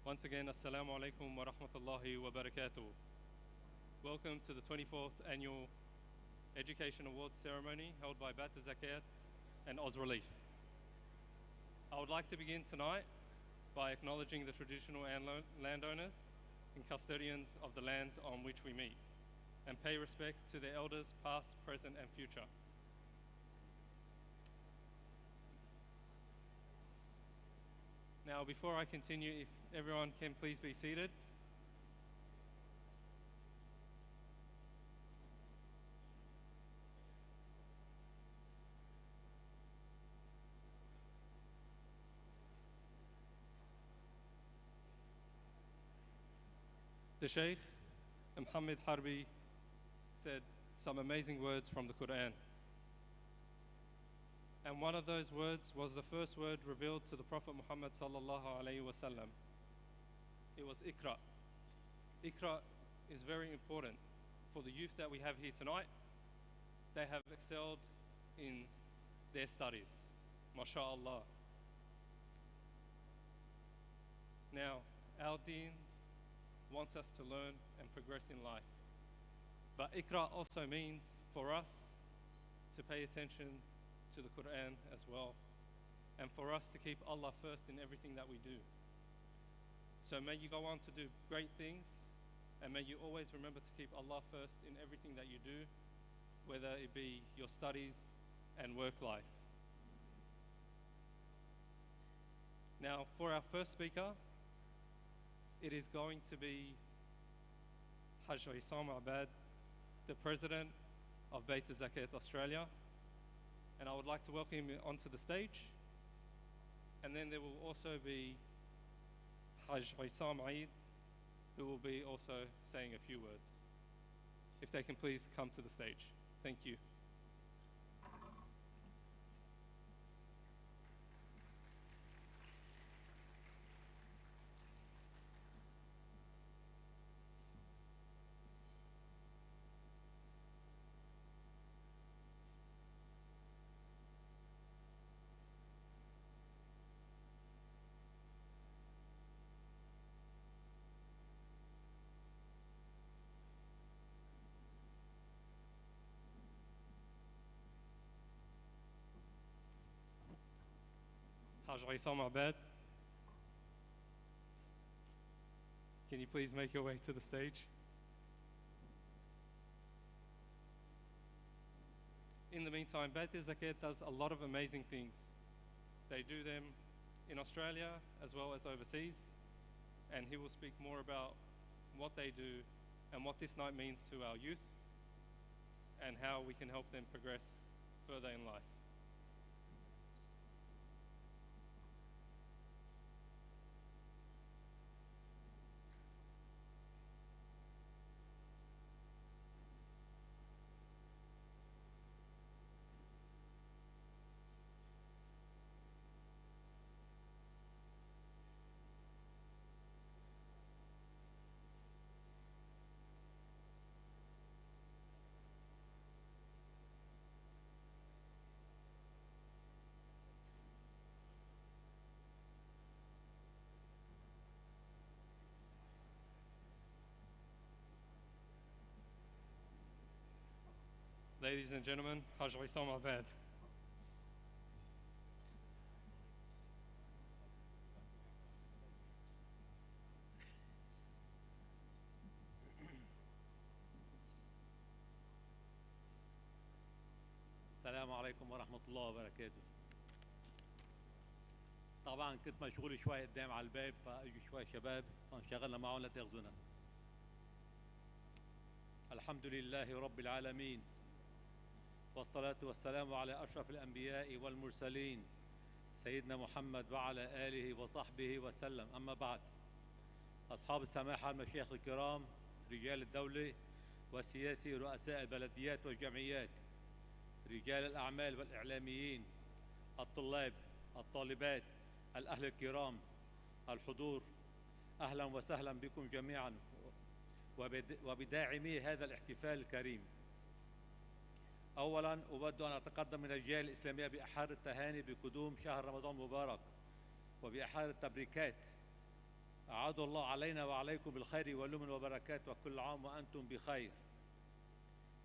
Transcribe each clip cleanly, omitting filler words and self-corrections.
Once again, Assalamu alaikum wa rahmatullahi wa barakatuh. Welcome to the 24th Annual Education Awards Ceremony held by Bayt Al Zakat and Oz Relief. I would like to begin tonight by acknowledging the traditional landowners and custodians of the land on which we meet, and pay respect to their elders past, present and future. Now, before I continue, if everyone can please be seated. The Sheikh, Muhammad Harbi, said some amazing words from the Quran. And one of those words was the first word revealed to the Prophet Muhammad sallallahu alaihi wasallam. It was Iqra. Iqra is very important for the youth that we have here tonight. They have excelled in their studies, mashallah. Now, our deen wants us to learn and progress in life. But Iqra also means for us to pay attention to the Quran as well, and for us to keep Allah first in everything that we do. So may you go on to do great things, and may you always remember to keep Allah first in everything that you do, whether it be your studies and work life. Now, for our first speaker, it is going to be Haj Isam Abad, the President of Bayt Al Zakat Australia. And I would like to welcome him onto the stage. And then there will also be Haj Isam Eid, who will be also saying a few words. If they can please come to the stage. Thank you. Haj Isam Abad, can you please make your way to the stage? In the meantime, Bayt Al Zakat does a lot of amazing things. They do them in Australia as well as overseas, and he will speak more about what they do and what this night means to our youth and how we can help them progress further in life. Ladies and gentlemen, Haj Isam Abad. السلام عليكم ورحمة الله وبركاته. طبعا كنت مشغول شوي قدام على الباب فاجوا شوي شباب فانشغلنا معهم لا تاخذونا. الحمد لله رب العالمين والصلاة والسلام على أشرف الأنبياء والمرسلين سيدنا محمد وعلى آله وصحبه وسلم. أما بعد، أصحاب السماحة المشايخ الكرام، رجال الدولة والسياسي، رؤساء البلديات والجمعيات، رجال الأعمال والإعلاميين، الطلاب، الطالبات، الأهل الكرام، الحضور، أهلا وسهلا بكم جميعا وبداعمي هذا الاحتفال الكريم. أولا أود أن أتقدم من الجالية الإسلامية بأحر التهاني بقدوم شهر رمضان المبارك وبأحر التبريكات أعاد الله علينا وعليكم بالخير واليمن وبركات وكل عام وأنتم بخير.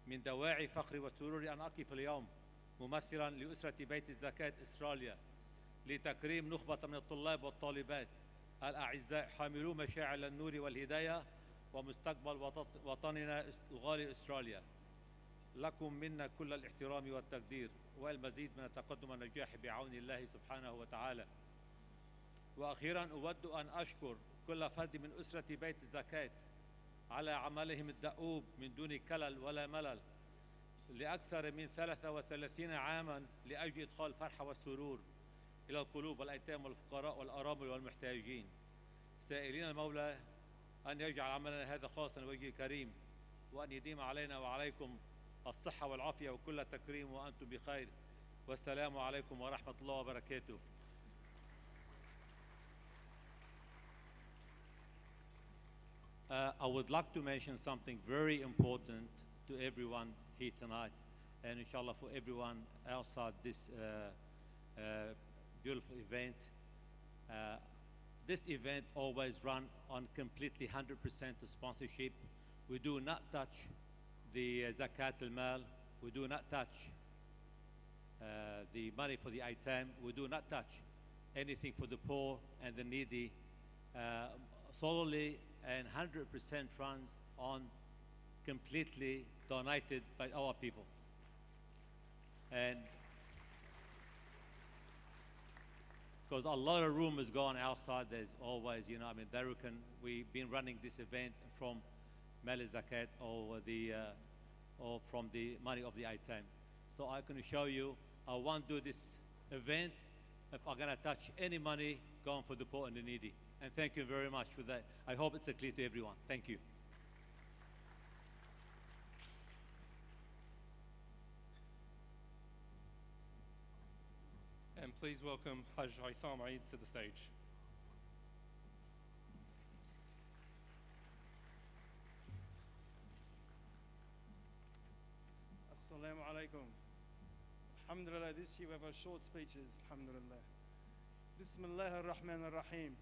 من دواعي فخري وسروري أن أقف اليوم ممثلا لأسرة بيت الزكاة أستراليا لتكريم نخبة من الطلاب والطالبات الأعزاء حاملو مشاعل النور والهداية ومستقبل وطننا الغالي أستراليا. لكم منا كل الاحترام والتقدير والمزيد من التقدم والنجاح بعون الله سبحانه وتعالى. وأخيرا أود أن أشكر كل فرد من أسرة بيت الزكاة على عملهم الدؤوب من دون كلل ولا ملل لأكثر من 33 عاما لأجل إدخال الفرحة والسرور إلى القلوب الأيتام والفقراء والأرامل والمحتاجين، سائلين المولى أن يجعل عملنا هذا خاصا لوجهه كريم، وأن يديم علينا وعليكم الصحة والعافية وكل تكريم وأنتم بخير، والسلام عليكم ورحمة الله وبركاته. I would like to mention something very important to everyone here tonight, and inshallah for everyone outside this beautiful event. This event always run on completely 100% sponsorship. We do not touch the zakat al-mal. We do not touch the money for the item. We do not touch anything for the poor and the needy. Solely and 100% runs on completely donated by our people. And because a lot of room is gone outside, there's always, we've been running this event from Mal Zakat or from the money of the item. So I can show you, I won't do this event if I'm gonna touch any money going for the poor and the needy. And thank you very much for that. I hope it's clear to everyone. Thank you. And please welcome Hajj Haysam Eid to the stage. Assalamu alaikum. Alhamdulillah, this year we have our short speeches. Alhamdulillah. Bismillah ar-Rahman ar-Rahim.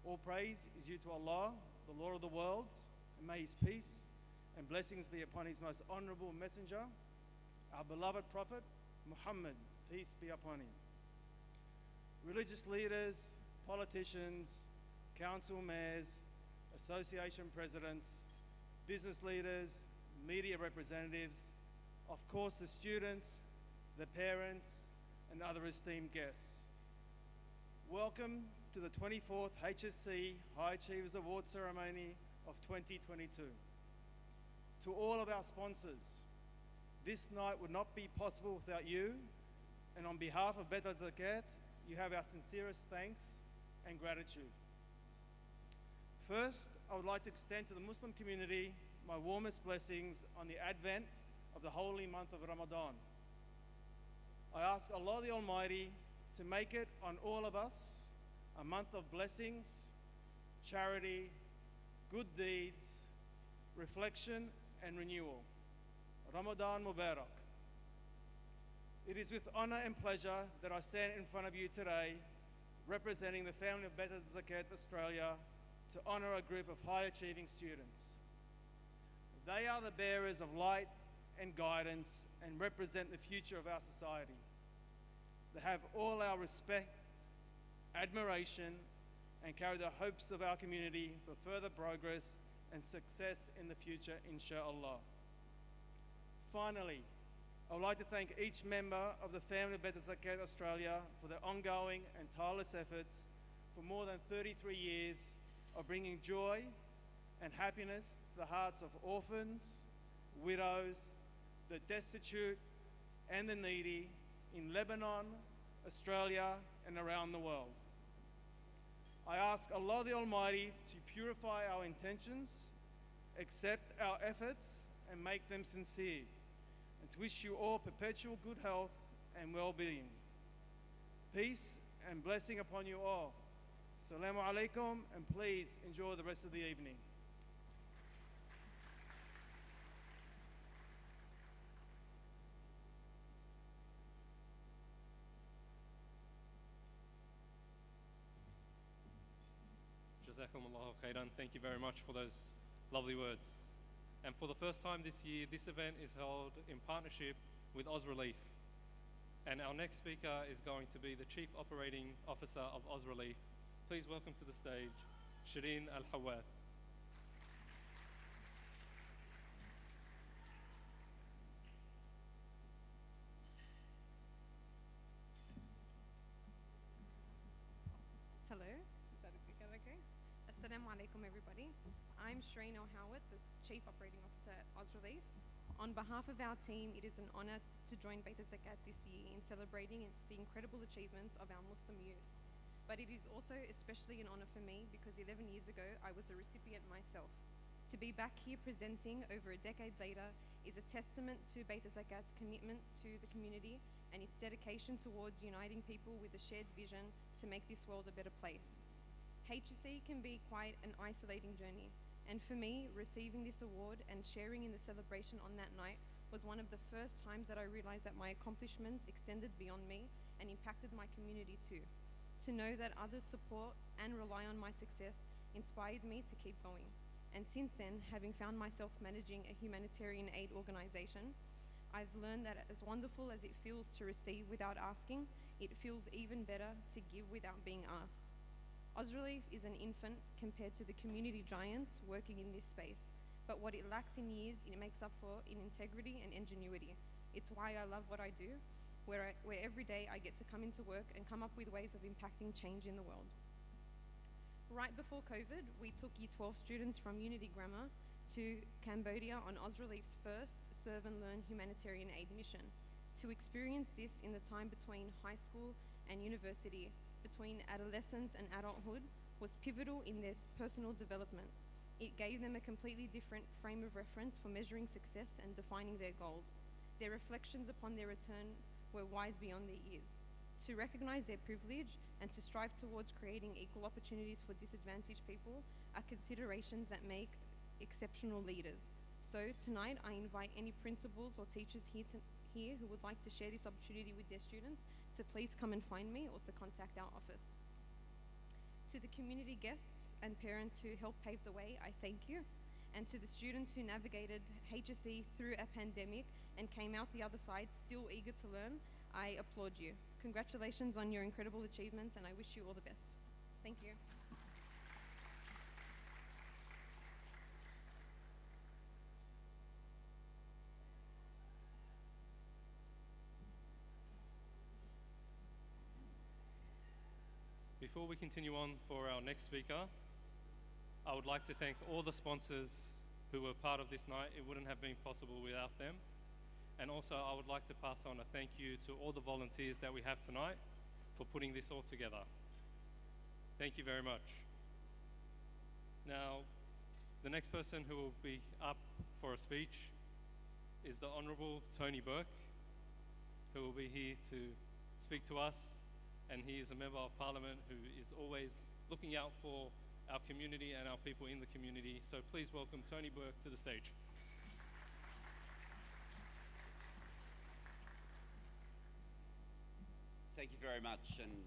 All praise is due to Allah, the Lord of the worlds, and may His peace and blessings be upon His most honorable messenger, our beloved Prophet, Muhammad, peace be upon him. Religious leaders, politicians, council mayors, association presidents, business leaders, media representatives, of course the students, the parents, and other esteemed guests. Welcome to the 24th HSC High Achievers Award Ceremony of 2022. To all of our sponsors, this night would not be possible without you, and on behalf of Bayt Al Zakat, you have our sincerest thanks and gratitude. First, I would like to extend to the Muslim community my warmest blessings on the advent of the holy month of Ramadan. I ask Allah the Almighty to make it on all of us a month of blessings, charity, good deeds, reflection, and renewal. Ramadan Mubarak. It is with honor and pleasure that I stand in front of you today, representing the family of Bayt Al Zakat Australia, to honor a group of high-achieving students. They are the bearers of light and guidance and represent the future of our society. They have all our respect, admiration, and carry the hopes of our community for further progress and success in the future, inshallah. Finally, I would like to thank each member of the family of Bayt Al Zakat Australia for their ongoing and tireless efforts for more than 33 years of bringing joy and happiness to the hearts of orphans, widows, the destitute, and the needy in Lebanon, Australia, and around the world. I ask Allah the Almighty to purify our intentions, accept our efforts, and make them sincere, and to wish you all perpetual good health and well-being. Peace and blessing upon you all. Assalamu alaikum, and please enjoy the rest of the evening. Jazakumullahu khairan. Thank you very much for those lovely words. And for the first time this year, this event is held in partnership with Ozrelief. And our next speaker is going to be the Chief Operating Officer of Ozrelief. Please welcome to the stage, Shireen Al-Hawad. Hello, is that okay? Assalamu alaikum, everybody. I'm Shireen Al-Hawad, the Chief Operating Officer at Ozrelief. On behalf of our team, it is an honor to join Bayt Al Zakat this year in celebrating the incredible achievements of our Muslim youth. But it is also especially an honor for me because 11 years ago, I was a recipient myself. To be back here presenting over a decade later is a testament to Bayt Al Zakat's commitment to the community and its dedication towards uniting people with a shared vision to make this world a better place. HSE can be quite an isolating journey, and for me, receiving this award and sharing in the celebration on that night was one of the first times that I realized that my accomplishments extended beyond me and impacted my community too. To know that others support and rely on my success inspired me to keep going. And since then, having found myself managing a humanitarian aid organization, I've learned that as wonderful as it feels to receive without asking, it feels even better to give without being asked. Ozrelief is an infant compared to the community giants working in this space, but what it lacks in years, it makes up for in integrity and ingenuity. It's why I love what I do, where every day I get to come into work and come up with ways of impacting change in the world. Right before COVID, we took Year 12 students from Unity Grammar to Cambodia on Ozrelief's first Serve and Learn humanitarian aid mission. To experience this in the time between high school and university, between adolescence and adulthood, was pivotal in their personal development. It gave them a completely different frame of reference for measuring success and defining their goals. Their reflections upon their return were wise beyond their years. To recognize their privilege and to strive towards creating equal opportunities for disadvantaged people are considerations that make exceptional leaders. So tonight I invite any principals or teachers here who would like to share this opportunity with their students to please come and find me or to contact our office. To the community guests and parents who helped pave the way, I thank you. And to the students who navigated HSE through a pandemic and came out the other side still eager to learn, I applaud you. Congratulations on your incredible achievements, and I wish you all the best. Thank you. Before we continue on for our next speaker, I would like to thank all the sponsors who were part of this night. It wouldn't have been possible without them. And also I would like to pass on a thank you to all the volunteers that we have tonight for putting this all together. Thank you very much. Now, the next person who will be up for a speech is the Honourable Tony Burke, who will be here to speak to us. And he is a Member of Parliament who is always looking out for our community and our people in the community. So please welcome Tony Burke to the stage. Thank you very much, and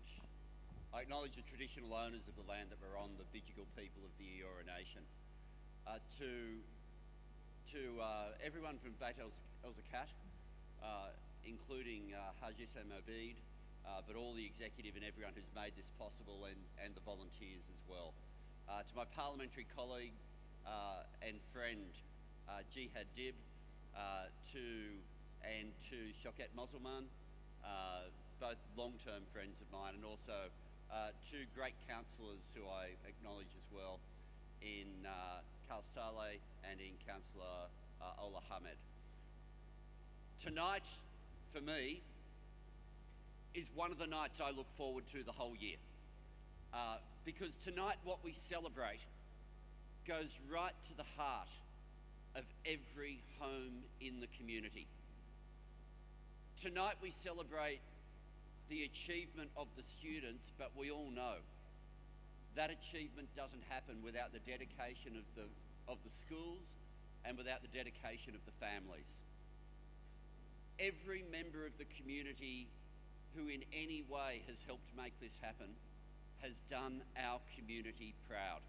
I acknowledge the traditional owners of the land that we're on, the Bidjigal people of the Eora Nation. To everyone from Bayt Al Zakat, including Haji Mobid, but all the executive and everyone who's made this possible, and the volunteers as well. To my parliamentary colleague and friend Jihad Dib, to Shoket Mosulman, both long-term friends of mine, and also two great councillors who I acknowledge as well in Karl Saleh and in Councillor Ola Hamed. Tonight, for me, is one of the nights I look forward to the whole year. Because tonight what we celebrate goes right to the heart of every home in the community. Tonight we celebrate the achievement of the students, but we all know that achievement doesn't happen without the dedication of the schools and without the dedication of the families. Every member of the community who in any way has helped make this happen has done our community proud.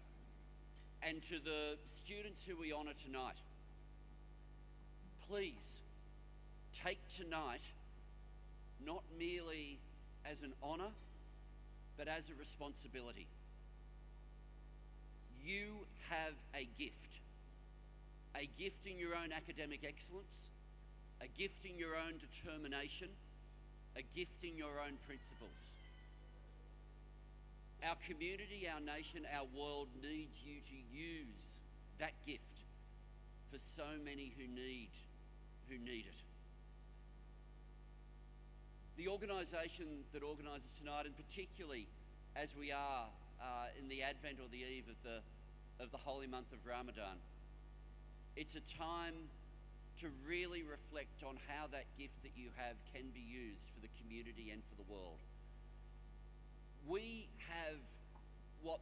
and to the students who we honour tonight, please take tonight not merely as an honour, but as a responsibility. You have a gift in your own academic excellence, a gift in your own determination, a gift in your own principles. Our community, our nation, our world needs you to use that gift for so many who need it. The organisation that organises tonight, and particularly as we are in the Advent or the eve of the holy month of Ramadan, it's a time to really reflect on how that gift that you have can be used for the community and for the world. We have what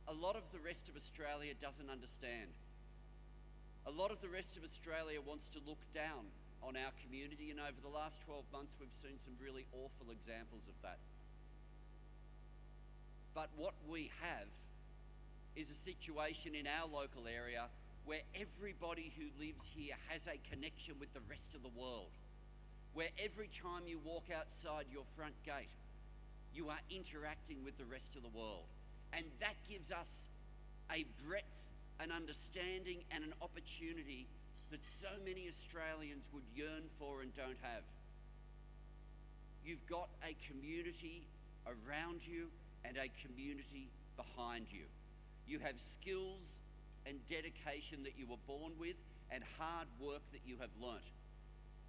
a lot of the rest of Australia doesn't understand. A lot of the rest of Australia wants to look down on our community, and over the last 12 months we've seen some really awful examples of that. But what we have is a situation in our local area where everybody who lives here has a connection with the rest of the world, where every time you walk outside your front gate, you are interacting with the rest of the world. And that gives us a breadth, an understanding and an opportunity that so many Australians would yearn for and don't have. You've got a community around you and a community behind you. You have skills and dedication that you were born with and hard work that you have learnt.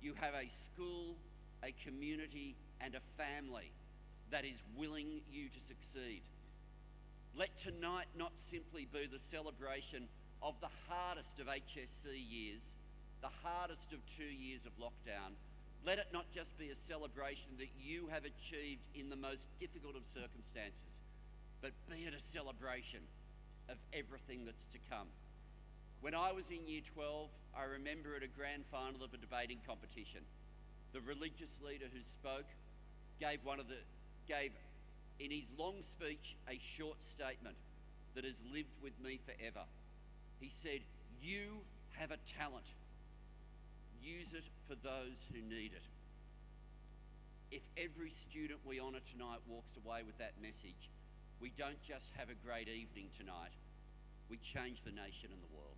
You have a school, a community and a family that is willing you to succeed. Let tonight not simply be the celebration of the hardest of HSC years, the hardest of 2 years of lockdown. Let it not just be a celebration that you have achieved in the most difficult of circumstances, but be it a celebration of everything that's to come. When I was in Year 12, I remember at a grand final of a debating competition, the religious leader who spoke gave in his long speech a short statement that has lived with me forever. He said, "You have a talent. Use it for those who need it." If every student we honour tonight walks away with that message, we don't just have a great evening tonight, we change the nation and the world.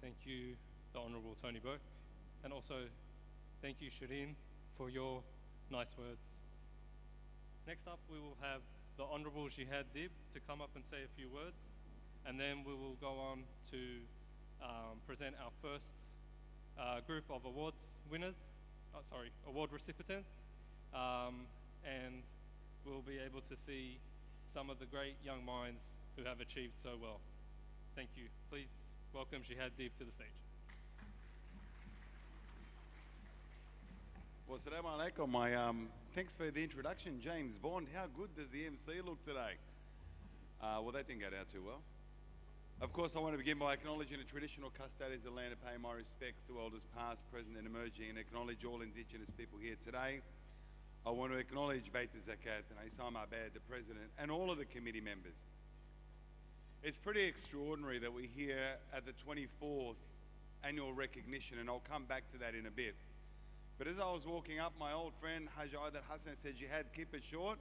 Thank you, the Honourable Tony Burke, and also thank you, Shireen, for your nice words. Next up, we will have the Honourable Jihad Dib to come up and say a few words, and then we will go on to present our first group of award recipients, and we'll be able to see some of the great young minds who have achieved so well. Thank you. Please welcome Jihad Dib to the stage. Well, Assalamu alaikum. Thanks for the introduction, James Bond. How good does the MC look today? Well, that didn't go down too well. Of course, I want to begin by acknowledging the traditional custodians of the land and pay my respects to elders past, present and emerging, and acknowledge all Indigenous people here today. I want to acknowledge Bayt Al Zakat and Isam Abed, the President, and all of the committee members. It's pretty extraordinary that we're here at the 24th annual recognition, and I'll come back to that in a bit. But as I was walking up, my old friend Haj Aidan Hassan said, "Jihad, keep it short."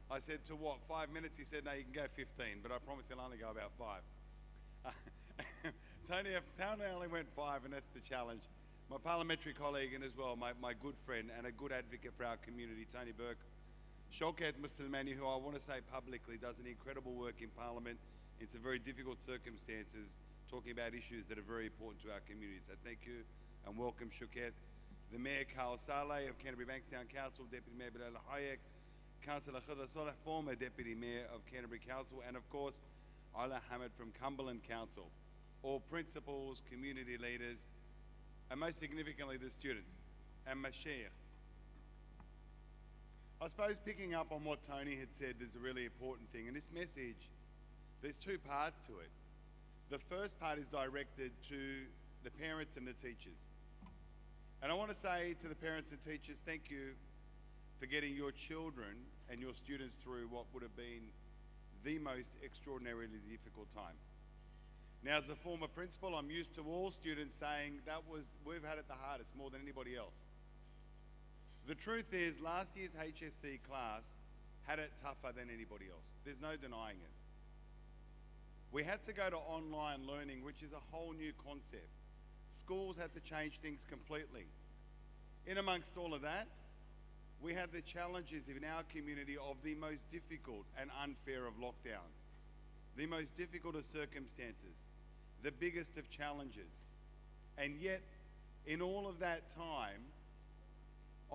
I said, "To what, 5 minutes?" He said, "No, you can go 15, but I promise he'll only go about 5. Tony only went 5, and that's the challenge. My parliamentary colleague and as well my good friend and a good advocate for our community, Tony Burke, Shaukat Muslimani, who I want to say publicly does an incredible work in Parliament in some very difficult circumstances, talking about issues that are very important to our community. So thank you and welcome, Shaukat. The Mayor, Carl Saleh of Canterbury Bankstown Council, Deputy Mayor Bilal Hayek, Councillor Khidr Saleh, former Deputy Mayor of Canterbury Council, and of course, Ala Hamid from Cumberland Council, all principals, community leaders, and most significantly the students, and Mashaykh. I suppose picking up on what Tony had said, there's a really important thing, and this message, there's 2 parts to it. The first part is directed to the parents and the teachers. And I want to say to the parents and teachers, thank you for getting your children and your students through what would have been the most extraordinarily difficult time. Now, as a former principal, I'm used to all students saying we've had it the hardest, more than anybody else. The truth is, last year's HSC class had it tougher than anybody else. There's no denying it. We had to go to online learning, which is a whole new concept. Schools had to change things completely. In amongst all of that, we had the challenges in our community of the most difficult and unfair of lockdowns, the most difficult of circumstances, the biggest of challenges. And yet, in all of that time,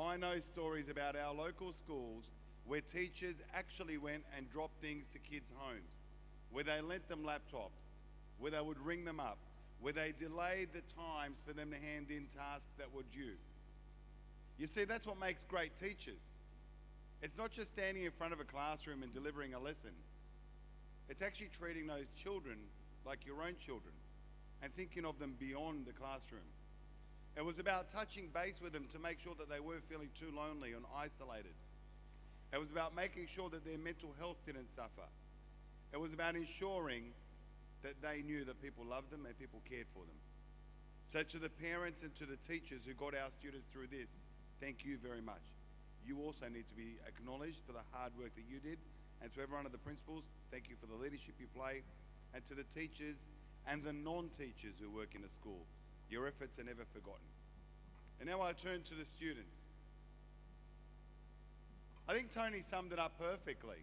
I know stories about our local schools where teachers actually went and dropped things to kids' homes, where they lent them laptops, where they would ring them up, where they delayed the times for them to hand in tasks that were due. You see, that's what makes great teachers. It's not just standing in front of a classroom and delivering a lesson. It's actually treating those children like your own children and thinking of them beyond the classroom. It was about touching base with them to make sure that they weren't feeling too lonely and isolated. It was about making sure that their mental health didn't suffer. It was about ensuring that they knew that people loved them and people cared for them. So to the parents and to the teachers who got our students through this, thank you very much. You also need to be acknowledged for the hard work that you did. And to every one of the principals, thank you for the leadership you play. And to the teachers and the non-teachers who work in the school, your efforts are never forgotten. And now I turn to the students. I think Tony summed it up perfectly.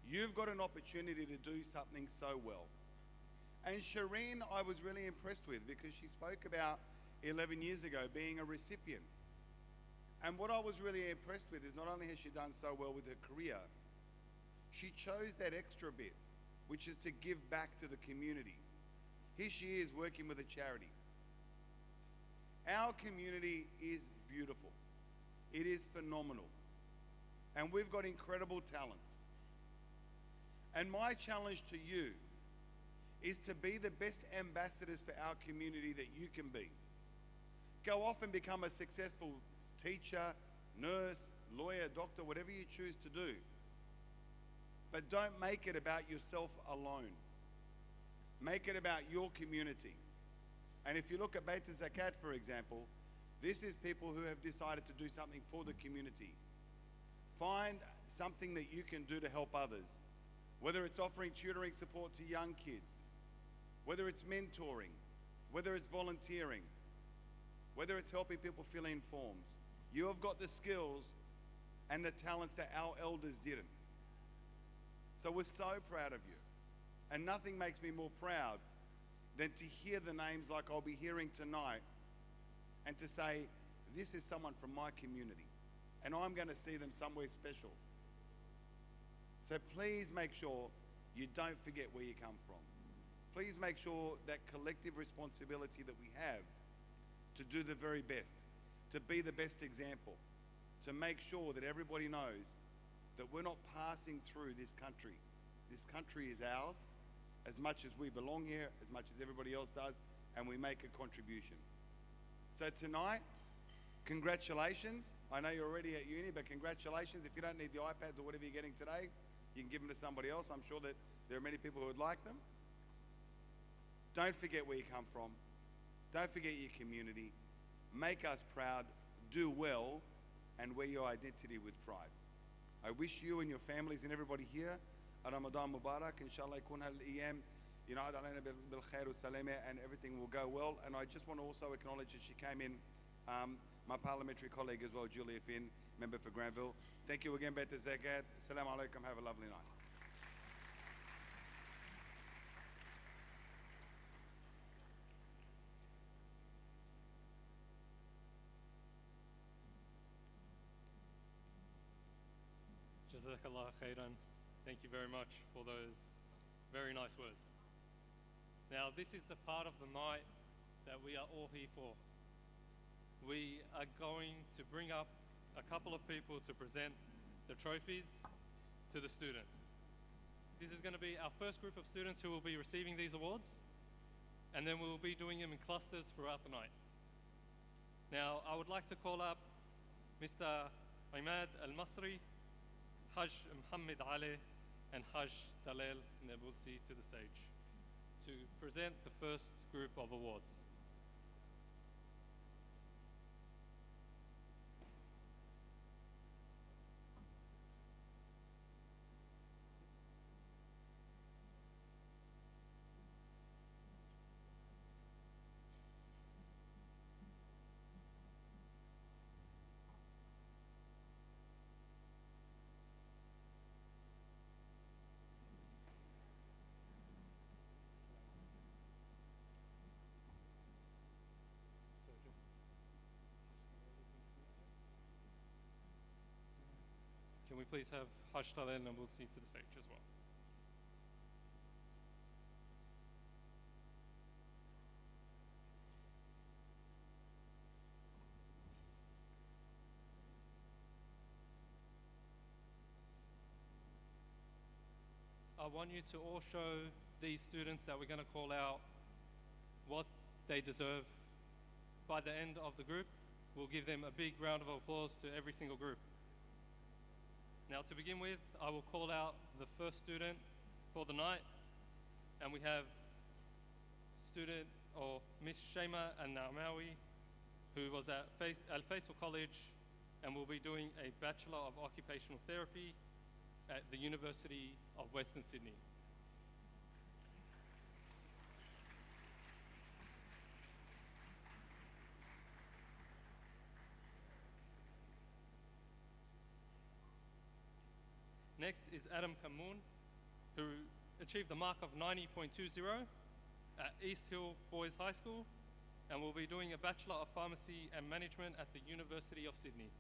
You've got an opportunity to do something so well. And Shireen, I was really impressed with because she spoke about 11 years ago being a recipient. And what I was really impressed with is not only has she done so well with her career, she chose that extra bit, which is to give back to the community. Here she is working with a charity. Our community is beautiful. It is phenomenal. And we've got incredible talents. And my challenge to you is to be the best ambassadors for our community that you can be. Go off and become a successful teacher, nurse, lawyer, doctor, whatever you choose to do. But don't make it about yourself alone. Make it about your community. And if you look at Bayt Al Zakat, for example, this is people who have decided to do something for the community. Find something that you can do to help others, whether it's offering tutoring support to young kids, whether it's mentoring, whether it's volunteering, whether it's helping people fill in forms. You have got the skills and the talents that our elders didn't. So we're so proud of you. And nothing makes me more proud than to hear the names like I'll be hearing tonight and to say, this is someone from my community and I'm going to see them somewhere special. So please make sure you don't forget where you come from. Please make sure that collective responsibility that we have to do the very best, to be the best example, to make sure that everybody knows that we're not passing through this country. This country is ours as much as we belong here, as much as everybody else does, and we make a contribution. So tonight, congratulations. I know you're already at uni, but congratulations. If you don't need the iPads or whatever you're getting today, you can give them to somebody else. I'm sure that there are many people who would like them. Don't forget where you come from. Don't forget your community. Make us proud, do well, and wear your identity with pride. I wish you and your families and everybody here Ramadan Mubarak. Inshallah يكون هالأيام ينعاد علينا بالخير والسلامة and everything will go well. And I just want to also acknowledge that she came in, my parliamentary colleague as well, Julia Finn, member for Granville. Thank you again, Bayt Al Zakat. Assalamu alaikum. Have a lovely night. Jazakallah khairan. Thank you very much for those very nice words. Now, this is the part of the night that we are all here for. We are going to bring up a couple of people to present the trophies to the students. This is going to be our first group of students who will be receiving these awards, and then we will be doing them in clusters throughout the night. Now, I would like to call up Mr. Imad Al-Masri, Haj Muhammad Ali, and Haj Talal Nabulsi to the stage to present the first group of awards. Can we please have Haj Talal Nabulsi to the stage as well? I want you to all show these students that we're going to call out what they deserve. By the end of the group, we'll give them a big round of applause to every single group. Now, to begin with, I will call out the first student for the night, and we have student or Miss Shema Al-Na'mawi, who was at Al Faisal College and will be doing a Bachelor of Occupational Therapy at the University of Western Sydney. Next is Adam Kamoon, who achieved the mark of 90.20 at East Hill Boys High School and will be doing a Bachelor of Pharmacy and Management at the University of Sydney.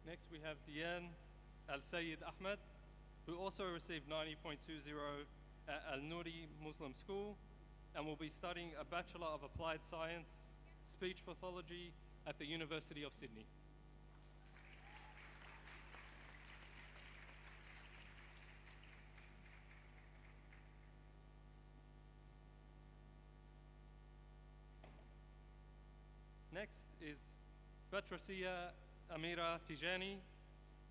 Next we have Diane Al-Sayyid Ahmed, who also received 90.20 at Al-Nouri Muslim School and will be studying a Bachelor of Applied Science, Speech Pathology at the University of Sydney. Next is Batrasia Amira Tijani,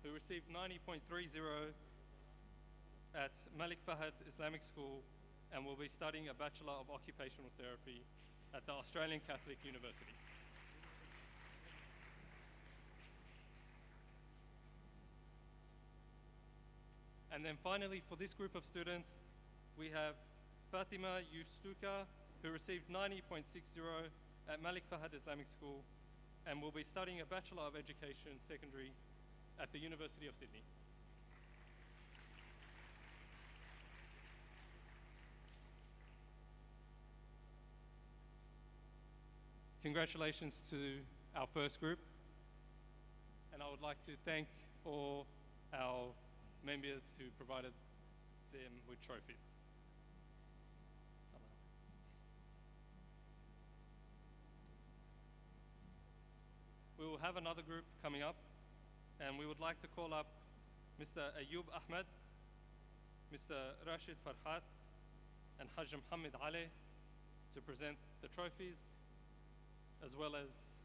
who received 90.30 at Malik Fahad Islamic School and will be studying a Bachelor of Occupational Therapy at the Australian Catholic University. And then finally, for this group of students, we have Fatima Yustuka, who received 90.60 at Malik Fahad Islamic School and will be studying a Bachelor of Education Secondary at the University of Sydney. Congratulations to our first group, and I would like to thank all our members who provided them with trophies. We will have another group coming up, and we would like to call up Mr. Ayub Ahmed, Mr. Rashid Farhat, and Haj Muhammad Ali to present the trophies, as well as,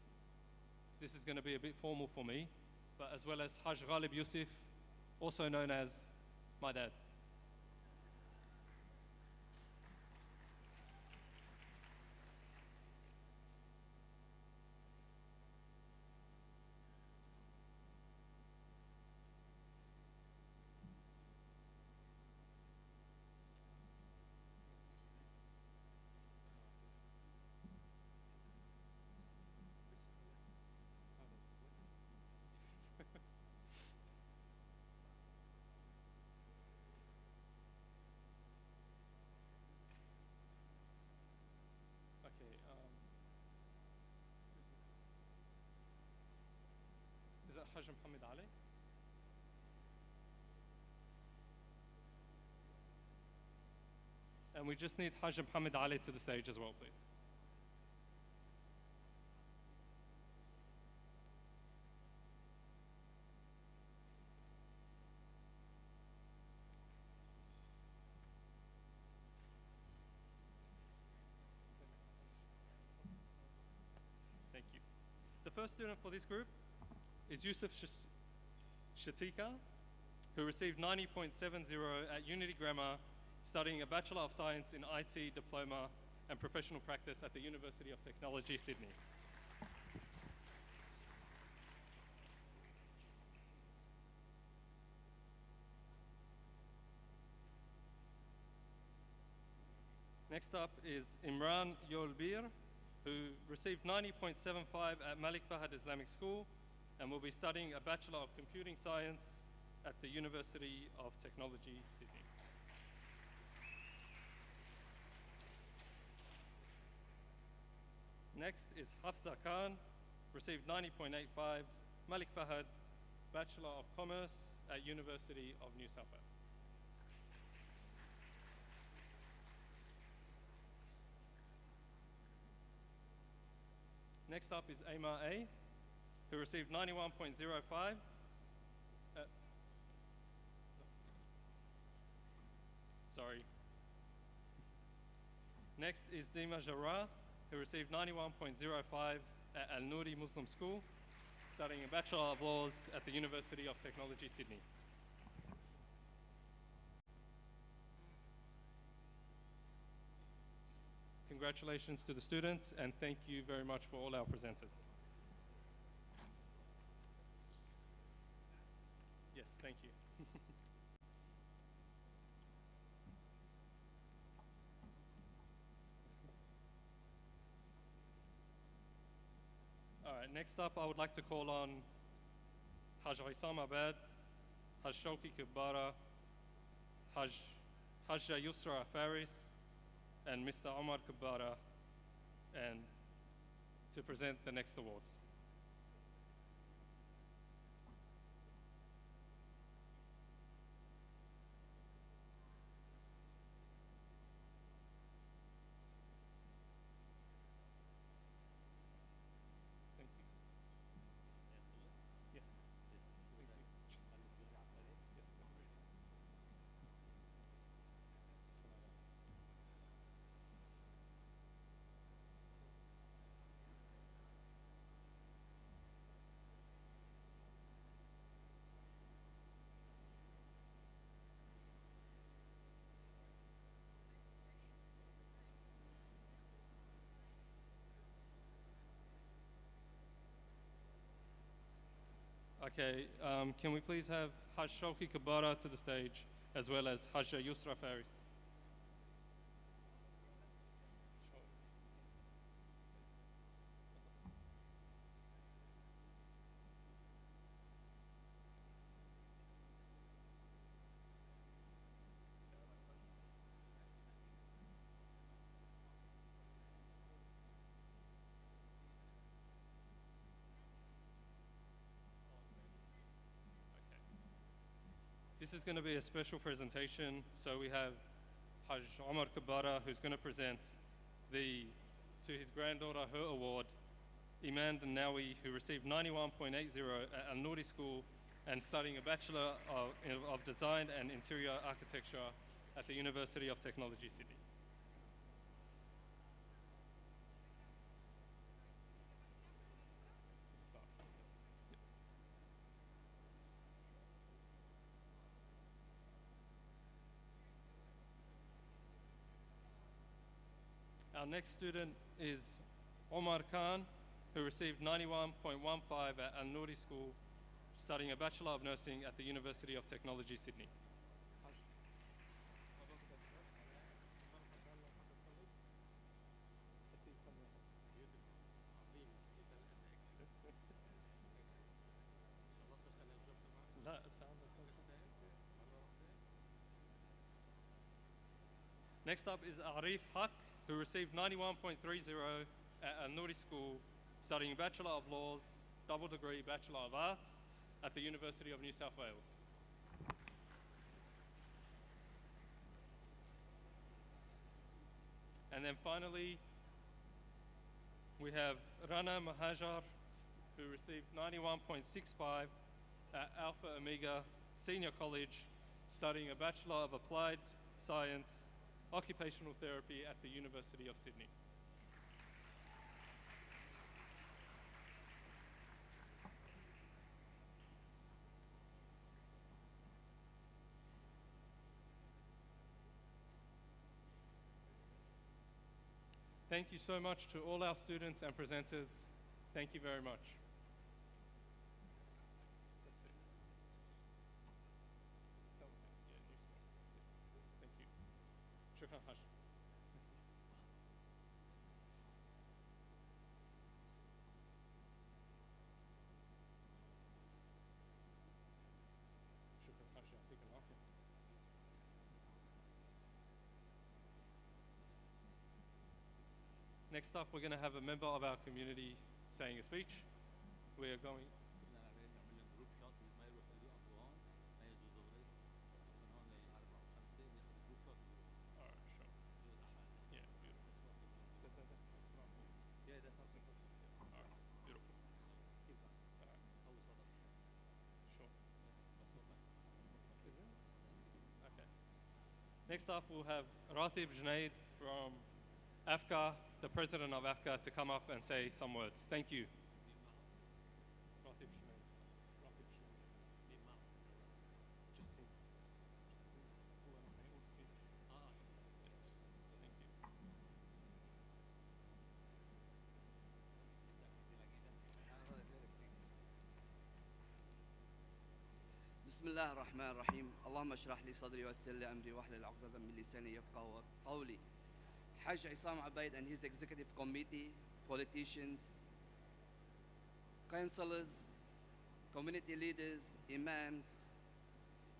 this is going to be a bit formal for me, but as well as Haj Ghalib Yusuf, also known as my dad. Okay, is that Haj Muhammad Ali? And we just need Haj Muhammad Ali to the stage as well, please. first student for this group is Yusuf Shatika, who received 90.70 at Unity Grammar, studying a Bachelor of Science in IT Diploma and Professional Practice at the University of Technology, Sydney. Next up is Imran Yolbir, who received 90.75 at Malik Fahad Islamic School and will be studying a Bachelor of Computing Science at the University of Technology, Sydney. Next is Hafsa Khan, received 90.85, Malik Fahad, Bachelor of Commerce at University of New South Wales. Next up is Amar A, who received 91.05. Sorry. Next is Dima Jarrah, who received 91.05 at Al Nouri Muslim School, studying a Bachelor of Laws at the University of Technology, Sydney. Congratulations to the students, and thank you very much for all our presenters. Yes, thank you. All right, next up, I would like to call on Haj Isam Abad, Haj Shawki Kibbara, Hajja Yusra Faris, and Mr. Omar Kibbara, and to present the next awards. Thank you. Yes. Thank you. Yes, Okay, can we please have Haj Shawki Kibbara to the stage, as well as Hajja Yusra Faris? This is going to be a special presentation. So we have Haj Omar Kibbara, who's going to present to his granddaughter her award, Iman Nawi, who received 91.80 at Al Nouri School and studying a Bachelor of Design and Interior Architecture at the University of Technology, Sydney. Our next student is Omar Khan, who received 91.15 at Al Nouri School, studying a Bachelor of Nursing at the University of Technology, Sydney. Next up is Arif Haq, who received 91.30 at Al Nouri School, studying Bachelor of Laws, double degree Bachelor of Arts at the University of New South Wales. And then finally, we have Rana Mahajar, who received 91.65 at Alpha Omega Senior College, studying a Bachelor of Applied Science, Occupational Therapy at the University of Sydney. Thank you so much to all our students and presenters. Thank you very much. That's it. That was it. Yeah, new sponsors. Yes. Thank you. Shukran Hash. شكرا حاج يعطيك العافية. Next up, we're going to have a member of our community saying a speech. We are going. All right, sure. Yeah, beautiful. That's not me. Yeah, that's also All right, beautiful. All right, sure. Is it? Okay. Next up, we'll have Ratib Junaid from AFCA, the president of AFCA, to come up and say some words. Thank you. Ratib Junaid. Ratib Junaid. Just him. Just him. Allah, may all speak. Yes. Thank you. بسم الله الرحمن الرحيم اللهم اشرح لي صدري ويسر لي امري واحلل عقدة من لساني يفقهوا قولي. Hajj Isam Abaid and his executive committee, politicians, councillors, community leaders, imams,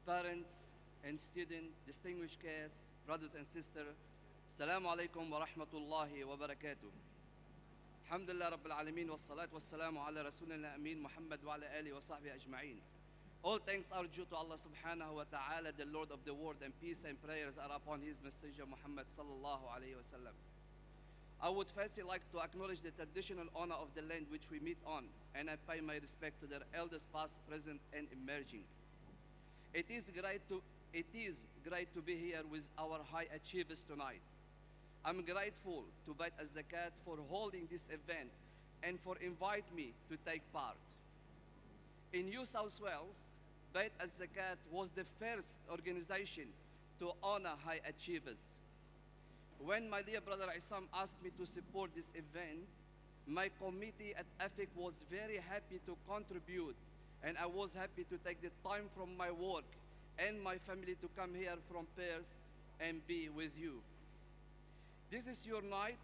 parents and students, distinguished guests, brothers and sisters, Assalamu alaikum wa rahmatullahi wa barakatuh. Alhamdulillah Rabbil Alameen wa salatu wa salamu ala Rasulina Ameen Muhammad wa ala alihi wa sahbihi ajma'een. All thanks are due to Allah subhanahu wa ta'ala, the Lord of the world, and peace and prayers are upon his messenger Muhammad sallallahu alayhi wa sallam. I would firstly like to acknowledge the traditional honor of the land which we meet on, and I pay my respect to their elders past, present, and emerging. It is great to be here with our high achievers tonight. I'm grateful to Bayt Al Zakat for holding this event and for inviting me to take part. In New South Wales, Bayt Al Zakat was the first organization to honor high achievers. When my dear brother Isam asked me to support this event, my committee at AFIC was very happy to contribute, and I was happy to take the time from my work and my family to come here from Perth and be with you. This is your night.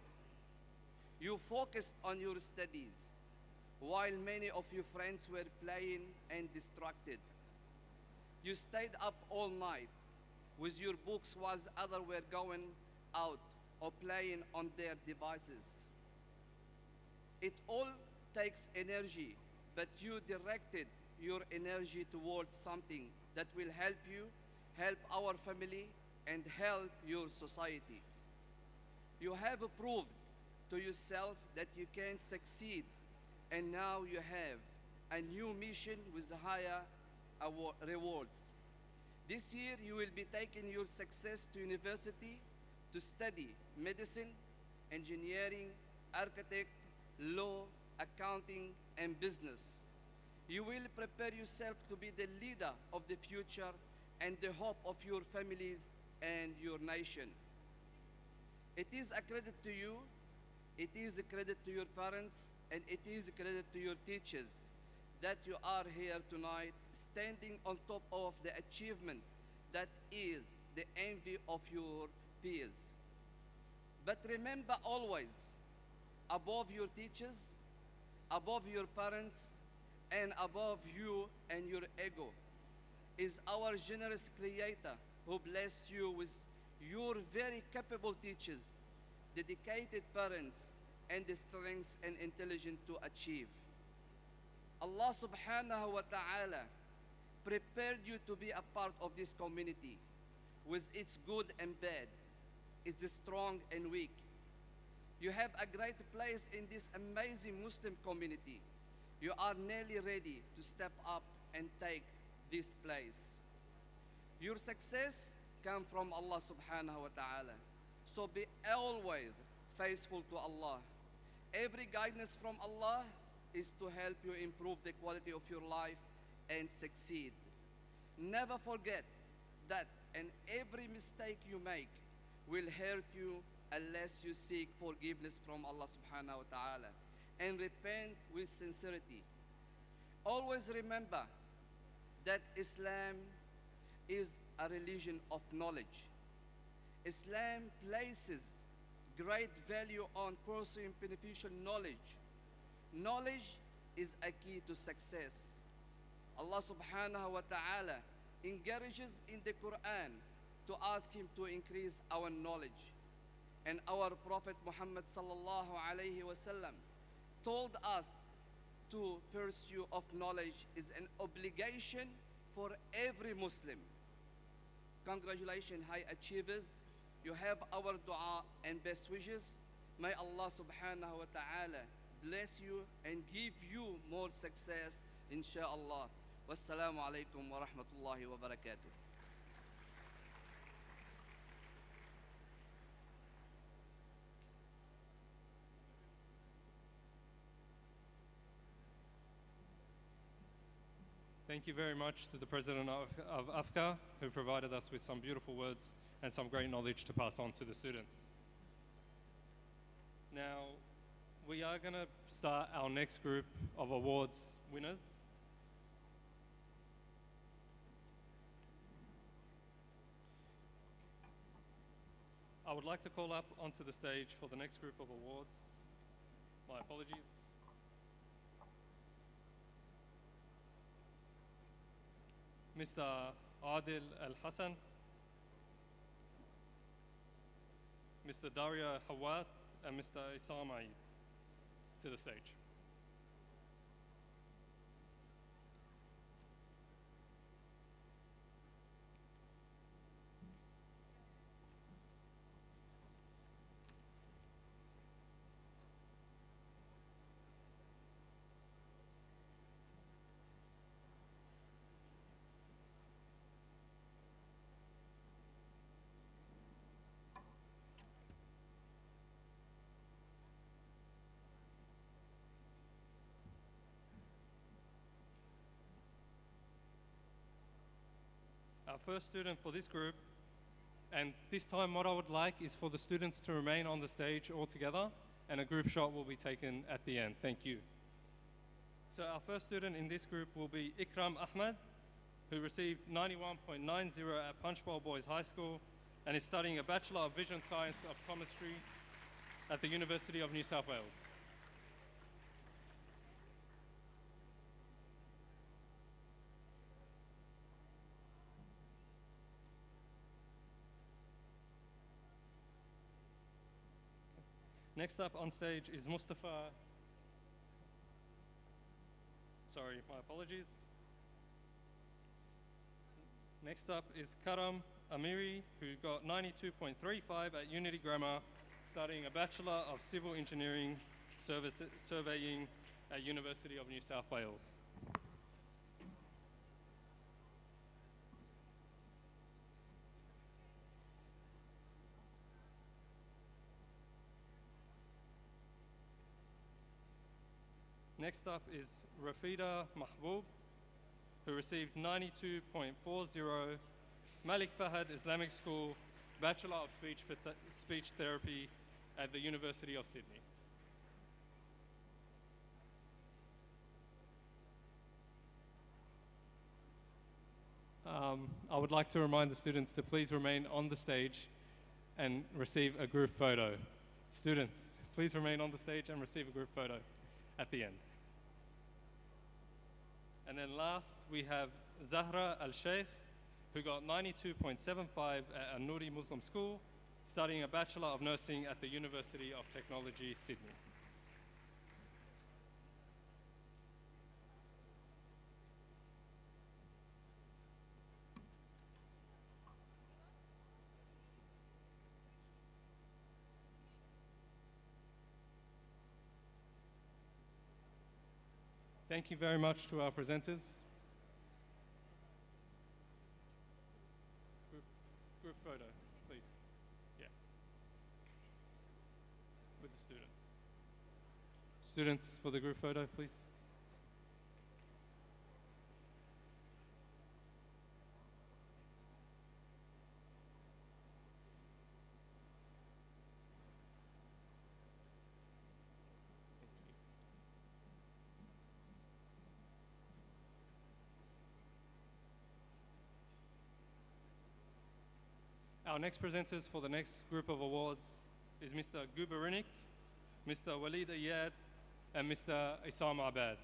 You focused on your studies, while many of your friends were playing and distracted. You stayed up all night with your books whilst others were going out or playing on their devices. It all takes energy, but you directed your energy towards something that will help you, help our family, and help your society. You have proved to yourself that you can succeed, and now you have a new mission with higher rewards. This year you will be taking your success to university to study medicine, engineering, architect, law, accounting, and business. You will prepare yourself to be the leader of the future and the hope of your families and your nation. It is a credit to you, it is a credit to your parents, and it is a credit to your teachers that you are here tonight standing on top of the achievement that is the envy of your peers. But remember always, above your teachers, above your parents, and above you and your ego is our generous Creator who blessed you with your very capable teachers, dedicated parents, and the strength and intelligence to achieve. Allah subhanahu wa ta'ala prepared you to be a part of this community with its good and bad, its strong and weak. You have a great place in this amazing Muslim community. You are nearly ready to step up and take this place. Your success comes from Allah subhanahu wa ta'ala. So be always faithful to Allah. Every guidance from Allah is to help you improve the quality of your life and succeed. Never forget that, and every mistake you make will hurt you unless you seek forgiveness from Allah subhanahu wa ta'ala and repent with sincerity. Always remember that Islam is a religion of knowledge. Islam places great value on pursuing beneficial knowledge. Knowledge is a key to success. Allah subhanahu wa ta'ala encourages in the Quran to ask Him to increase our knowledge. And our Prophet Muhammad sallallahu alayhi wasallam told us to pursue of knowledge is an obligation for every Muslim. Congratulations, high achievers. You have our dua and best wishes. May Allah subhanahu wa ta'ala bless you and give you more success, inshallah. Wassalamu alaikum wa rahmatullahi wa barakatuh. Thank you very much to the President of AFCA, who provided us with some beautiful words and some great knowledge to pass on to the students. Now, we are going to start our next group of awards winners. I would like to call up onto the stage for the next group of awards. My apologies. Mr. Adil Al-Hassan, Mr. Daria Hawat, and Mr. Isam Aid to the stage. Our first student for this group, and this time what I would like is for the students to remain on the stage all together, and a group shot will be taken at the end. Thank you. So our first student in this group will be Ikram Ahmed, who received 91.90 at Punchbowl Boys High School and is studying a Bachelor of Vision Science of Chemistry at the University of New South Wales. Next up on stage is Mustafa. Sorry, my apologies. Next up is Karam Amiri, who got 92.35 at Unity Grammar, studying a Bachelor of Civil Engineering Surveying at University of New South Wales. Next up is Rafida Mahbub, who received 92.40, Malik Fahad Islamic School, Bachelor of Speech Therapy at the University of Sydney. I would like to remind the students to please remain on the stage and receive a group photo. Students, please remain on the stage and receive a group photo at the end. And then last, we have Zahra Al-Sheikh, who got 92.75 at An-Noori Muslim School, studying a Bachelor of Nursing at the University of Technology, Sydney. Thank you very much to our presenters. Group photo, please. Yeah. With the students. Students for the group photo, please. Our next presenters for the next group of awards is Mr. Guberinik, Mr. Walid Ayad, and Mr. Isam Abad.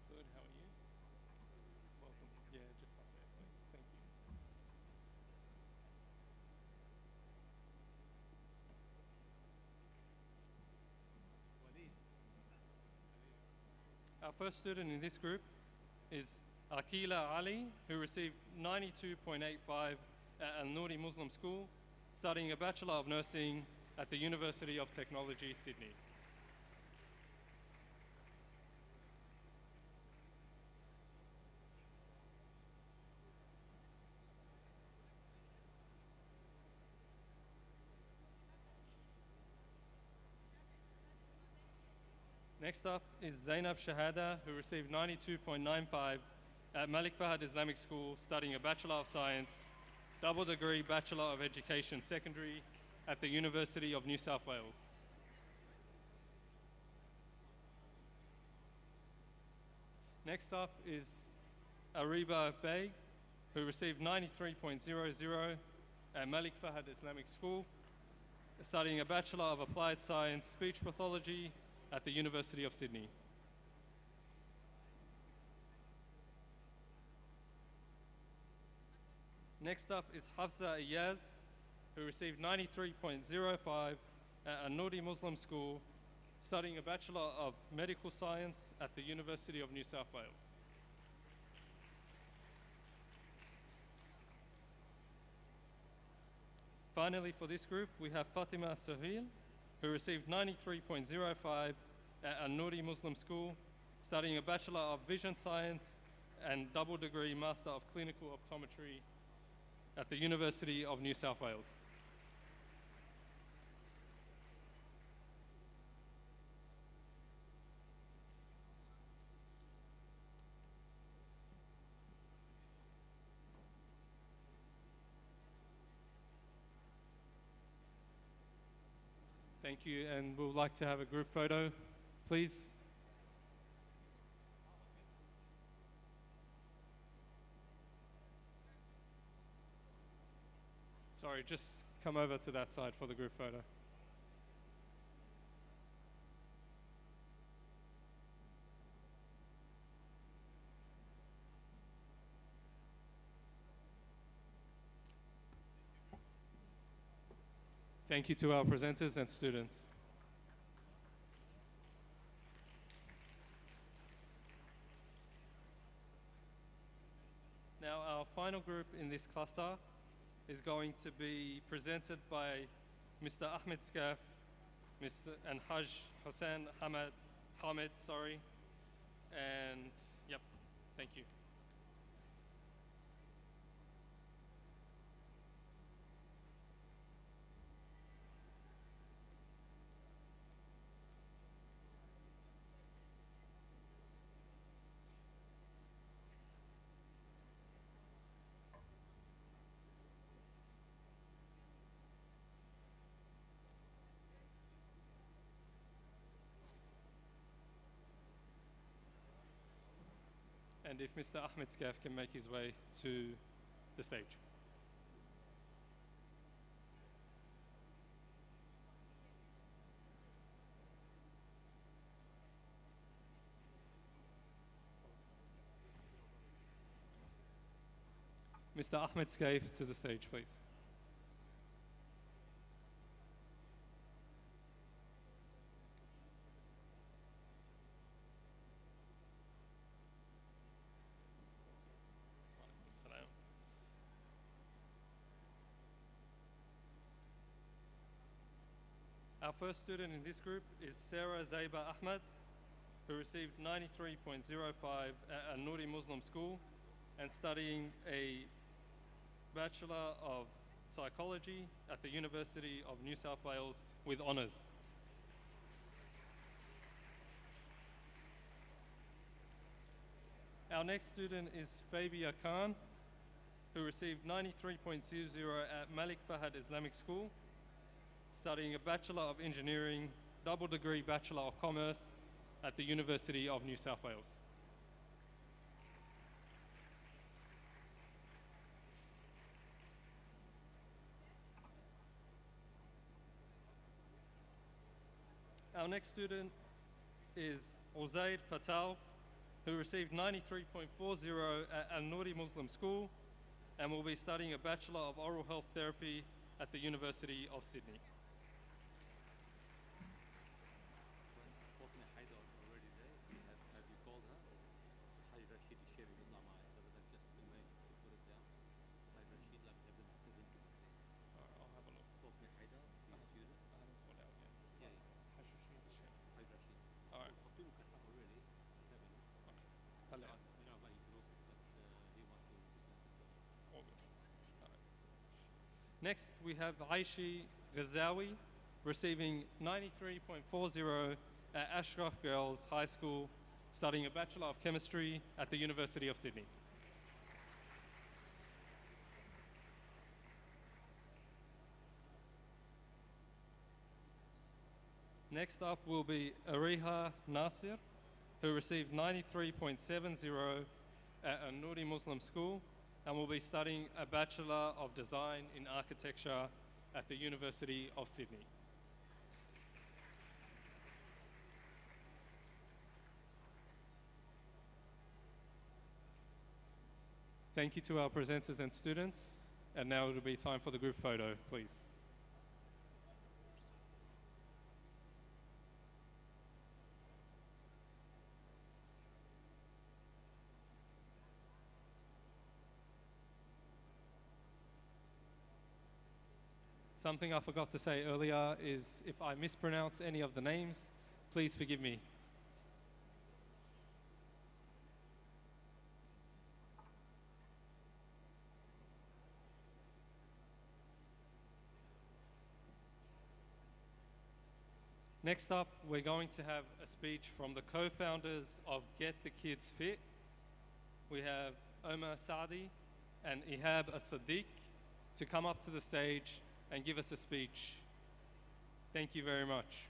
Good, how are you? Welcome. Yeah, just up there, please. Thank you. Our first student in this group is Akila Ali, who received 92.85 at Al Nouri Muslim School, studying a Bachelor of Nursing at the University of Technology, Sydney. Next up is Zainab Shahada, who received 92.95 at Malik Fahad Islamic School, studying a Bachelor of Science, double degree Bachelor of Education Secondary at the University of New South Wales. Next up is Ariba Bey, who received 93.00 at Malik Fahad Islamic School, studying a Bachelor of Applied Science Speech Pathology at the University of Sydney. Next up is Hafsa Iyaz, who received 93.05 at Al Nouri Muslim School, studying a Bachelor of Medical Science at the University of New South Wales. Finally, for this group, we have Fatima Sohail, who received 93.05 at Al Nouri Muslim School, studying a Bachelor of Vision Science and double degree Master of Clinical Optometry at the University of New South Wales. Thank you, and we would like to have a group photo, please. Sorry, just come over to that side for the group photo. Thank you to our presenters and students. Now, our final group in this cluster is going to be presented by Mr. Ahmed Skaf, and Haj Hussein Hamid, and yep, thank you. And if Mr. Ahmed Skaf can make his way to the stage. Mr. Ahmed Skaf to the stage, please. Our first student in this group is Sarah Zaiba Ahmed, who received 93.05 at Al Nouri Muslim School and studying a Bachelor of Psychology at the University of New South Wales with honours. Our next student is Fabia Khan, who received 93.20 at Malik Fahad Islamic School, studying a Bachelor of Engineering, double degree Bachelor of Commerce at the University of New South Wales. Our next student is Uzaid Patel, who received 93.40 at Al Nouri Muslim School and will be studying a Bachelor of Oral Health Therapy at the University of Sydney. فاطمة حيدر already there. Have you called her? Or حاج رشيد الشيبي بيطلع معي إذا بدك just to put it down. حاج رشيد لما قبل ما تبنتوا بعدين. I'll have a look. فاطمة حيدر, your student. I haven't called out yet. Yeah, yeah. حاج رشيد الشيخ. حاج رشيد. All right. خطوه كان already. انتبهوا. هلا. من عباي جروب بس he want to present it. All good. All right. Next, we have Aishi Ghazawi, receiving 93.40 at Ashgrove Girls High School, studying a Bachelor of Chemistry at the University of Sydney. Next up will be Ariha Nasir, who received 93.70 at Al Nouri Muslim School and will be studying a Bachelor of Design in Architecture at the University of Sydney. Thank you to our presenters and students. And now it will be time for the group photo, please. Something I forgot to say earlier is if I mispronounce any of the names, please forgive me. Next up, we're going to have a speech from the co-founders of Get the Kids Fit. We have Omar Saadi and Ihab As-Siddiq to come up to the stage and give us a speech. Thank you very much.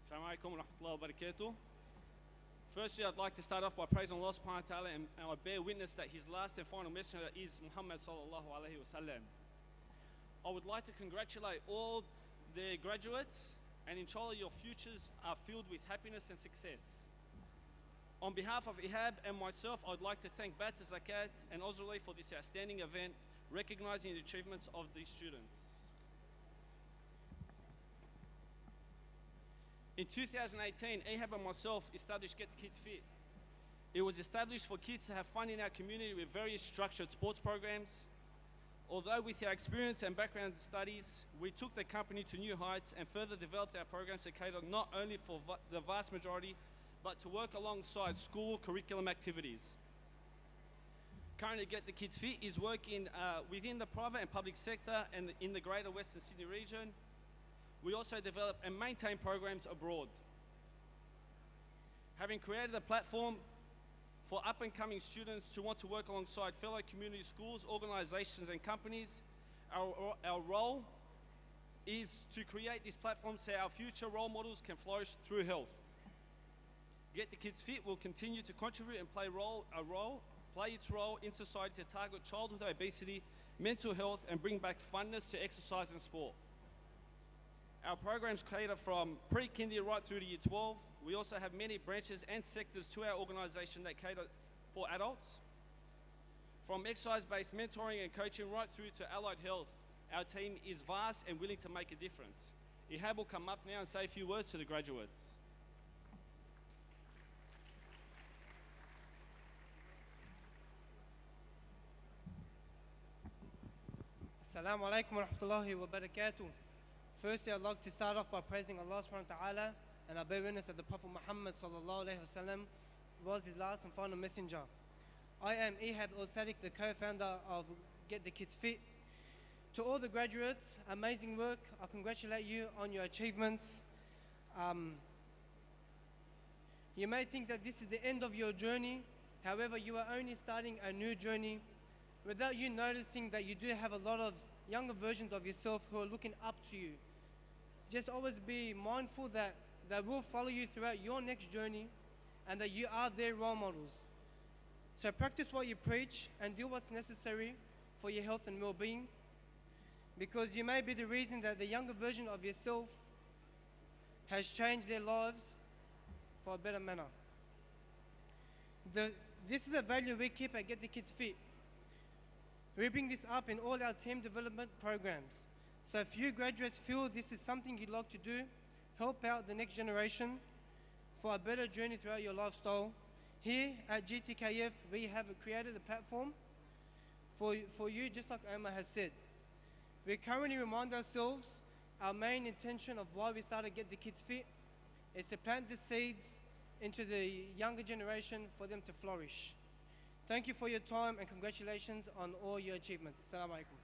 Assalamu alaikum wa rahmatullahi wa barakatuh. Firstly, I'd like to start off by praising Allah subhanahu wa ta'ala and I bear witness that his last and final messenger is Muhammad sallallahu alayhi wa sallam. I would like to congratulate all the graduates and inshallah your futures are filled with happiness and success. On behalf of Ihab and myself, I'd like to thank Bayt Al Zakat and Ozrali for this outstanding event, recognizing the achievements of these students. In 2018, Ahab and myself established Get the Kids Fit. It was established for kids to have fun in our community with various structured sports programs. Although with our experience and background in studies, we took the company to new heights and further developed our programs to cater not only for the vast majority, but to work alongside school curriculum activities. Currently, Get the Kids Fit is working within the private and public sector and in the greater Western Sydney region. We also develop and maintain programs abroad. Having created a platform for up-and-coming students who want to work alongside fellow community schools, organisations and companies, our role is to create this platform so our future role models can flourish through health. Get the Kids Fit will continue to contribute and play its role in society to target childhood obesity, mental health and bring back funness to exercise and sport. Our programs cater from pre-kindy right through to year 12. We also have many branches and sectors to our organisation that cater for adults. From exercise-based mentoring and coaching right through to allied health, our team is vast and willing to make a difference. Ihab will come up now and say a few words to the graduates. Assalamu alaikum wa rahmatullahi wa barakatuh. Firstly, I'd like to start off by praising Allah subhanahu wa ta'ala, and I bear witness that the Prophet Muhammad sallallahu alayhi wa sallam was his last and final messenger. I am Ihab Al-Sadiq, the co-founder of Get the Kids Fit. To all the graduates, amazing work. I congratulate you on your achievements. You may think that this is the end of your journey. However, you are only starting a new journey without you noticing that you do have a lot of younger versions of yourself who are looking up to you. Just always be mindful that they will follow you throughout your next journey and that you are their role models. So practice what you preach and do what's necessary for your health and well-being, because you may be the reason that the younger version of yourself has changed their lives for a better manner. This is a value we keep at Get the Kids Fit. We bring this up in all our team development programs. So if you graduates feel this is something you'd like to do, help out the next generation for a better journey throughout your lifestyle, here at GTKF we have created a platform for you, just like Omar has said. We currently remind ourselves our main intention of why we started Get the Kids Fit is to plant the seeds into the younger generation for them to flourish. Thank you for your time and congratulations on all your achievements. Assalamu alaikum.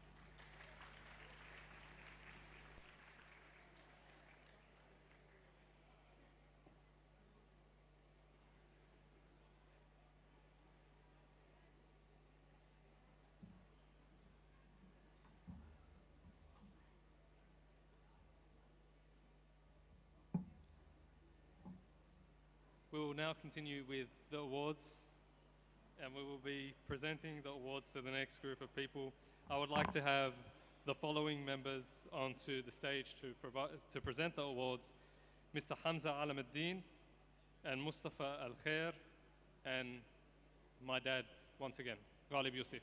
We will now continue with the awards, and we will be presenting the awards to the next group of people. I would like to have the following members onto the stage to present the awards: Mr. Hamza Alamuddin and Mustafa Al Khair, and my dad once again, Ghalib Yusuf.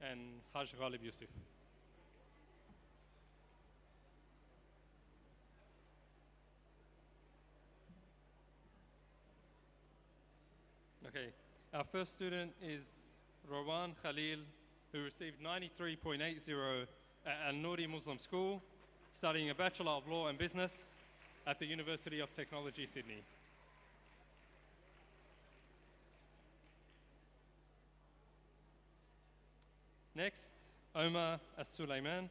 And Haj Ghalib Yusuf. Okay, our first student is Rowan Khalil, who received 93.80 at Al Nouri Muslim School, studying a Bachelor of Law and Business at the University of Technology, Sydney. Next, Omar As-Sulaiman,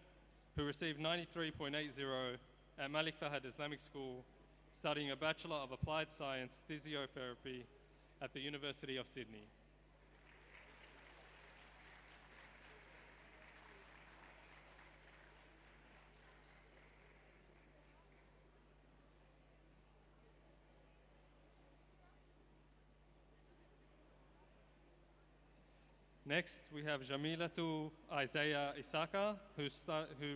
who received 93.80 at Malik Fahad Islamic School, studying a Bachelor of Applied Science Physiotherapy at the University of Sydney. Next, we have Jamilatu Isaiah Isaka, who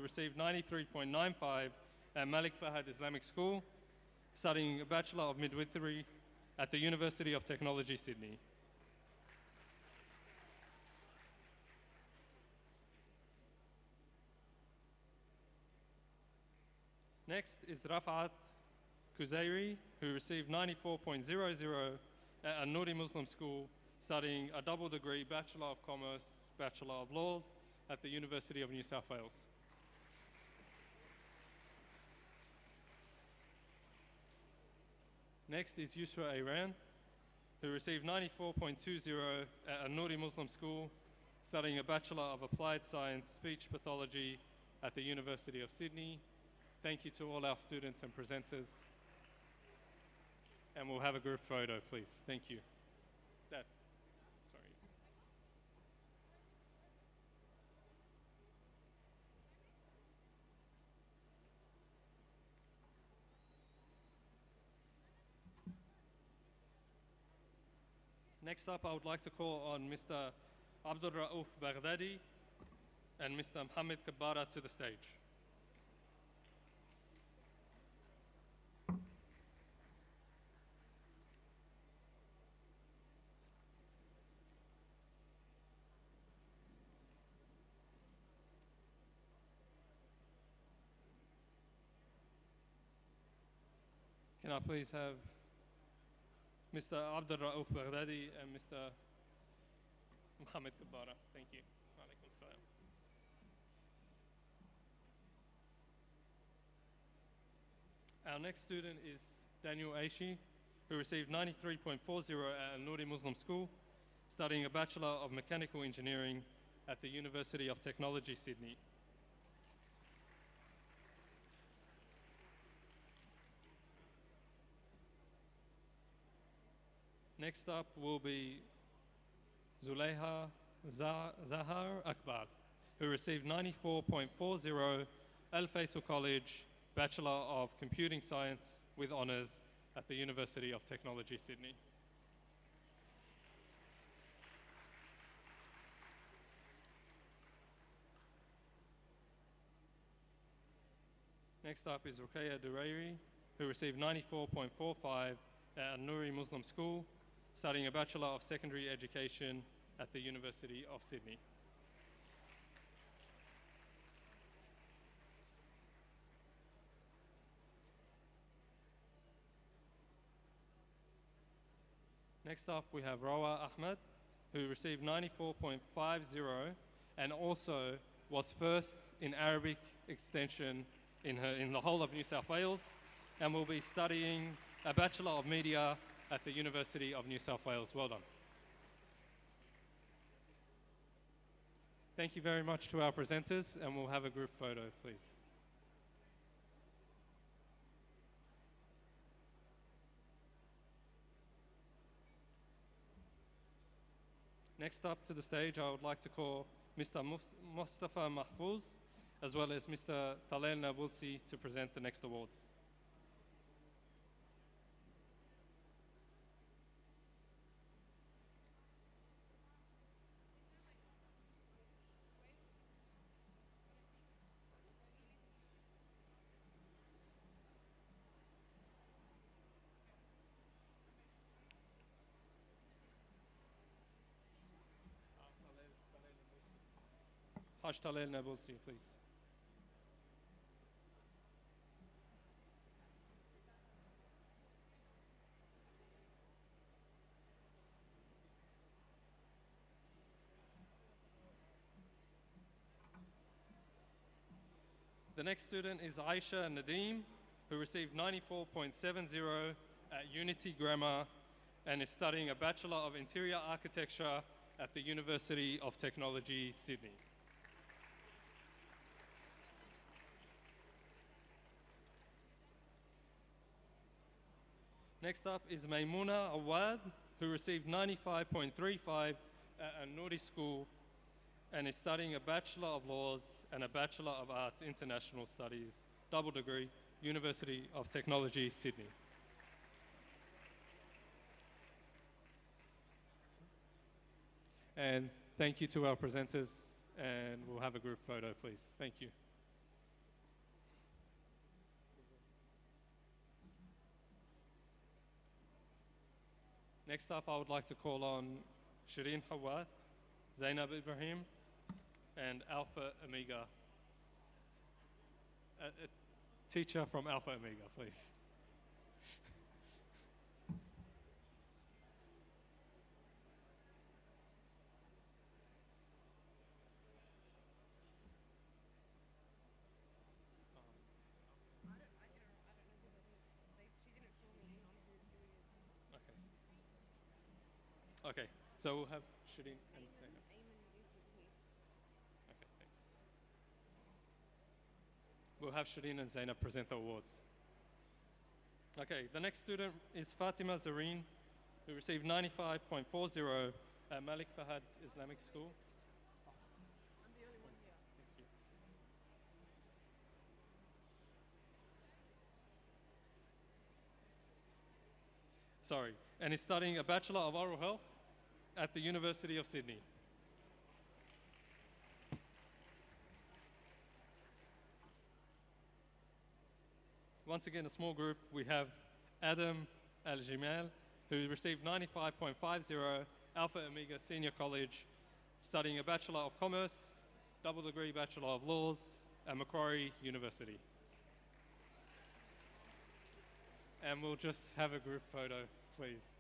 received 93.95 at Malik Fahad Islamic School, studying a Bachelor of Midwifery at the University of Technology, Sydney. Next is Rafat Kuzairi, who received 94.00 at Al Nouri Muslim School, studying a double degree Bachelor of Commerce, Bachelor of Laws at the University of New South Wales. Next is Yusra Iran, who received 94.20 at Al Nouri Muslim School, studying a Bachelor of Applied Science Speech Pathology at the University of Sydney. Thank you to all our students and presenters. And we'll have a group photo, please. Thank you. Dad, sorry. Next up, I would like to call on Mr. Abdul Rauf Baghdadi and Mr. Mohammed Kabara to the stage. Can I please have Mr. Abdul Rauf Baghdadi and Mr. Mohammed Kabara? Thank you. Alaikum salam. Our next student is Daniel Aishi, who received 93.40 at Al Nouri Muslim School, studying a Bachelor of Mechanical Engineering at the University of Technology, Sydney. Next up will be Zuleha Zahar Akbar, who received 94.40 Al Faisal College Bachelor of Computing Science with honours at the University of Technology, Sydney. Next up is Ruqayya Durairi, who received 94.45 at Nouri Muslim School, studying a Bachelor of Secondary Education at the University of Sydney. Next up, we have Rawa Ahmed, who received 94.50 and also was first in Arabic extension in the whole of New South Wales, and will be studying a Bachelor of Media at the University of New South Wales. Well done. Thank you very much to our presenters, and we'll have a group photo, please. Next up to the stage, I would like to call Mr. Mustafa Mahfouz, as well as Mr. Talal Nabulsi to present the next awards. Haj Talal Nabulsi, please. The next student is Aisha Nadeem, who received 94.70 at Unity Grammar and is studying a Bachelor of Interior Architecture at the University of Technology, Sydney. Next up is Maimuna Awad, who received 95.35 at Al Nouri School and is studying a Bachelor of Laws and a Bachelor of Arts International Studies, double degree, University of Technology, Sydney. And thank you to our presenters, and we'll have a group photo, please. Thank you. Next up, I would like to call on Shireen Hawad, Zainab Ibrahim, and Alpha Omega. A teacher from Alpha Omega, please. Okay, so we'll have Shireen and Zainab. Okay, thanks. We'll have Shireen and Zainab present the awards. Okay, the next student is Fatima Zareen, who received 95.40 at Malik Fahad Islamic School. Sorry, and is studying a Bachelor of Oral Health at the University of Sydney. Once again, a small group, we have Adam Al-Jimal, who received 95.50 Alpha Omega Senior College, studying a Bachelor of Commerce, double degree Bachelor of Laws at Macquarie University. And we'll just have a group photo, please.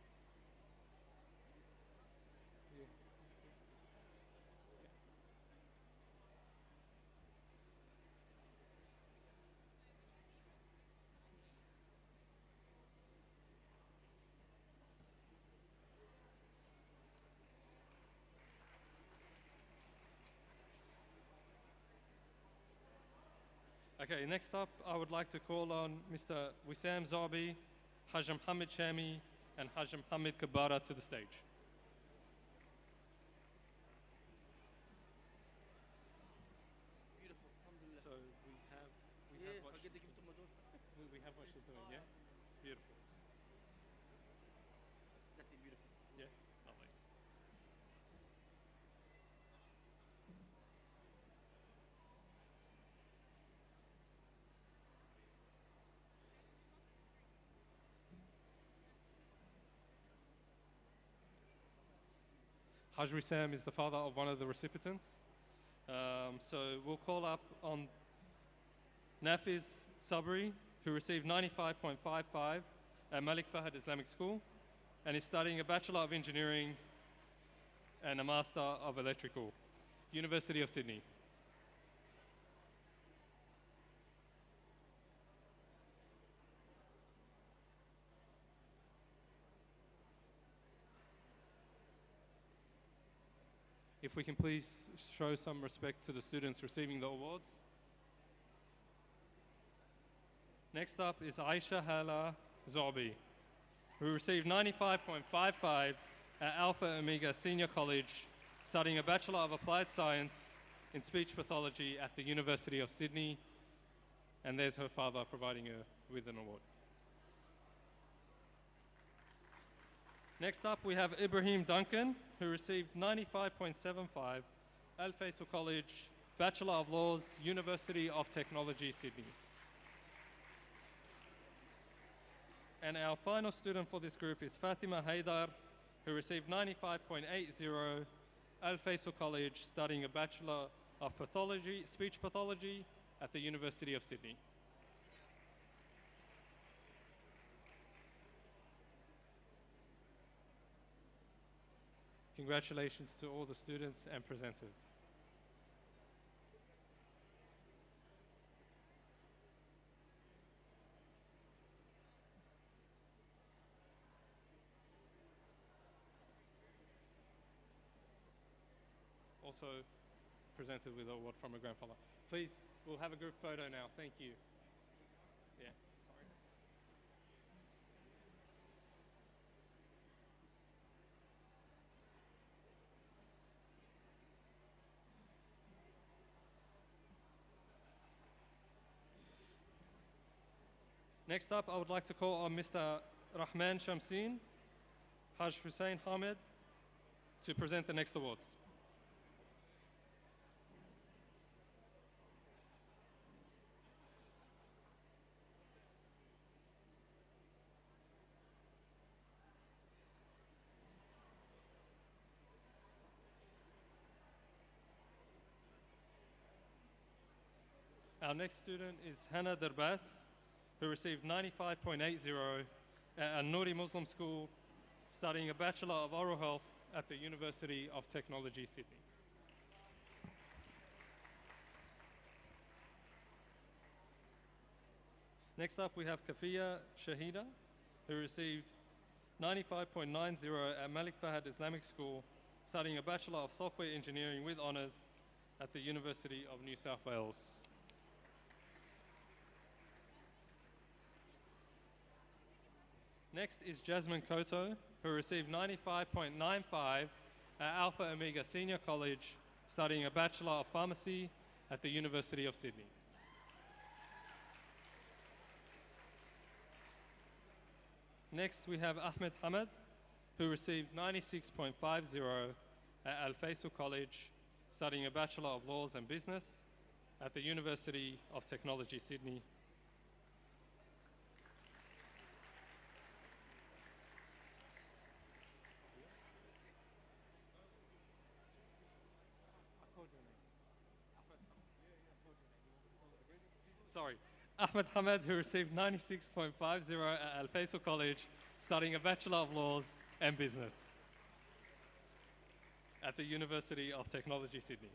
Okay, next up, I would like to call on Mr. Wissam Zabi, Haj Mohammed Shami, and Haj Mohammed Kabara to the stage. Beautiful. Alhamdulillah. So we have what she's doing, yeah? Beautiful. That's it, beautiful. Yeah, lovely. Haj Wissam is the father of one of the recipients. So we'll call up on Nafiz Sabri, who received 95.55 at Malik Fahad Islamic School and is studying a Bachelor of Engineering and a Master of Electrical, University of Sydney. If we can please show some respect to the students receiving the awards. Next up is Aisha Hala Zobi, who received 95.55 at Alpha Omega Senior College, studying a Bachelor of Applied Science in Speech Pathology at the University of Sydney. And there's her father providing her with an award. Next up, we have Ibrahim Duncan, who received 95.75 Al Faisal College, Bachelor of Laws, University of Technology, Sydney. And our final student for this group is Fatima Haidar, who received 95.80 Al Faisal College, studying a Bachelor of Pathology, Speech Pathology at the University of Sydney. Congratulations to all the students and presenters. Also presented with an award from a grandfather. Please, we'll have a group photo now. Thank you. Yeah, sorry. Next up, I would like to call on Mr. Rahman Shamsin, Haj Hussein Hamid, to present the next awards. Our next student is Hannah Darbas, who received 95.80 at Al-Nouri Muslim School, studying a Bachelor of Oral Health at the University of Technology, Sydney. Next up, we have Kafia Shahida, who received 95.90 at Malik Fahad Islamic School, studying a Bachelor of Software Engineering with Honours at the University of New South Wales. Next is Jasmine Koto, who received 95.95 at Alpha Omega Senior College, studying a Bachelor of Pharmacy at the University of Sydney. Next, we have Ahmed Hamad, who received 96.50 at Al Faisal College, studying a Bachelor of Laws and Business at the University of Technology, Sydney. Sorry, Ahmed Hamad, who received 96.50 at Al Faisal College, studying a Bachelor of Laws and Business at the University of Technology, Sydney.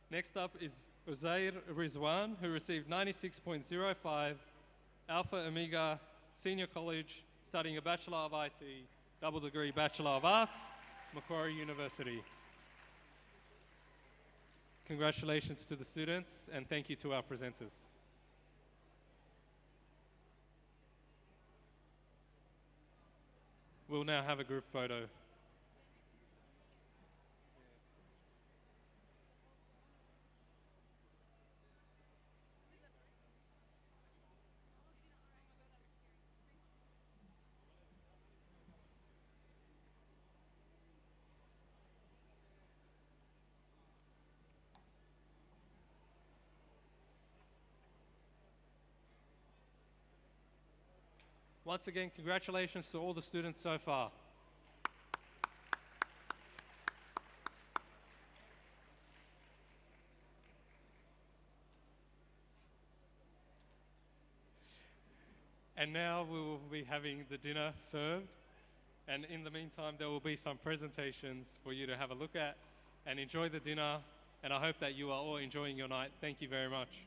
Next up is Uzair Rizwan, who received 96.05 Alpha Omega Senior College, studying a Bachelor of IT, double degree Bachelor of Arts, Macquarie University. Congratulations to the students, and thank you to our presenters. We'll now have a group photo. Once again, congratulations to all the students so far. And now we will be having the dinner served. And in the meantime, there will be some presentations for you to have a look at and enjoy the dinner. And I hope that you are all enjoying your night. Thank you very much.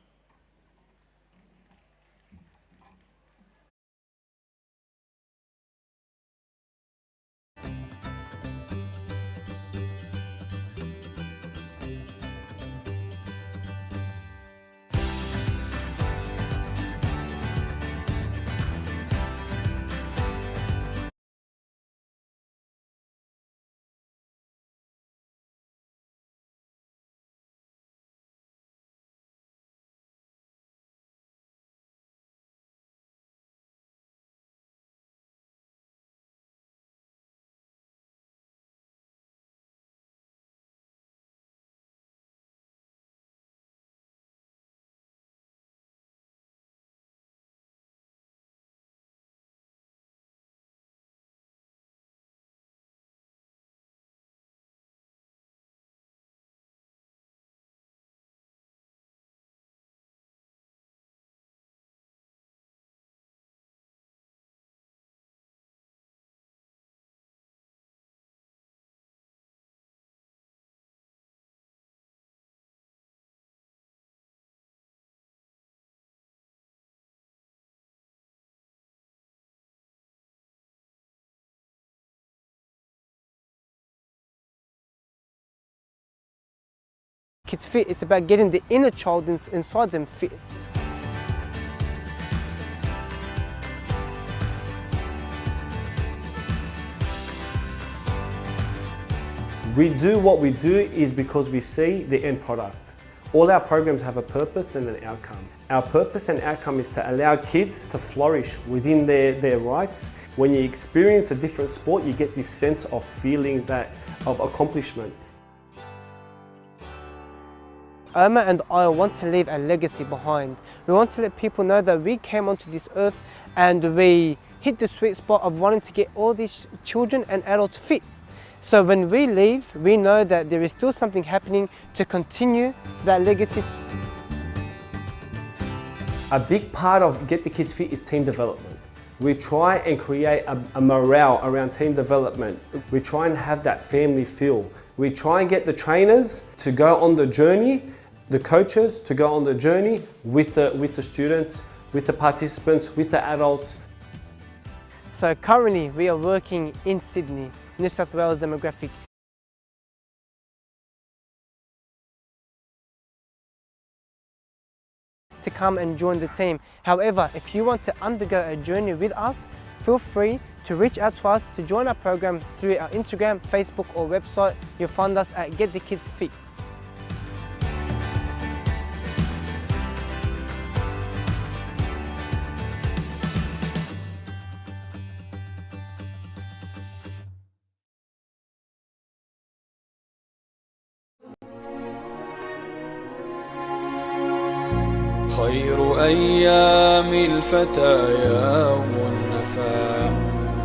Kids fit, it's about getting the inner child inside them fit. We do what we do is because we see the end product. All our programs have a purpose and an outcome. Our purpose and outcome is to allow kids to flourish within their rights. When you experience a different sport, you get this sense of feeling of accomplishment. Irma and I want to leave a legacy behind. We want to let people know that we came onto this earth and we hit the sweet spot of wanting to get all these children and adults fit. So when we leave, we know that there is still something happening to continue that legacy. A big part of Get the Kids Fit is team development. We try and create a morale around team development. We try and have that family feel. We try and get the trainers to go on the journey, the coaches to go on the journey with the students, with the participants, with the adults. So currently we are working in Sydney, New South Wales demographic. to come and join the team. However, if you want to undergo a journey with us, feel free to reach out to us to join our program through our Instagram, Facebook or website. You'll find us at Get the Kids Fit. خير أيام الفتى يوم النفاع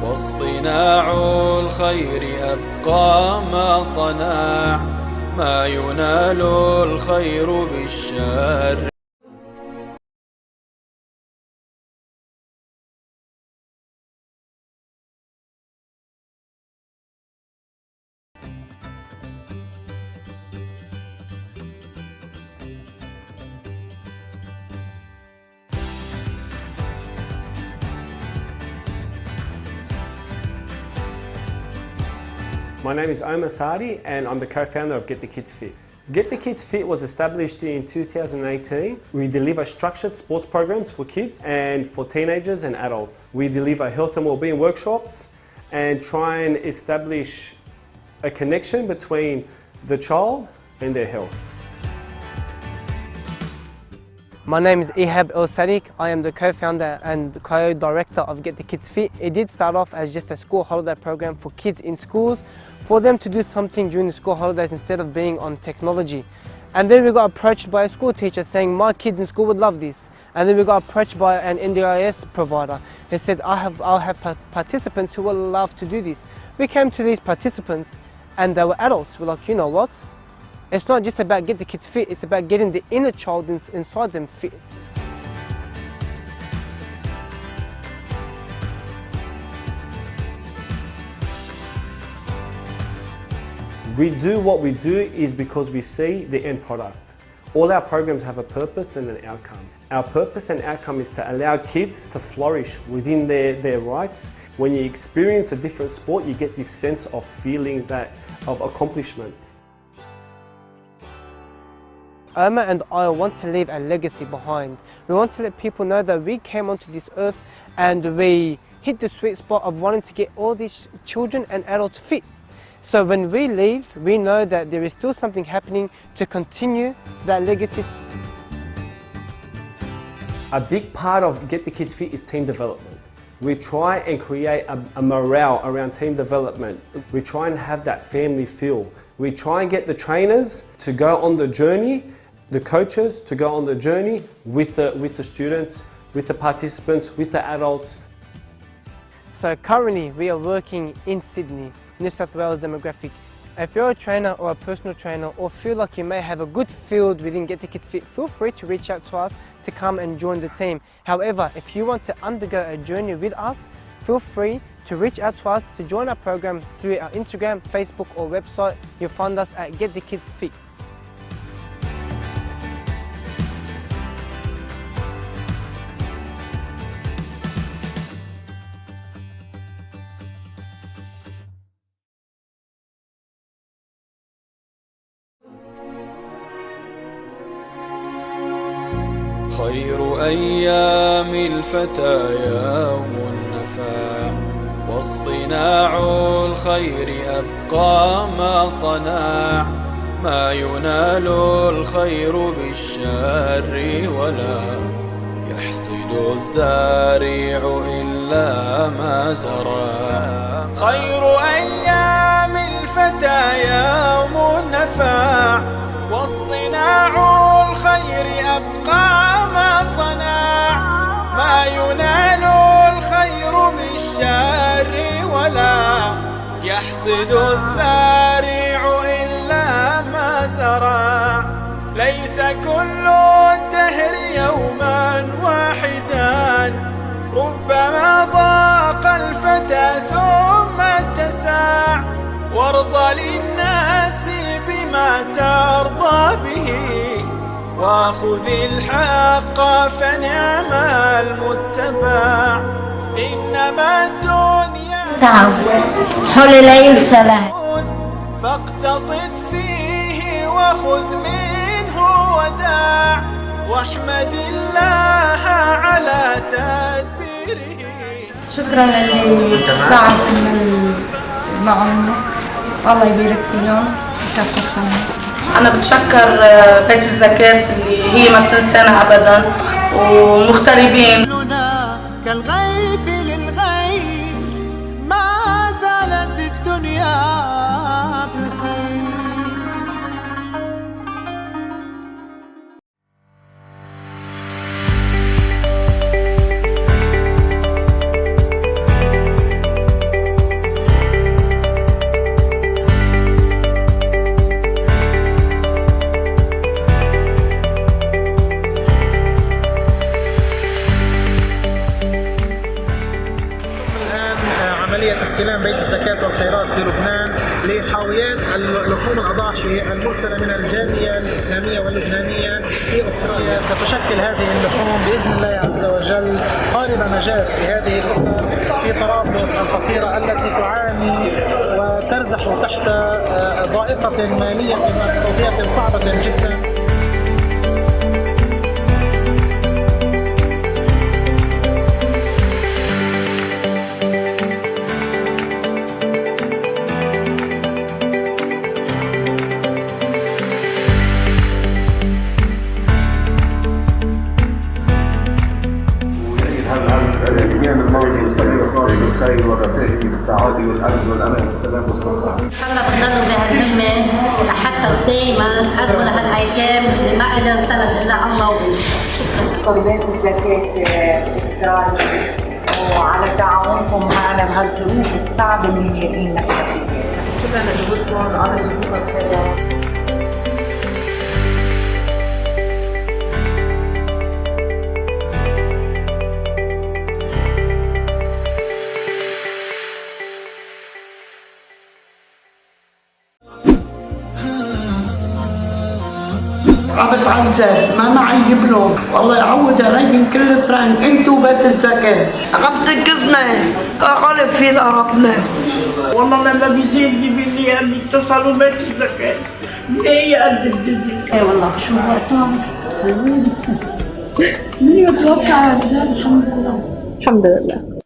واصطناع الخير أبقى ما صنع ما ينال الخير بالشر. My name is Omar Sadi and I'm the co-founder of Get the Kids Fit. Get the Kids Fit was established in 2018. We deliver structured sports programs for kids and for teenagers and adults. We deliver health and wellbeing workshops and try and establish a connection between the child and their health. My name is Ihab El Sadiq. I am the co-founder and the co-director of Get the Kids Fit. It did start off as just a school holiday program for kids in schools, for them to do something during the school holidays instead of being on technology. And then we got approached by a school teacher saying, my kids in school would love this. And then we got approached by an NDIS provider. They said, I'll have participants who will love to do this. We came to these participants and they were adults. We're like, you know what? It's not just about get the kids fit, it's about getting the inner child inside them fit. We do what we do is because we see the end product. All our programs have a purpose and an outcome. Our purpose and outcome is to allow kids to flourish within their rights. When you experience a different sport, you get this sense of feeling of accomplishment. Omar and I want to leave a legacy behind. We want to let people know that we came onto this earth and we hit the sweet spot of wanting to get all these children and adults fit. So when we leave, we know that there is still something happening to continue that legacy. A big part of Get the Kids Fit is team development. We try and create a morale around team development. We try and have that family feel. We try and get the trainers to go on the journey, the coaches to go on the journey with the students, with the participants, with the adults. So currently we are working in Sydney, New South Wales demographic. If you're a trainer or a personal trainer or feel like you may have a good field within Get the Kids Fit, feel free to reach out to us to come and join the team. However, if you want to undergo a journey with us, feel free to reach out to us to join our program through our Instagram, Facebook or website. You'll find us at Get the Kids Fit. خير أيام الفتى يوم النفاع واصطناع الخير أبقى ما صنع ما ينال الخير بالشر ولا يحصد الزارع إلا ما زرع. خير أيام الفتى يوم النفاع واصطناع الخير أبقى ما صنع ما ينال الخير بالشر ولا يحصد الزارع إلا ما زرع. ليس كل الدهر يوما واحدا ربما ضاق الفتى ثم اتسع وارضى للناس بما ترضى به وخذ الحق فنعم المتبع إنما الدنيا حول ليس له فاقتصد فيه وخذ منه وداع واحمد الله على تدبيره. شكرا للي ساعد معنا، الله يبارك فيهم ويكفر خيرهم. أنا بتشكر بيت الزكاة اللي هي ما بتنسانا أبدا ومغتربين. كالغيث للغير ما زالت الدنيا بخير. عملية استلام بيت الزكاة والخيرات في لبنان لحاويات لحوم الأضاحي المرسلة من الجالية الإسلامية واللبنانية في أستراليا. ستشكل هذه اللحوم بإذن الله عز وجل قارب نجاة لهذه الأسر في طرابلس الفقيرة التي تعاني وترزح تحت ضائقة مالية واقتصادية صعبة جدا. بالخير والرفاه بالسعاده والامن والامان والسلام والصحه. هلا بضلوا بهالهمه لحتى دائما تقدموا لهالايتام اللي ما لهم سند الا الله وبيه. نشكر بيت الزكاة في استراليا وعلى تعاونكم معنا بهالظروف الصعبه اللي لاقينا فيها. شكرا لجهودكم على جهودكم الخير. عبد عزة ما معي بلوغ، والله يعود عليكم كل فرنك انتو بيت الزكاة. عم تنقذنا، غلب فينا ربنا. والله لما بيزيد باللي بيتصلوا بيت الزكاة، هي قد الدنيا. اي والله شو وقتهم؟ من يتوقع الحمد لله. الحمد لله.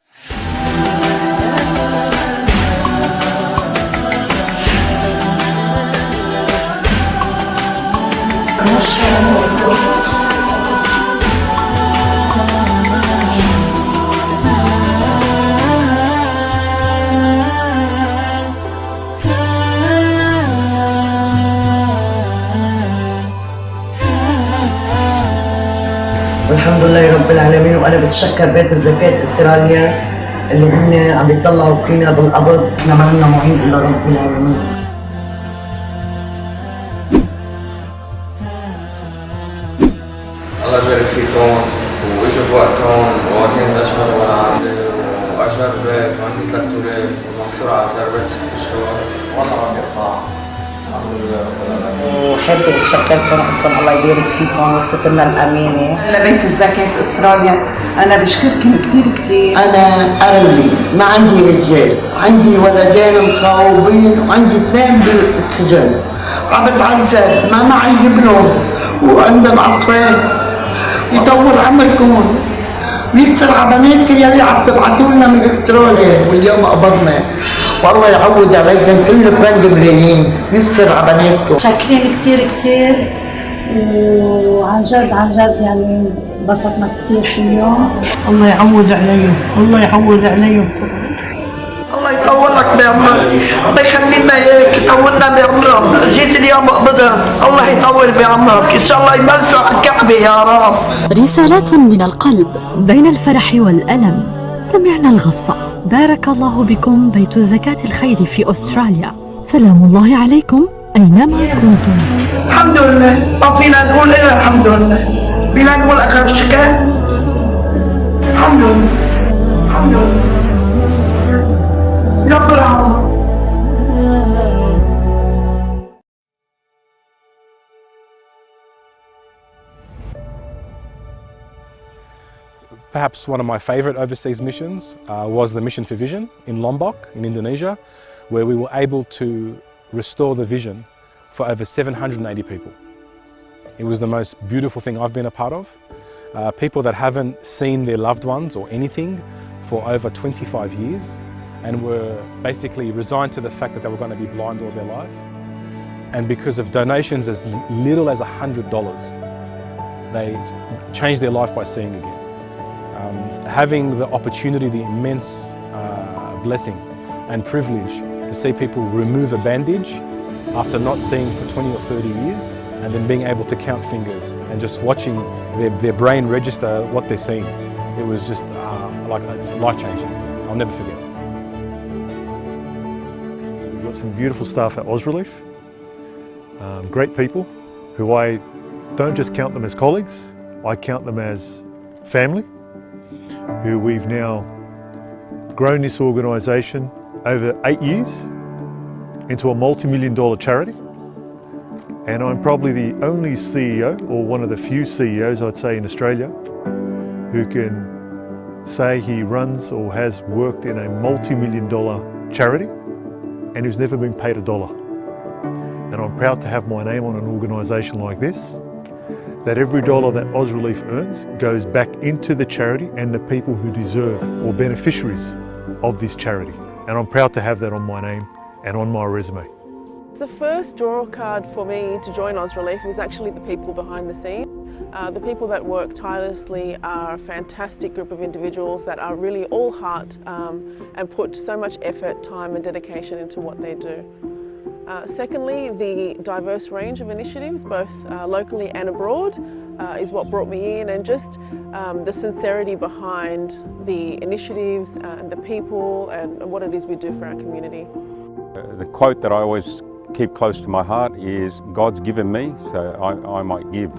والحمد لله رب العالمين. وانا بتشكر بيت الزكاة استراليا اللي هن عم يطلعوا فينا بالقبض. احنا ما لنا معين الا رب العالمين. الله يبارك فيكم واجوا بوقتكم وواجهين الاشهر والعادة واجر بيت وعندي 3 اولاد ومقصورة على تربية 6 شهور والله ما في قطاع. الحمد لله رب العالمين. وحابة أتشكركم عندكم، الله يبارك فيكم وصلت لنا الأمانة. لبيت الزكاة استراليا أنا بشكركم كثير. أنا أغلي ما عندي رجال، عندي ولدين مصاوبين وعندي 2 بالسجن. عبد عزة ما معي بلوغ وعندنا أطفال. يطول عمركم ويستر على بناتكم يلي عم تبعتوا لنا من استراليا واليوم قبضنا. والله يعود عليكم كل فرنك بلايين، يستر على بناتكم. شاكرين كثير وعن جد يعني انبسطنا كثير فيهم. الله يعود عليهم، الله يعود عليهم. الله يطولك بعمرك، الله يخلي لنا اياك، يطولنا بعمرك. جيت اليوم اقبضها، الله يطول بعمرك، ان شاء الله يملسوا على الكعبه يا رب. رسالات من القلب بين الفرح والألم. سمعنا الغصة. بارك الله بكم بيت الزكاة الخير في أستراليا. سلام الله عليكم أينما كنتم. الحمد لله، ما فينا نقول إلا الحمد لله. فينا نقول آخر الشكاية الحمد لله. الحمد لله رب العالمين. Perhaps one of my favourite overseas missions was the mission for vision in Lombok in Indonesia, where we were able to restore the vision for over 780 people. It was the most beautiful thing I've been a part of. People that haven't seen their loved ones or anything for over 25 years and were basically resigned to the fact that they were going to be blind all their life. And because of donations as little as $100, they changed their life by seeing again. Having the opportunity, the immense blessing and privilege to see people remove a bandage after not seeing for 20 or 30 years, and then being able to count fingers and just watching their brain register what they're seeing. It was just it's life-changing. I'll never forget. We've got some beautiful staff at Ausrelief, great people who I don't just count them as colleagues, I count them as family, who we've now grown this organisation over 8 years into a multi-million-dollar charity. And I'm probably the only CEO, or one of the few CEOs I'd say in Australia, who can say he runs or has worked in a multi-million-dollar charity and who's never been paid $1. And I'm proud to have my name on an organisation like this, that every dollar that Ausrelief earns goes back into the charity and the people who deserve or beneficiaries of this charity. And I'm proud to have that on my name and on my resume. The first draw card for me to join Ausrelief was actually the people behind the scenes. The people that work tirelessly are a fantastic group of individuals that are really all heart and put so much effort, time and dedication into what they do. Secondly, the diverse range of initiatives, both locally and abroad, is what brought me in, and just the sincerity behind the initiatives and the people and what it is we do for our community. The quote that I always keep close to my heart is, God's given me, so I might give.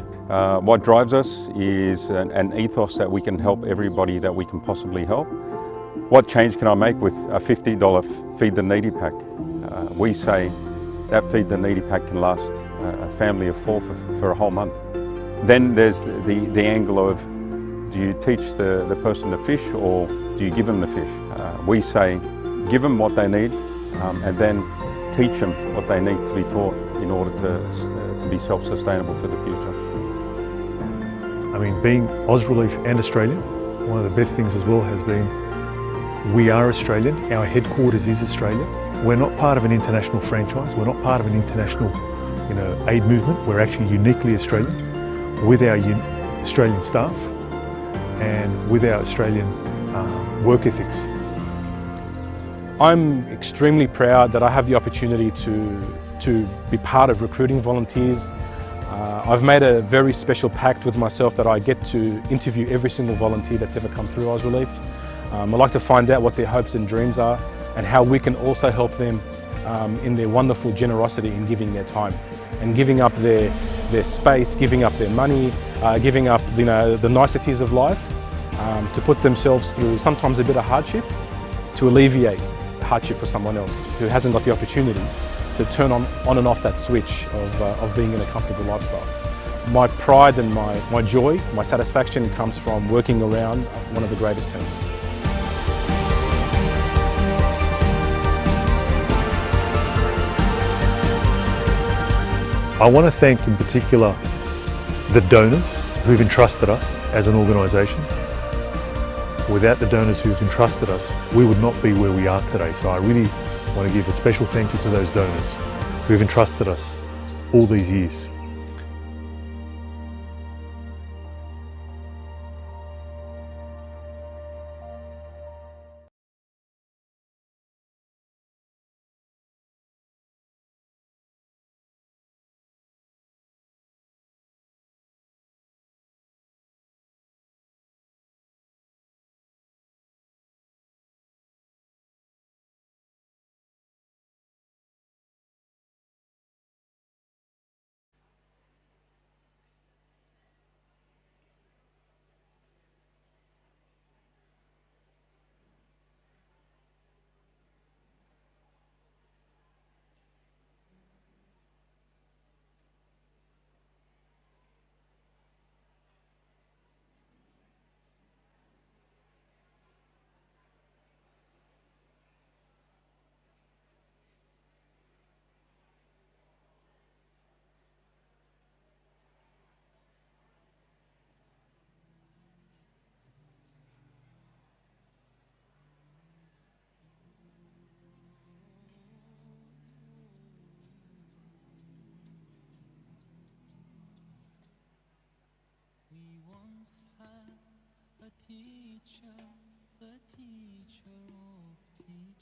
What drives us is an ethos that we can help everybody that we can possibly help. What change can I make with a $50 Feed the Needy pack? We say that Feed the Needy pack can last a family of 4 for a whole month. Then there's the angle of, do you teach the person to fish, or do you give them the fish? We say, give them what they need, and then teach them what they need to be taught in order to be self-sustainable for the future. I mean, being Ausrelief and Australian, one of the best things as well has been, we are Australian, our headquarters is Australia. We're not part of an international franchise, we're not part of an international aid movement, we're actually uniquely Australian, with our Australian staff and with our Australian work ethics. I'm extremely proud that I have the opportunity to be part of recruiting volunteers. I've made a very special pact with myself that I get to interview every single volunteer that's ever come through Ausrelief. I'd like to find out what their hopes and dreams are and how we can also help them in their wonderful generosity in giving their time and giving up their space, giving up their money, giving up the niceties of life to put themselves through sometimes a bit of hardship to alleviate hardship for someone else who hasn't got the opportunity to turn on and off that switch of being in a comfortable lifestyle. My pride and my joy, my satisfaction comes from working around one of the greatest teams. I want to thank in particular the donors who've entrusted us as an organisation. Without the donors who've entrusted us, we would not be where we are today. So I really want to give a special thank you to those donors who've entrusted us all these years.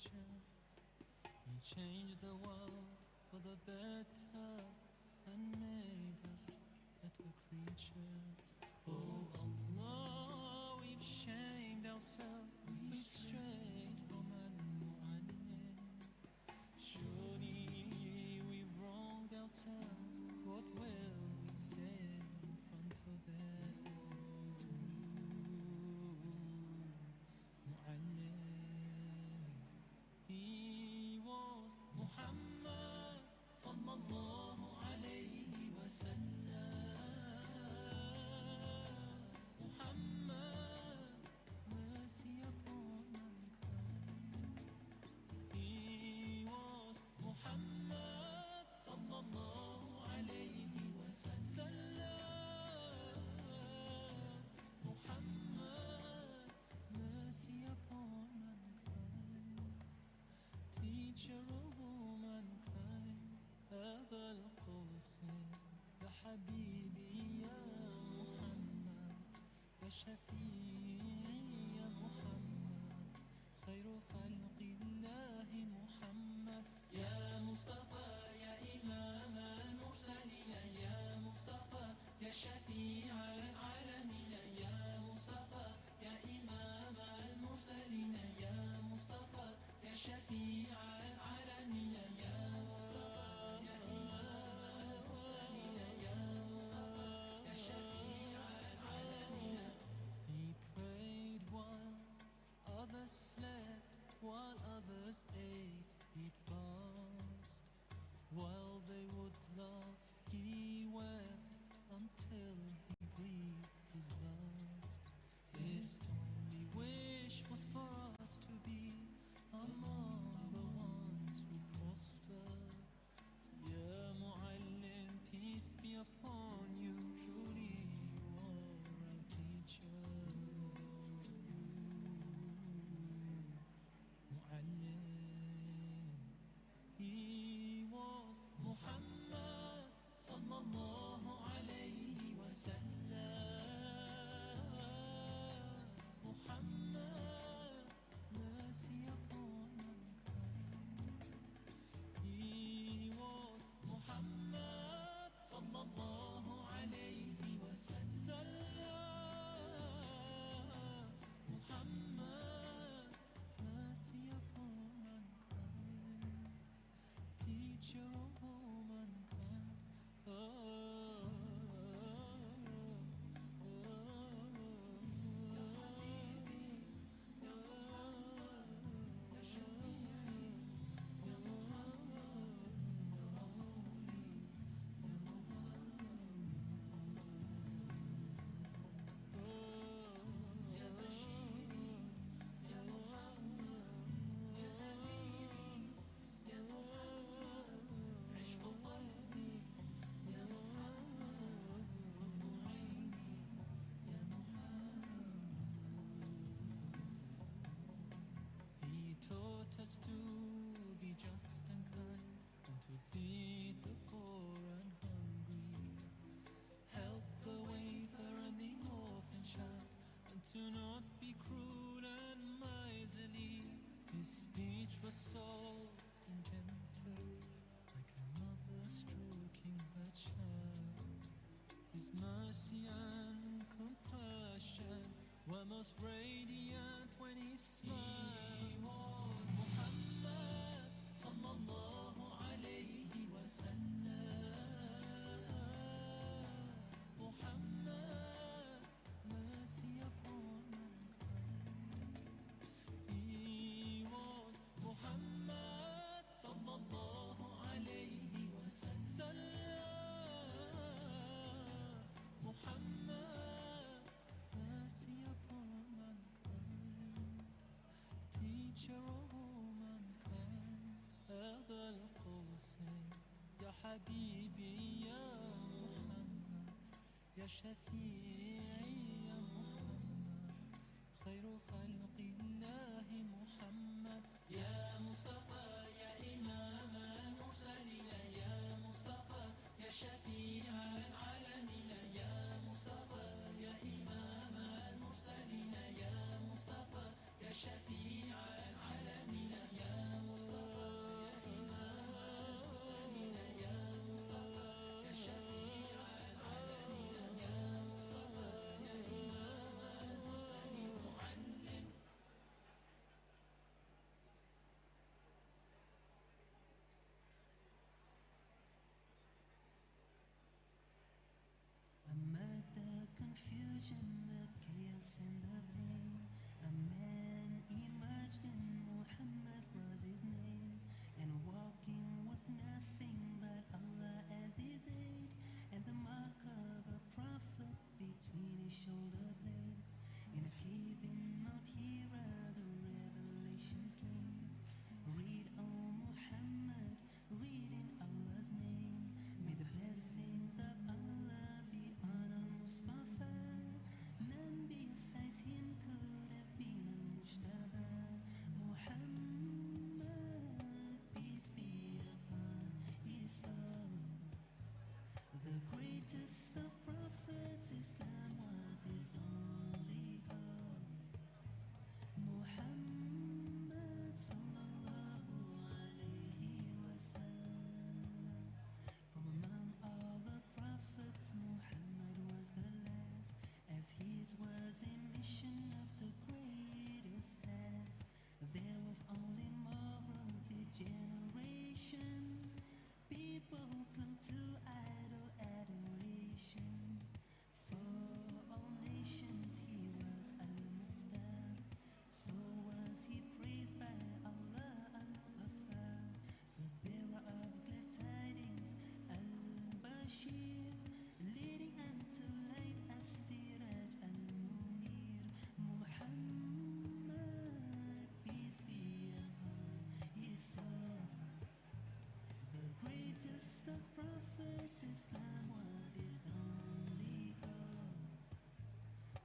nature. He changed the world for the better and made us better creatures. Oh Allah, we've shamed ourselves, we've strayed from Al-Mu'allim. Surely we've wronged ourselves, what will we say in front of it? He was Muhammad sallallahu alayhi wa sallam. Muhammad, mercy upon mankind. He was Muhammad sallallahu alayhi wa sallam. Muhammad, mercy upon mankind. Teacher of all mankind, أبا القوسين يا حبيبي يا محمد يا شفيعي يا محمد خير خلق الله محمد يا مصطفى يا إمام المرسلين يا مصطفى يا شفيع العالمين يا مصطفى يا إمام المرسلين يا مصطفى يا شفيع العالمين يا مصطفى يا إمام المرسلين يا مصطفى يا شفيع العالمين. He prayed while others slept, while others ate. He'd fast while they would laugh. He wept until he breathed his last. His only wish was for us to be among the ones who prosper. Ya Mu'allim, peace be upon you. Truly you are our teacher. Mu'allim, he was Muhammad sallallahu alayhi wa sallam. Muhammad, mercy upon mankind. He was Muhammad sallallahu alayhi wa sallam. Muhammad, mercy upon mankind. Teacher of all mankind. He taught us to be just and kind, and to feed the poor and hungry, help the wafer and the orphan child, and to not be cruel and miserly. His speech was soft and gentle, like a mother stroking her child. His mercy and compassion were most radiant when he smiled. He was Muhammad sallallahu alayhi wa sallam. Muhammad, mercy upon mankind. He was Muhammad sallallahu alayhi wa sallam. Muhammad, mercy upon mankind. Teacher of all mankind. أبا القوسين يا حبيبي يا محمد يا شفيعي يا محمد خير خلق الله محمد يا مصطفى يا إمام المرسلين يا مصطفى يا شفيع العالمين يا مصطفى يا إمام المرسلين يا مصطفى يا شفيع العالمين يا confusion, the chaos and the pain, a man emerged and Muhammad was his name, and walking with nothing but Allah as his aid, and the mark of a prophet between his shoulder blades. In a cave in Mount Hira the revelation came. Read, O Muhammad, read in Allah's name. May the blessings of Allah be on Al-Mustafa. None besides him could have been Al-Mujtaba. Muhammad, peace be upon his soul. The greatest of prophets, Islam was his only goal. Muhammad sallallahu alayhi wa sallam. From among all the prophets, Muhammad was the last, as his was a mission of the greatest task. There was only moral degeneration. People clung to idol adoration. For all nations he was Al-Mukhtar. So was he praised by Allah Al-Ghaffar, the bearer of glad tidings, Al-Bashir, leading unto light As-Siraj Al-Munir. Muhammad, peace be upon his soul. The greatest of prophets, Islam was his only goal.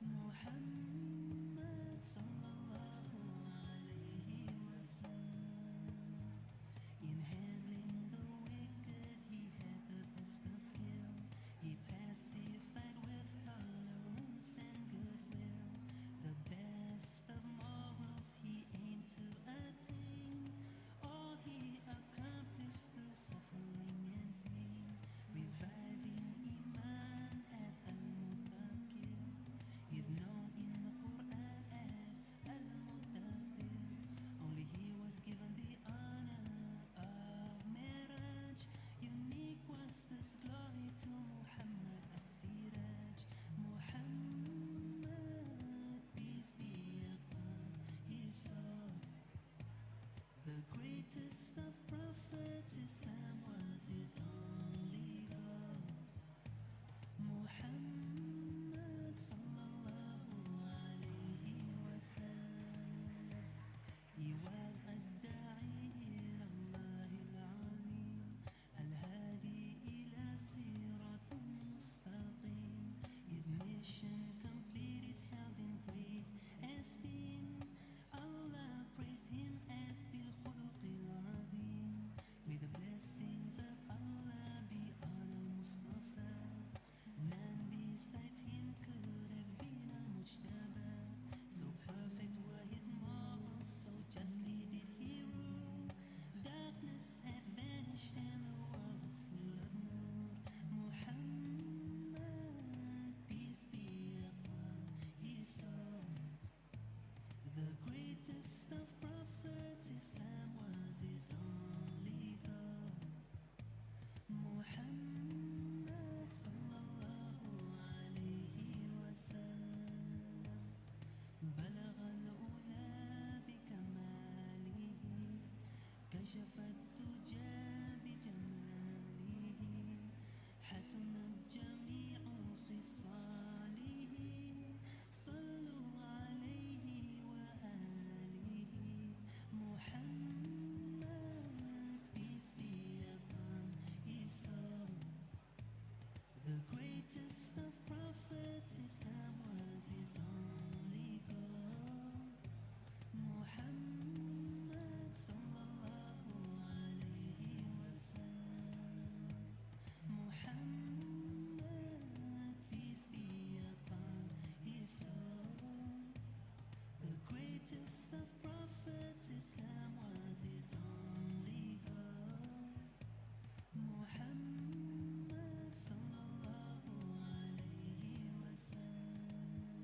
Muhammad sallallahu alayhi wa sallam. In handling the wicked, he had the best of skill. He pacified with tolerance and goodwill. The best of morals he aimed to attain. All he accomplished through suffering and pain, reviving Iman as Al-Mudhakkir. He's known in the Quran as Al-Mudaththir. Only he was given the honor of Miraj. Unique was this glory to Muhammad As-Siraj. Muhammad, peace be upon his soul. The greatest of prophets, Islam was his only goal. Muhammad sallallahu alayhi wa sallam. He was ad-da'i ila Allah al-azim, al-hadi ila siratin mustaqim. His mission complete is held in great esteem. Allah praised him as bil khuluqil azim. May the blessings of Allah be on Al-Mustafa. None besides him could have been Al-Mujtaba. So perfect were his morals, so justly did he rule. Darkness had vanished and the world was full of nur. Muhammad, peace be upon his soul. The greatest of prophets, Islam was his only goal. Muhammad sallallahu alayhi wa sallam. بلغ الأولى بكماله, كشف الدجى بجماله, حسنت جميع خصاله. صلوا عليه وآله. Muhammad, peace be upon his soul. The greatest of prophets, Islam was his only goal. Muhammad sallallahu alayhi wa sallam. Muhammad, peace be upon his soul. The greatest of prophets, Islam was his only goal. Muhammad sallallahu alayhi wa sallam.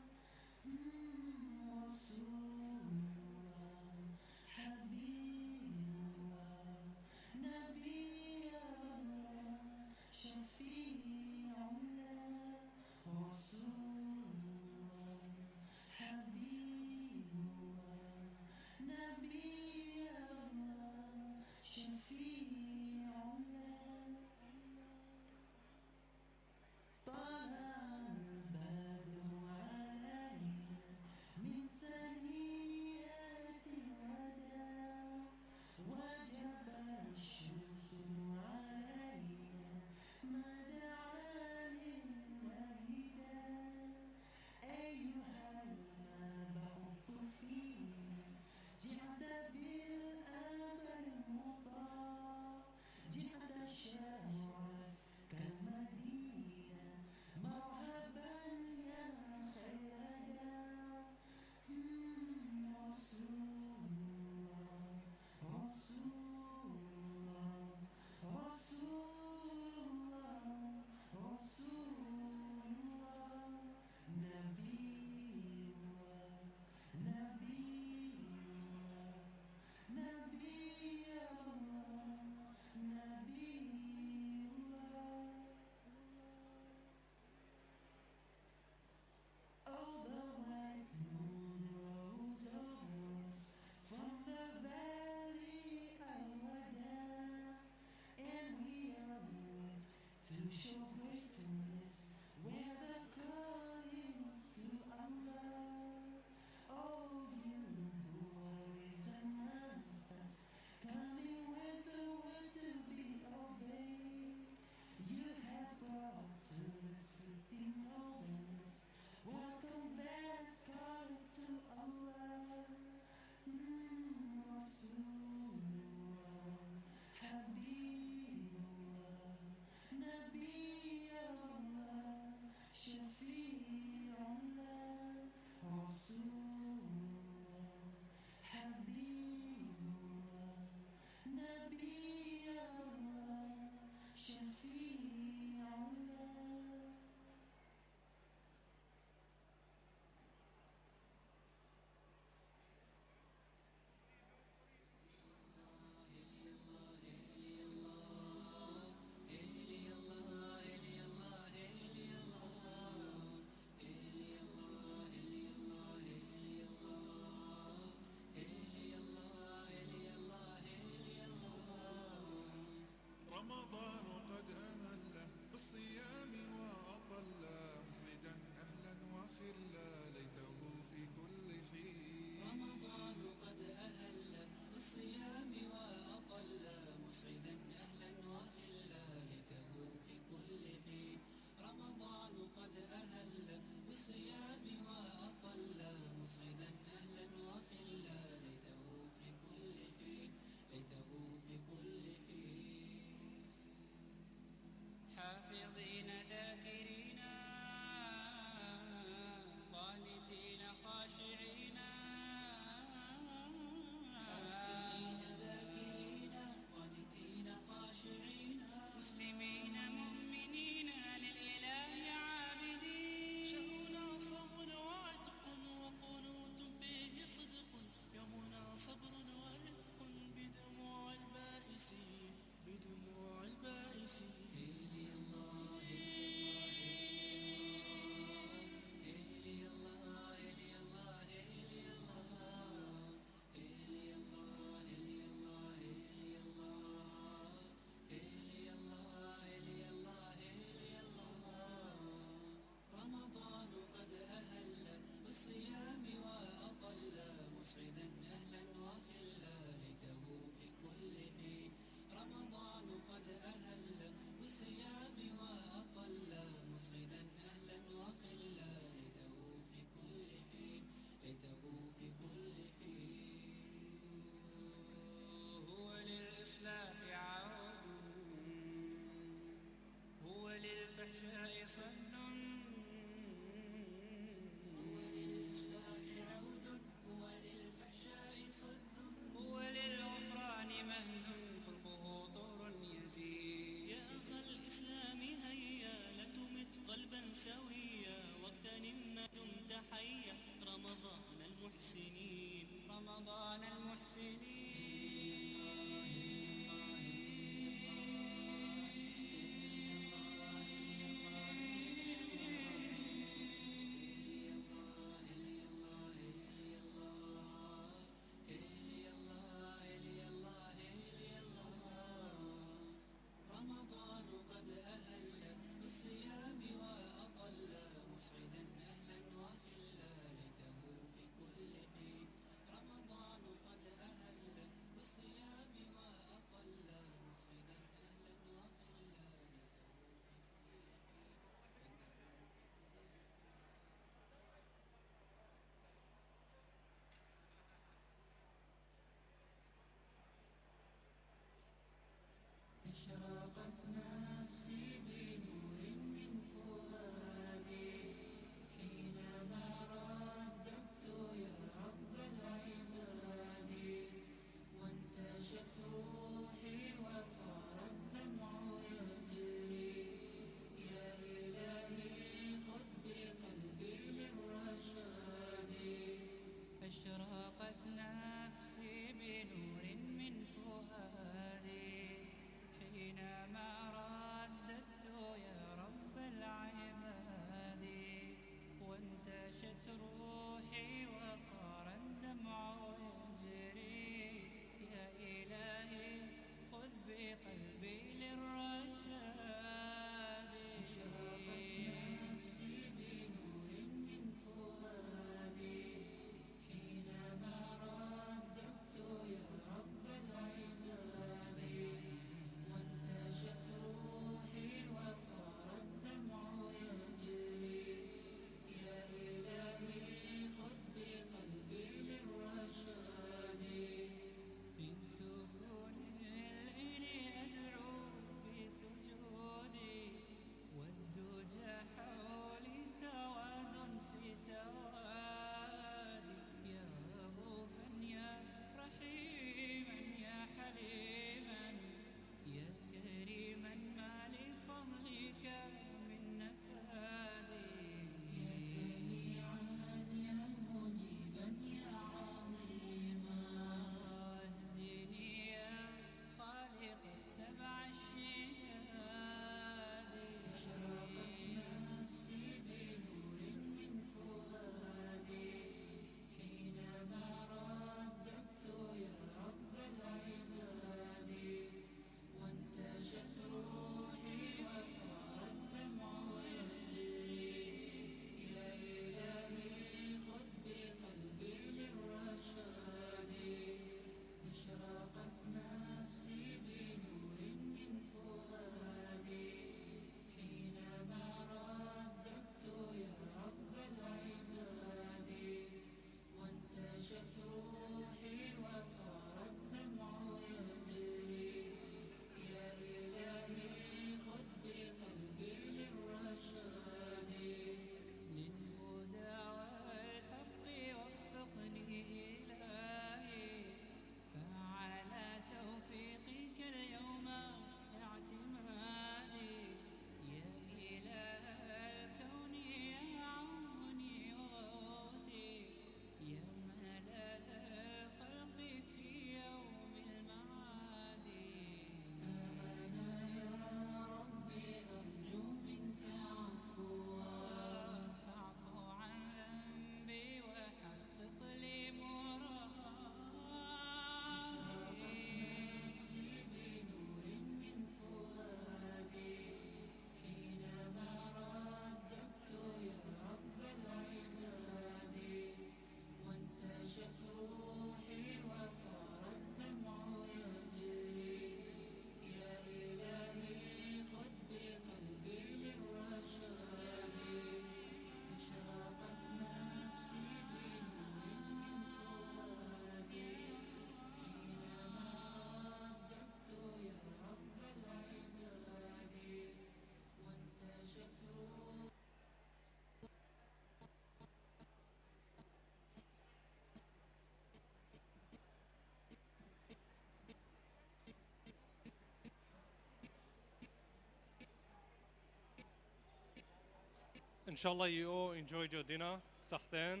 Inshallah, you all enjoyed your dinner, sahtan,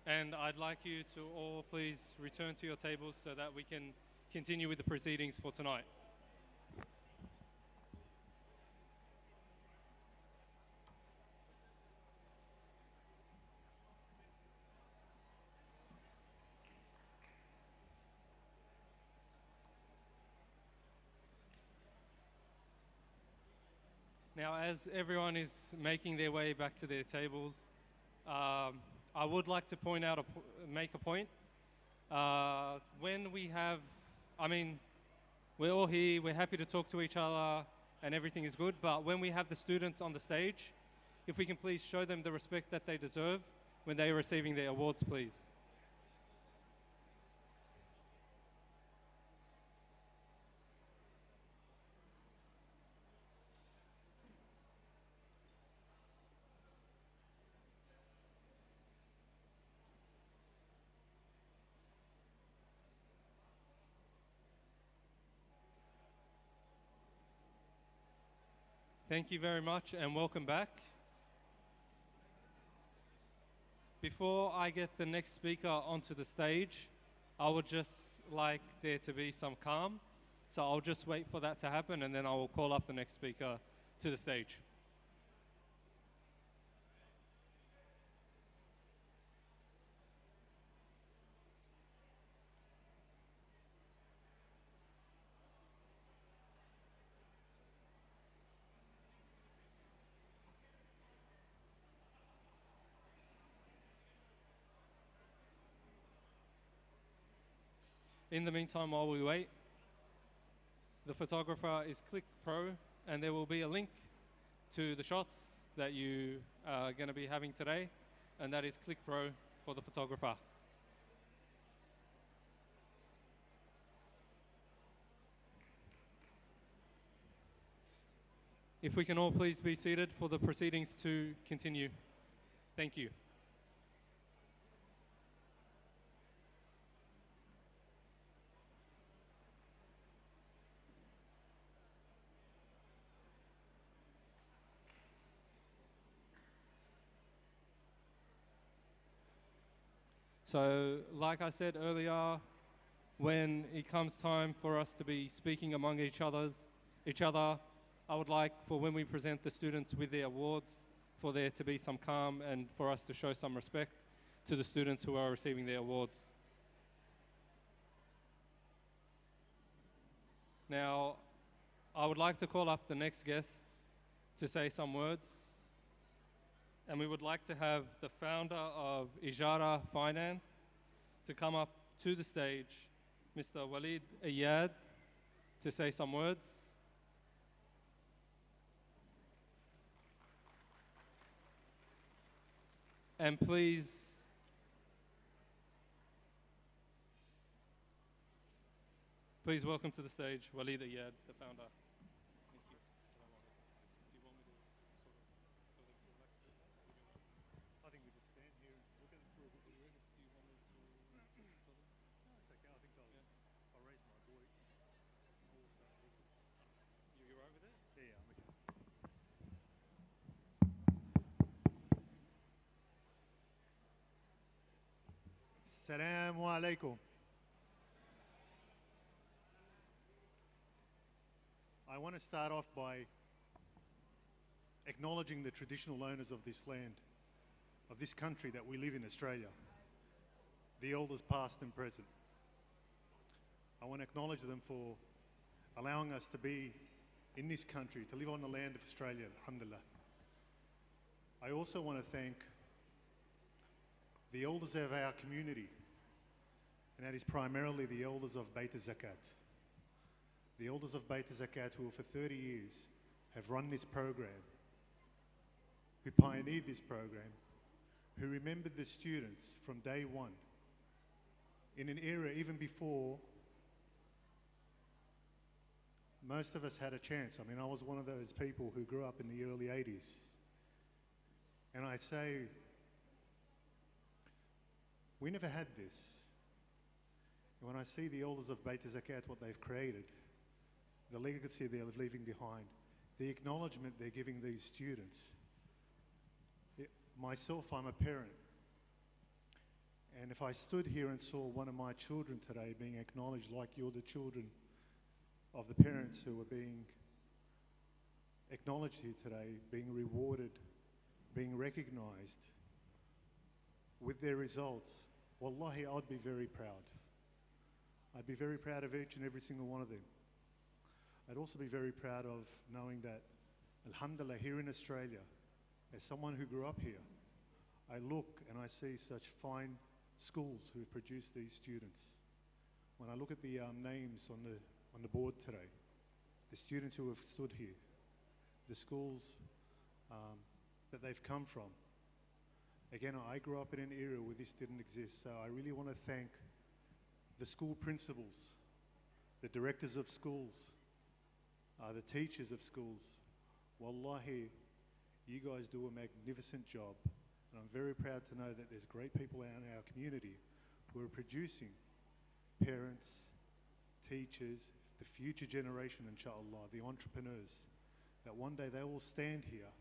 and I'd like you to all please return to your tables so that we can continue with the proceedings for tonight. Now, as everyone is making their way back to their tables, I would like to point out, make a point. When we have, I mean, we're all here, we're happy to talk to each other and everything is good, but when we have the students on the stage, if we can please show them the respect that they deserve when they are receiving their awards, please. Thank you very much and welcome back. Before I get the next speaker onto the stage, I would just like there to be some calm. So I'll just wait for that to happen and then I will call up the next speaker to the stage. In the meantime, while we wait, the photographer is Click Pro, and there will be a link to the shots that you are going to be having today, and that is Click Pro for the photographer. If we can all please be seated for the proceedings to continue. Thank you. So, like I said earlier, when it comes time for us to be speaking among each other, I would like for when we present the students with their awards, for there to be some calm and for us to show some respect to the students who are receiving their awards. Now, I would like to call up the next guest to say some words. And we would like to have the founder of Ijara Finance to come up to the stage, Mr. Walid Ayad, to say some words. And please welcome to the stage Walid Ayad, the founder. Thank you. Do you want me to sort of tell them to relax a bit? I think we just stand here and look at them for a bit. Do you want me to tell them? No, it's okay. I think if I raise my voice, I will start listening. You're right with it? Yeah, I'm okay. Assalamu alaikum. I want to start off by acknowledging the traditional owners of this land, of this country that we live in, Australia, the elders past and present. I want to acknowledge them for allowing us to be in this country, to live on the land of Australia, alhamdulillah. I also want to thank the elders of our community, and that is primarily the elders of Bayt Al Zakat. The elders of Bayt Al Zakat, who for 30 years have run this program, who pioneered this program, who remembered the students from day one, in an era even before most of us had a chance. I mean, I was one of those people who grew up in the early 80s. And I say, we never had this. And when I see the elders of Bayt Al Zakat, what they've created, the legacy they're leaving behind, the acknowledgement they're giving these students, myself, I'm a parent. And if I stood here and saw one of my children today being acknowledged like you're the children of the parents who are being acknowledged here today, being rewarded, being recognized with their results, wallahi, I'd be very proud. I'd be very proud of each and every single one of them. I'd also be very proud of knowing that, alhamdulillah, here in Australia, as someone who grew up here, I look and I see such fine schools who have produced these students. When I look at the names on the board today, the students who have stood here, the schools that they've come from. Again, I grew up in an era where this didn't exist, so I really want to thank the school principals, the directors of schools, the teachers of schools. Wallahi, you guys do a magnificent job. And I'm very proud to know that there's great people out in our community who are producing parents, teachers, the future generation, inshallah, the entrepreneurs, that one day they will stand here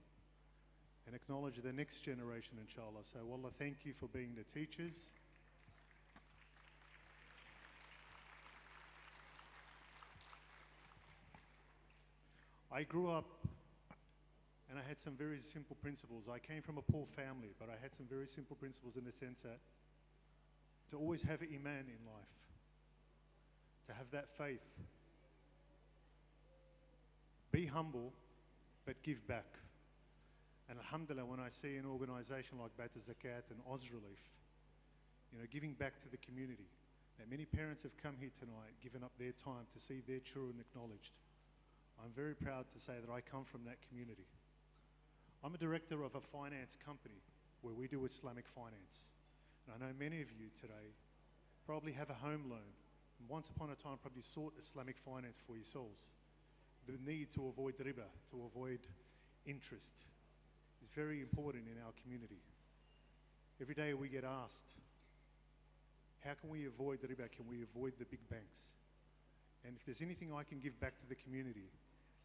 and acknowledge the next generation, inshallah. So, wallah, thank you for being the teachers. I grew up and I had some very simple principles. I came from a poor family, but I had some very simple principles in the sense that to always have iman in life, to have that faith, be humble, but give back. And alhamdulillah, when I see an organization like Bayt Al Zakat and Relief, giving back to the community, that many parents have come here tonight, given up their time to see their children acknowledged. I'm very proud to say that I come from that community. I'm a director of a finance company where we do Islamic finance. And I know many of you today probably have a home loan, and once upon a time probably sought Islamic finance for yourselves. The need to avoid riba, to avoid interest, is very important in our community. Every day we get asked, how can we avoid the riba? Can we avoid the big banks? And if there's anything I can give back to the community,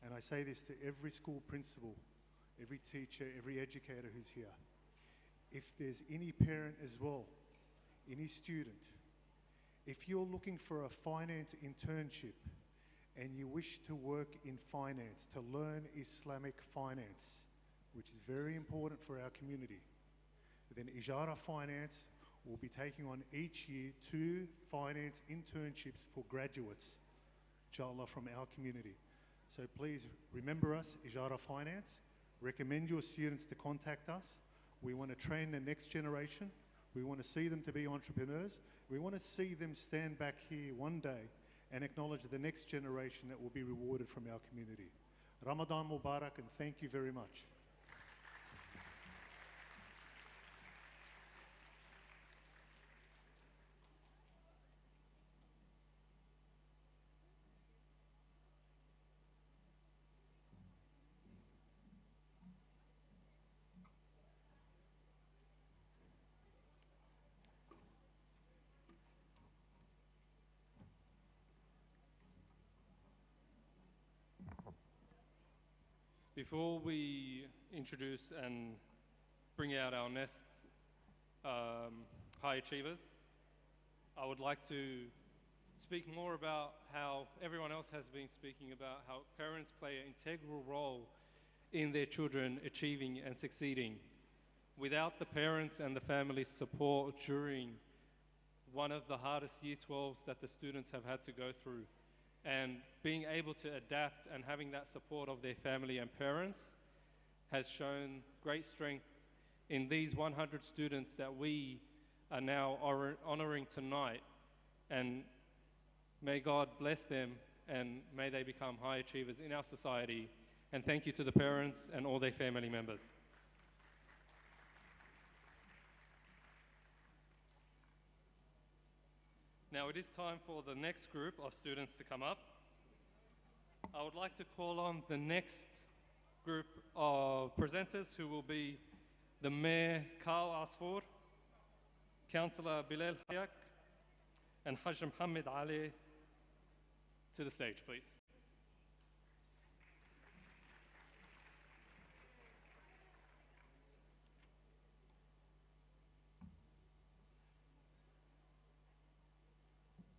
and I say this to every school principal, every teacher, every educator who's here, if there's any parent as well, any student, if you're looking for a finance internship and you wish to work in finance, to learn Islamic finance, which is very important for our community, then Ijara Finance will be taking on each year 2 finance internships for graduates, inshallah, from our community. So please remember us, Ijara Finance. Recommend your students to contact us. We want to train the next generation. We want to see them to be entrepreneurs. We want to see them stand back here one day and acknowledge the next generation that will be rewarded from our community. Ramadan Mubarak, and thank you very much. Before we introduce and bring out our next high achievers, I would like to speak more about how everyone else has been speaking about how parents play an integral role in their children achieving and succeeding. Without the parents and the family's support during one of the hardest year 12s that the students have had to go through, and being able to adapt and having that support of their family and parents has shown great strength in these 100 students that we are now honoring tonight. And may God bless them and may they become high achievers in our society. And thank you to the parents and all their family members. Now it is time for the next group of students to come up. I would like to call on the next group of presenters, who will be the Mayor Carl Asfour, Councillor Bilal Hayak, and Hajj Mohammed Ali, to the stage, please.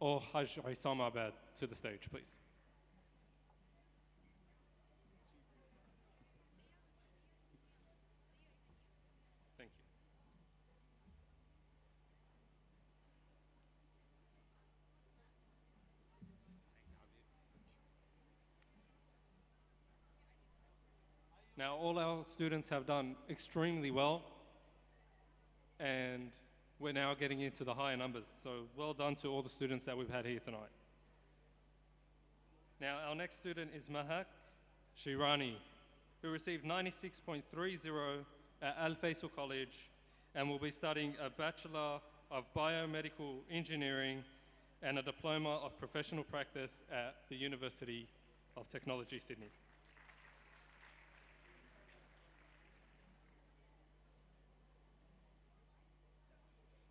or Hajj Isam Abad to the stage, please. Thank you. Now, all our students have done extremely well, and we're now getting into the higher numbers. So well done to all the students that we've had here tonight. Now, our next student is Mahak Shirani, who received 96.30 at Al Faisal College and will be studying a Bachelor of Biomedical Engineering and a Diploma of Professional Practice at the University of Technology, Sydney.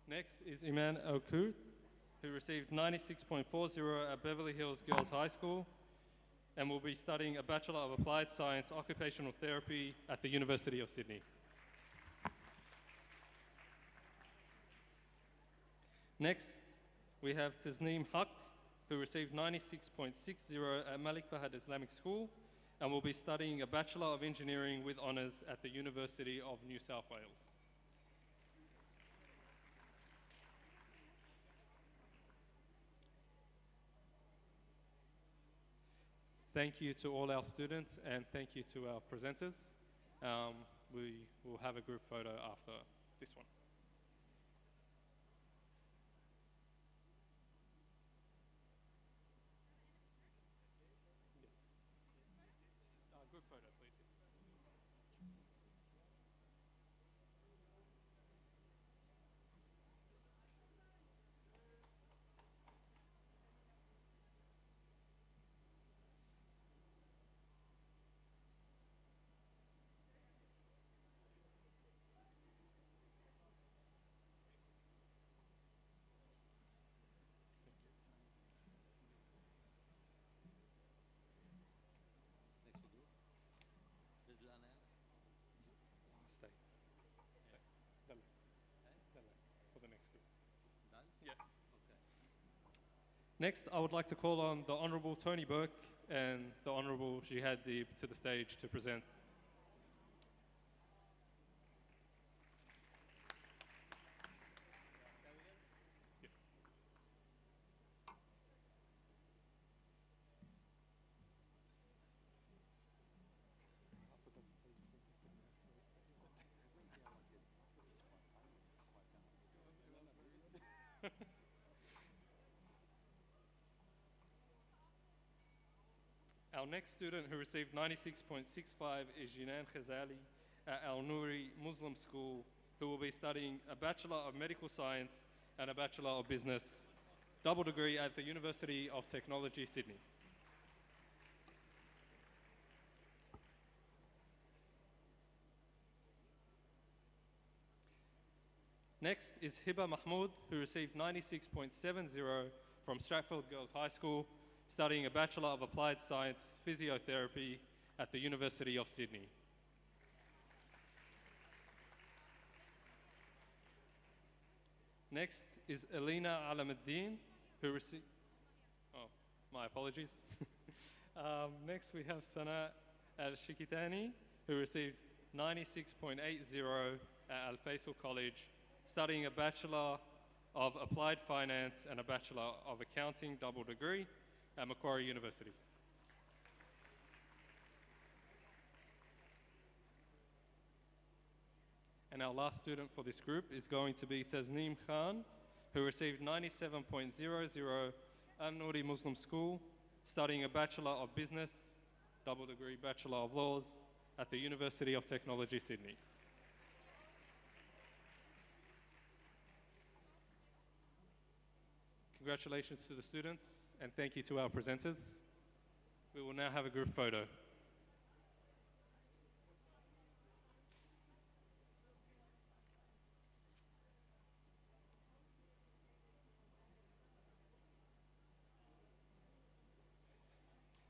Next is Iman Okud, who received 96.40 at Beverly Hills Girls High School and will be studying a Bachelor of Applied Science Occupational Therapy at the University of Sydney. Next, we have Tasneem Haq, who received 96.60 at Malik Fahad Islamic School and will be studying a Bachelor of Engineering with Honours at the University of New South Wales. Thank you to all our students and thank you to our presenters. We will have a group photo after this one. Group photo, please. Stay. Stay. For the next group. Yeah. Next, I would like to call on the Honourable Tony Burke and the Honourable Jihad Deeb to the stage to present. Our next student who received 96.65 is Jinan Khazali at Al Nouri Muslim School, who will be studying a Bachelor of Medical Science and a Bachelor of Business, double degree at the University of Technology, Sydney. Next is Hiba Mahmood, who received 96.70 from Stratfield Girls High School, studying a Bachelor of Applied Science Physiotherapy at the University of Sydney. Next is Elena Alamuddin, who received, oh, my apologies. Next we have Sana Al-Shikitani, who received 96.80 at Al Faisal College, studying a Bachelor of Applied Finance and a Bachelor of Accounting double degree at Macquarie University. And our last student for this group is going to be Tasneem Khan, who received 97.00 at Nouri Muslim School, studying a Bachelor of Business, double degree Bachelor of Laws at the University of Technology, Sydney. Congratulations to the students and thank you to our presenters. We will now have a group photo.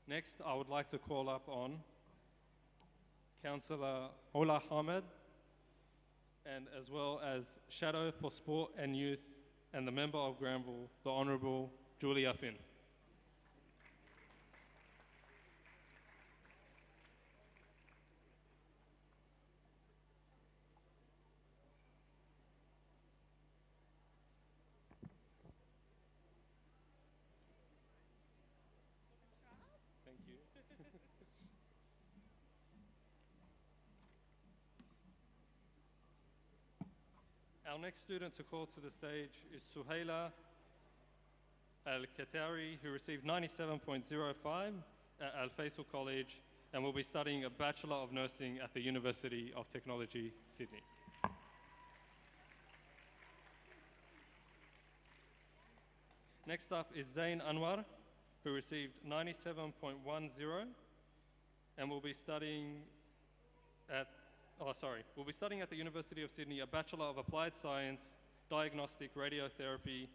Next, I would like to call up on Councillor Ola Ahmed and as well as Shadow for Sport and Youth and the Member of Granville, the Honourable Julia Finn. Thank you. Our next student to call to the stage is Suhaila Al-Katari, who received 97.05 at Al Faisal College and will be studying a Bachelor of Nursing at the University of Technology, Sydney. Next up is Zain Anwar, who received 97.10 and will be studying at the University of Sydney a Bachelor of Applied Science, Diagnostic Radiotherapy,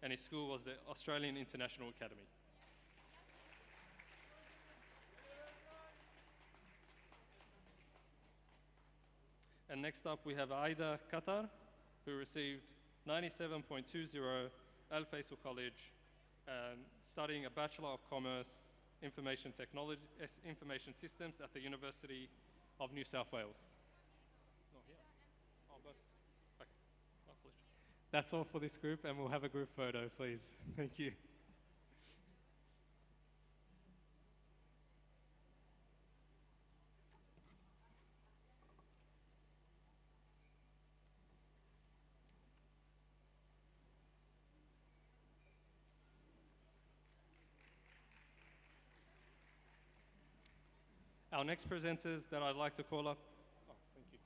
and his school was the Australian International Academy. And next up we have Aida Qatar, who received 97.20 Al Faisal College, studying a Bachelor of Commerce, Information Technology, Information Systems at the University of New South Wales. That's all for this group, and we'll have a group photo, please. Thank you. Our next presenters that I'd like to call up. Thank you.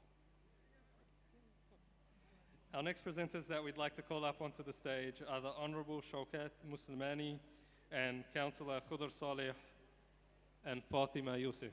Our next presenters that we'd like to call up onto the stage are the Honourable Shaukat Muslimani and Councillor Khudr Saleh and Fatima Yusuf.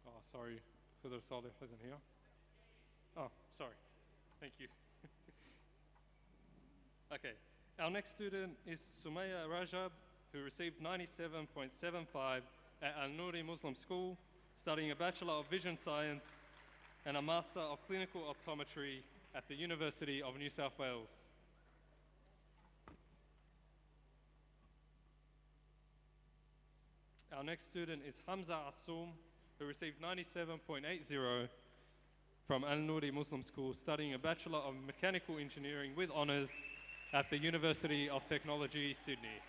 Oh, sorry, Khudr Saleh wasn't here. Oh, sorry. Thank you. Okay, our next student is Sumaya Rajab, who received 97.75 at Al Nouri Muslim School, studying a Bachelor of Vision Science and a Master of Clinical Optometry at the University of New South Wales. Our next student is Hamza Assoum, who received 97.80 from Al Nouri Muslim School, studying a Bachelor of Mechanical Engineering with honours at the University of Technology, Sydney.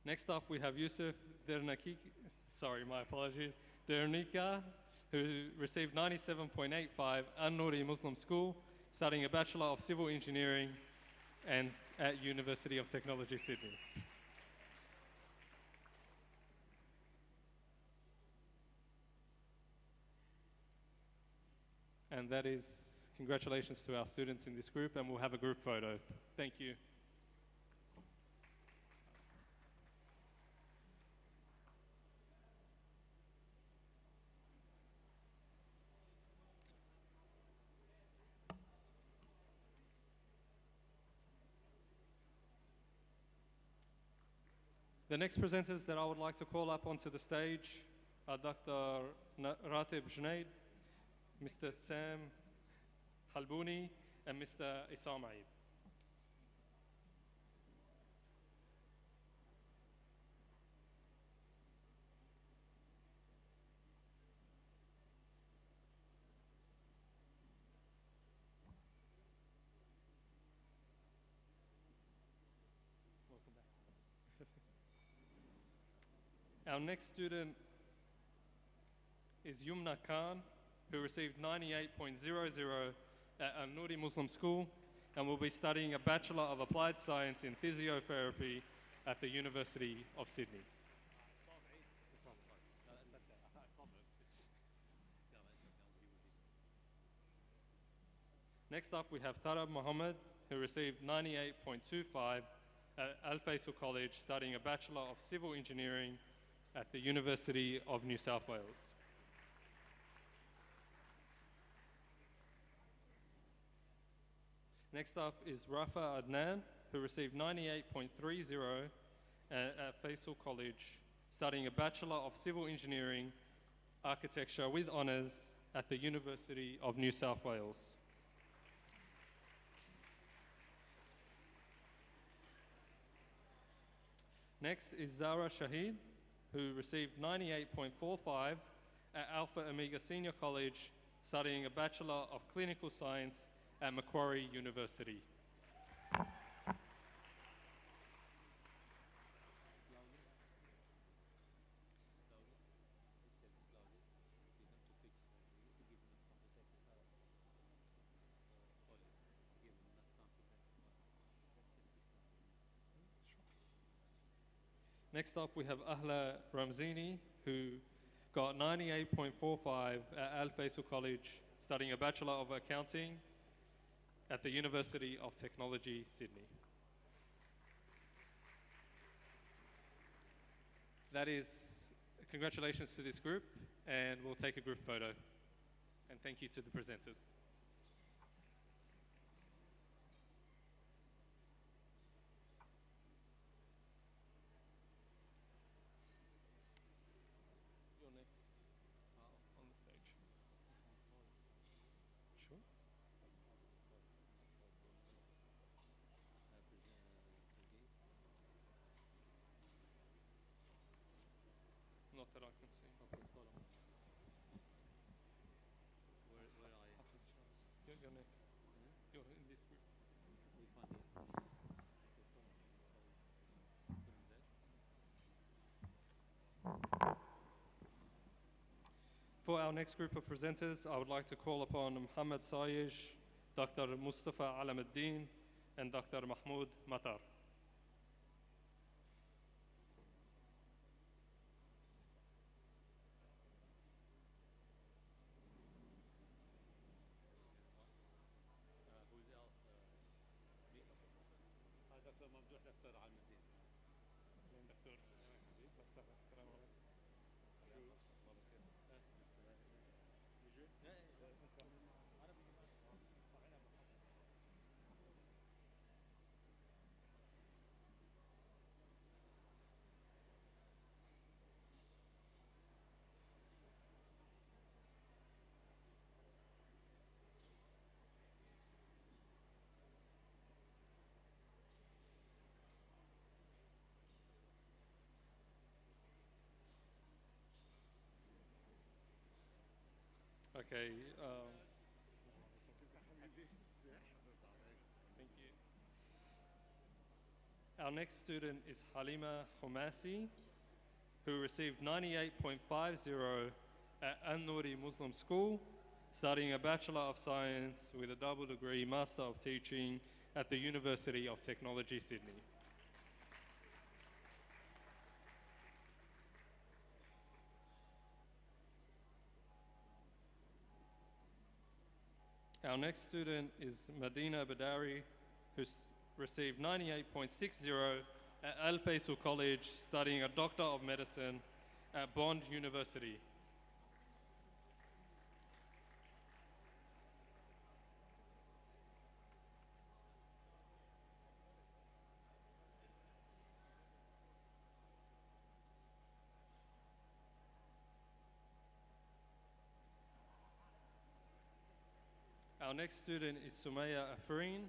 Next up, we have Yusuf Dernaki, Dernika, who received 97.85 Al Nouri Muslim School, studying a Bachelor of Civil Engineering and at University of Technology, Sydney. And that is congratulations to our students in this group, and we'll have a group photo. Thank you. The next presenters that I would like to call up onto the stage are Dr. Ratib Junaid, Mr. Sam Halbouni, and Mr. Isam Aid. Our next student is Yumna Khan, who received 98.00 at Al Nouri Muslim School, and will be studying a Bachelor of Applied Science in Physiotherapy at the University of Sydney. Next up, we have Tarab Mohammed, who received 98.25 at Al Faisal College, studying a Bachelor of Civil Engineering at the University of New South Wales. Next up is Rafa Adnan, who received 98.30 at Faisal College, studying a Bachelor of Civil Engineering, Architecture with honours at the University of New South Wales. Next is Zara Shahid, who received 98.45 at Alpha Omega Senior College, studying a Bachelor of Clinical Science at Macquarie University. Next up, we have Ahla Ramzini, who got 98.45 at Al Faisal College, studying a Bachelor of Accounting at the University of Technology, Sydney. That is, congratulations to this group, and we'll take a group photo. And thank you to the presenters. You're next on the stage. Sure. Not that I can see. You're next. You're in this group. For our next group of presenters, I would like to call upon Muhammad Sayesh, Dr. Mustafa Alamuddin, and Dr. Mahmoud Matar. Okay. Thank you. Our next student is Halima Homasi, who received 98.50 at An-Nouri Muslim School, studying a Bachelor of Science with a double degree Master of Teaching at the University of Technology, Sydney. Our next student is Madina Badari, who received 98.60 at Al Faisal College, studying a Doctor of Medicine at Bond University. Our next student is Sumaya Afreen,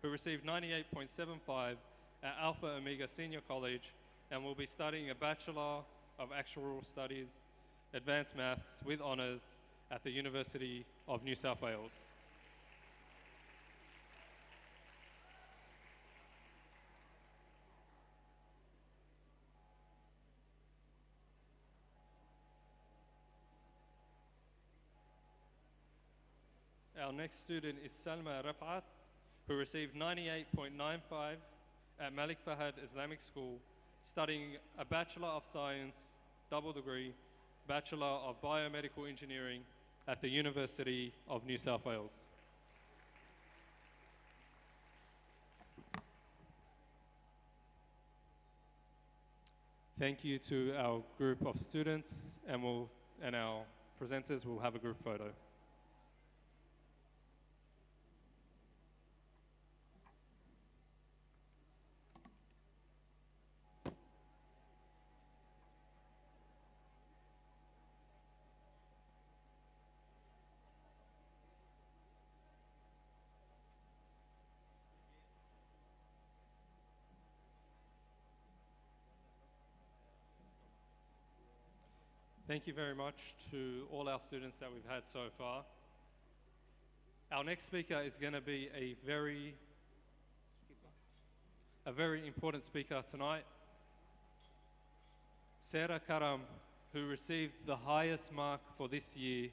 who received 98.75 at Alpha Omega Senior College and will be studying a Bachelor of Actuarial Studies, Advanced Maths with honours at the University of New South Wales. Our next student is Salma Rafat, who received 98.95 at Malik Fahad Islamic School, studying a Bachelor of Science, double degree, Bachelor of Biomedical Engineering at the University of New South Wales. Thank you to our group of students, and our presenters will have a group photo. Thank you very much to all our students that we've had so far. Our next speaker is going to be a very important speaker tonight. Sarah Karam, who received the highest mark for this year,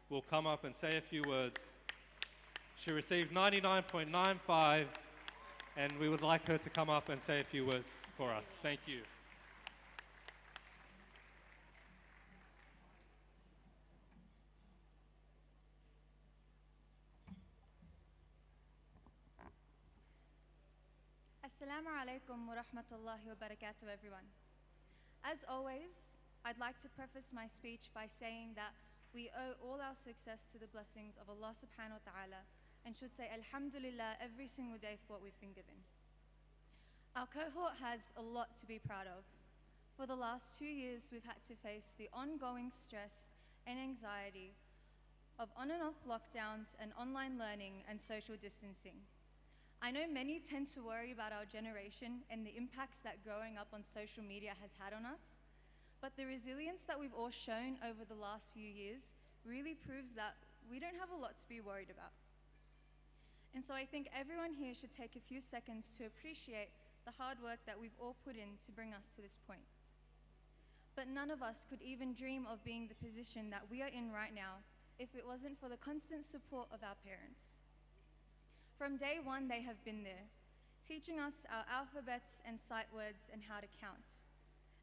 will come up and say a few words. She received 99.95, and we would like her to come up and say a few words for us. Thank you. Assalamu alaikum wa rahmatullahi wa barakatuh, everyone. As always, I'd like to preface my speech by saying that we owe all our success to the blessings of Allah subhanahu wa ta'ala and should say alhamdulillah every single day for what we've been given. Our cohort has a lot to be proud of. For the last 2 years, we've had to face the ongoing stress and anxiety of on and off lockdowns and online learning and social distancing. I know many tend to worry about our generation and the impacts that growing up on social media has had on us, but the resilience that we've all shown over the last few years really proves that we don't have a lot to be worried about. And so I think everyone here should take a few seconds to appreciate the hard work that we've all put in to bring us to this point. But none of us could even dream of being the position that we are in right now if it wasn't for the constant support of our parents. From day one, they have been there, teaching us our alphabets and sight words and how to count.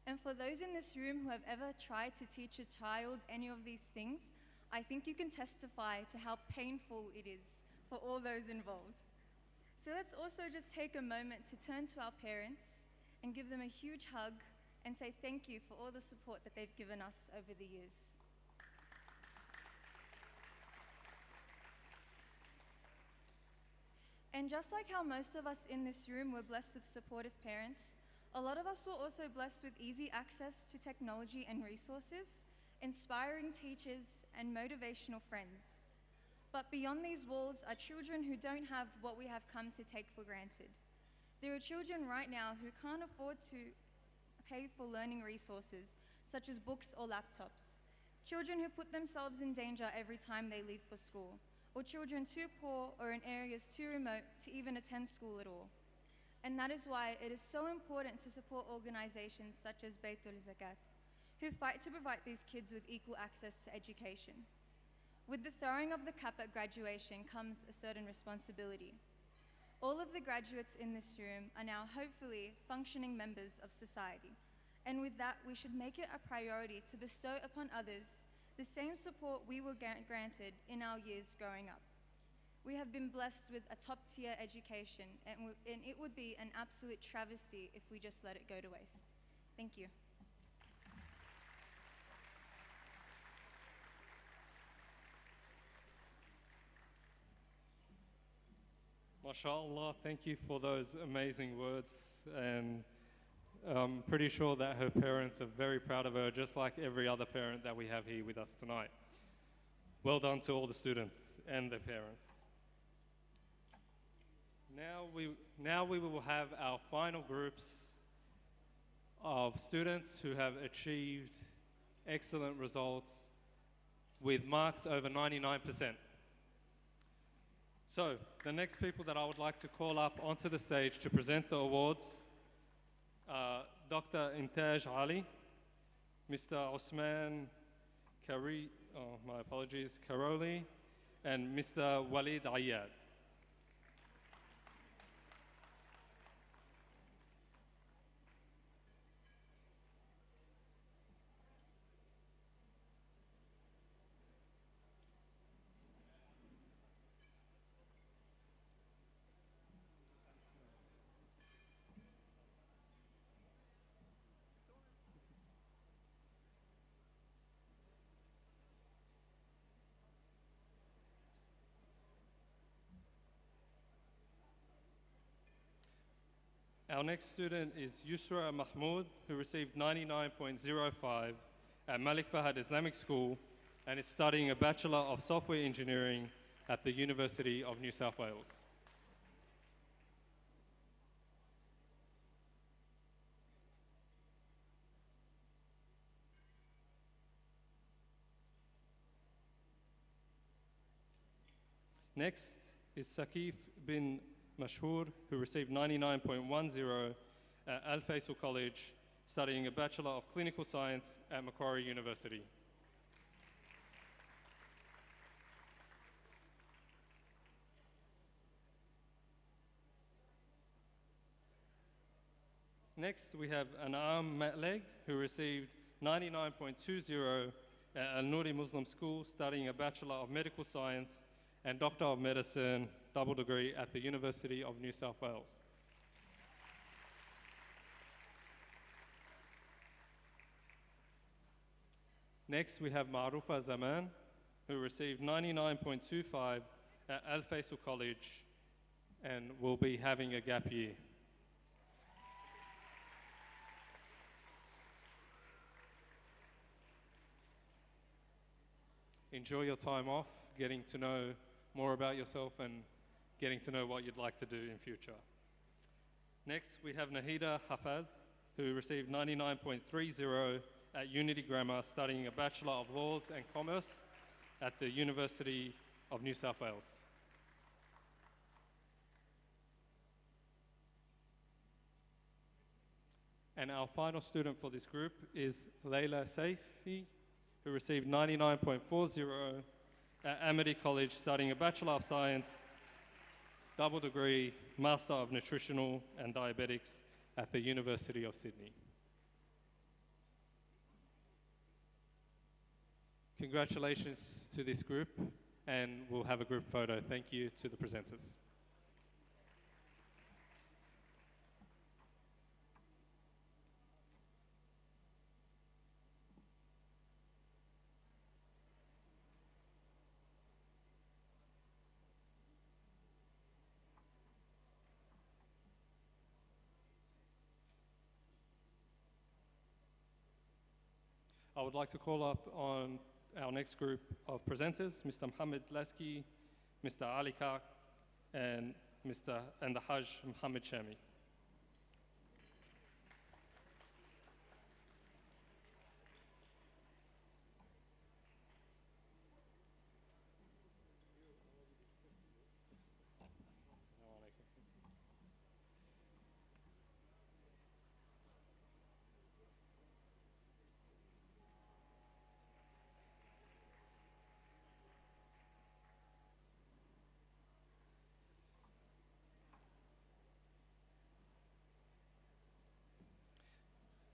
And for those in this room who have ever tried to teach a child any of these things, I think you can testify to how painful it is for all those involved. So let's also just take a moment to turn to our parents and give them a huge hug and say thank you for all the support that they've given us over the years. And just like how most of us in this room were blessed with supportive parents, a lot of us were also blessed with easy access to technology and resources, inspiring teachers, and motivational friends. But beyond these walls are children who don't have what we have come to take for granted. There are children right now who can't afford to pay for learning resources, such as books or laptops. Children who put themselves in danger every time they leave for school, or children too poor or in areas too remote to even attend school at all. And that is why it is so important to support organizations such as Bayt Al Zakat, who fight to provide these kids with equal access to education. With the throwing of the cap at graduation comes a certain responsibility. All of the graduates in this room are now hopefully functioning members of society. And with that, we should make it a priority to bestow upon others the same support we were granted in our years growing up. We have been blessed with a top-tier education, and it would be an absolute travesty if we just let it go to waste. Thank you. MashaAllah, thank you for those amazing words, and I'm pretty sure that her parents are very proud of her, just like every other parent that we have here with us tonight. Well done to all the students and their parents. Now we will have our final groups of students who have achieved excellent results with marks over 99%. So, the next people that I would like to call up onto the stage to present the awards are Dr. Intaj Ali, Mr. Osman Karoli, and Mr. Walid Ayyad. Our next student is Yusra Mahmoud, who received 99.05 at Malik Fahad Islamic School and is studying a Bachelor of Software Engineering at the University of New South Wales. Next is Sakif bin Mashhoor, who received 99.10 at Al Faisal College, studying a Bachelor of Clinical Science at Macquarie University. Next, we have An'am Matleg, who received 99.20 at Al Nouri Muslim School, studying a Bachelor of Medical Science and Doctor of Medicine double degree at the University of New South Wales. Next, we have Ma'rufa Zaman, who received 99.25 at Al Faisal College and will be having a gap year. Enjoy your time off, getting to know more about yourself and getting to know what you'd like to do in future. Next, we have Nahida Hafaz, who received 99.30 at Unity Grammar, studying a Bachelor of Laws and Commerce at the University of New South Wales. And our final student for this group is Layla Saifi, who received 99.40 at Amity College, studying a Bachelor of Science, double degree, Master of Nutritional and Diabetics at the University of Sydney. Congratulations to this group, and we'll have a group photo. Thank you to the presenters. I would like to call up on our next group of presenters, Mr. Mohammed Lasky, Mr. Ali Kak, and the Hajj Mohammed Shami.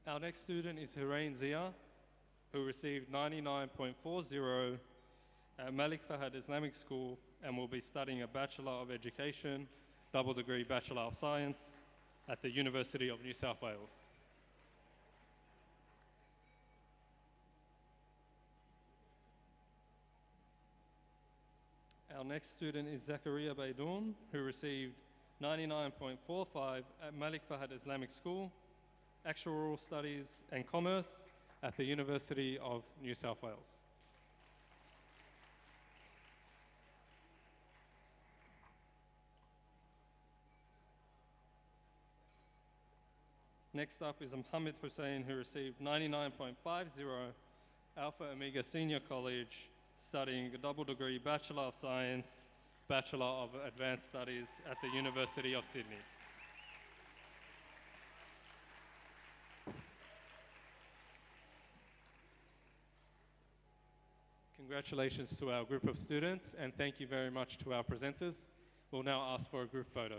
Our next student is Hurain Zia, who received 99.40 at Malik Fahad Islamic School and will be studying a Bachelor of Education, double degree Bachelor of Science at the University of New South Wales. Our next student is Zakaria Baydoun, who received 99.45 at Malik Fahad Islamic School, Actuarial Studies and Commerce at the University of New South Wales. Next up is Mohammed Hussein, who received 99.50 Alpha Omega Senior College, studying a double degree Bachelor of Science, Bachelor of Advanced Studies at the University of Sydney. Congratulations to our group of students, and thank you very much to our presenters. We'll now ask for a group photo.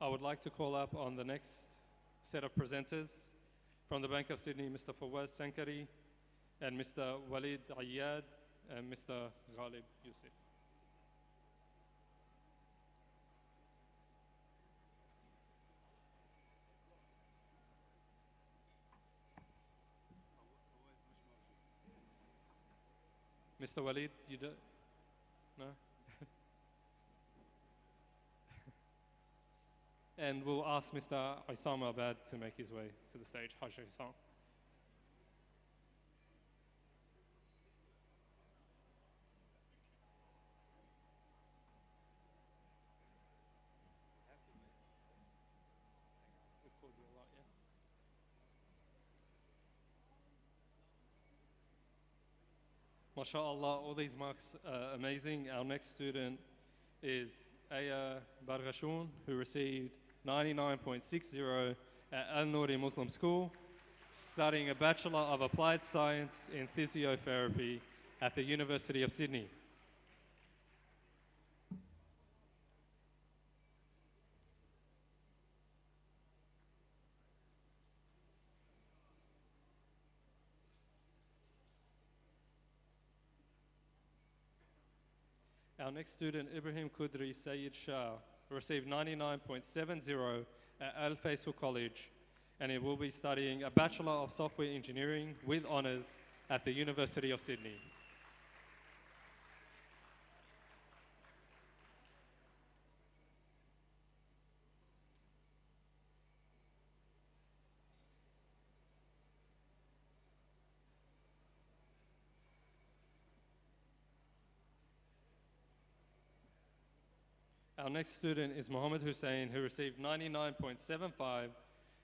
I would like to call up on the next set of presenters from the Bank of Sydney, Mr. Fawaz Sankari, and Mr. Walid Ayyad and Mr. Ghalib Yusuf. Mr. Walid, you do? No? And we'll ask Mr. Isam Abad to make his way to the stage. Hajj Isam. MashaAllah, all these marks are amazing. Our next student is Aya Barghashoon, who received 99.60 at Al Nouri Muslim School, studying a Bachelor of Applied Science in Physiotherapy at the University of Sydney. Our next student, Ibrahim Qudri Sayyid Shah, received 99.70 at Al Faisal College, and he will be studying a Bachelor of Software Engineering with honours at the University of Sydney. Our next student is Mohammed Hussein, who received 99.75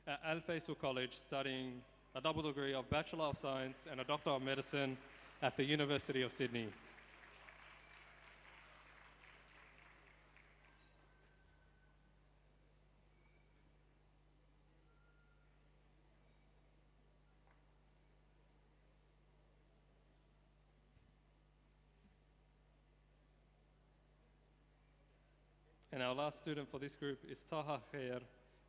at Al Faisal College, studying a double degree of Bachelor of Science and a Doctor of Medicine at the University of Sydney. And our last student for this group is Taha Khair,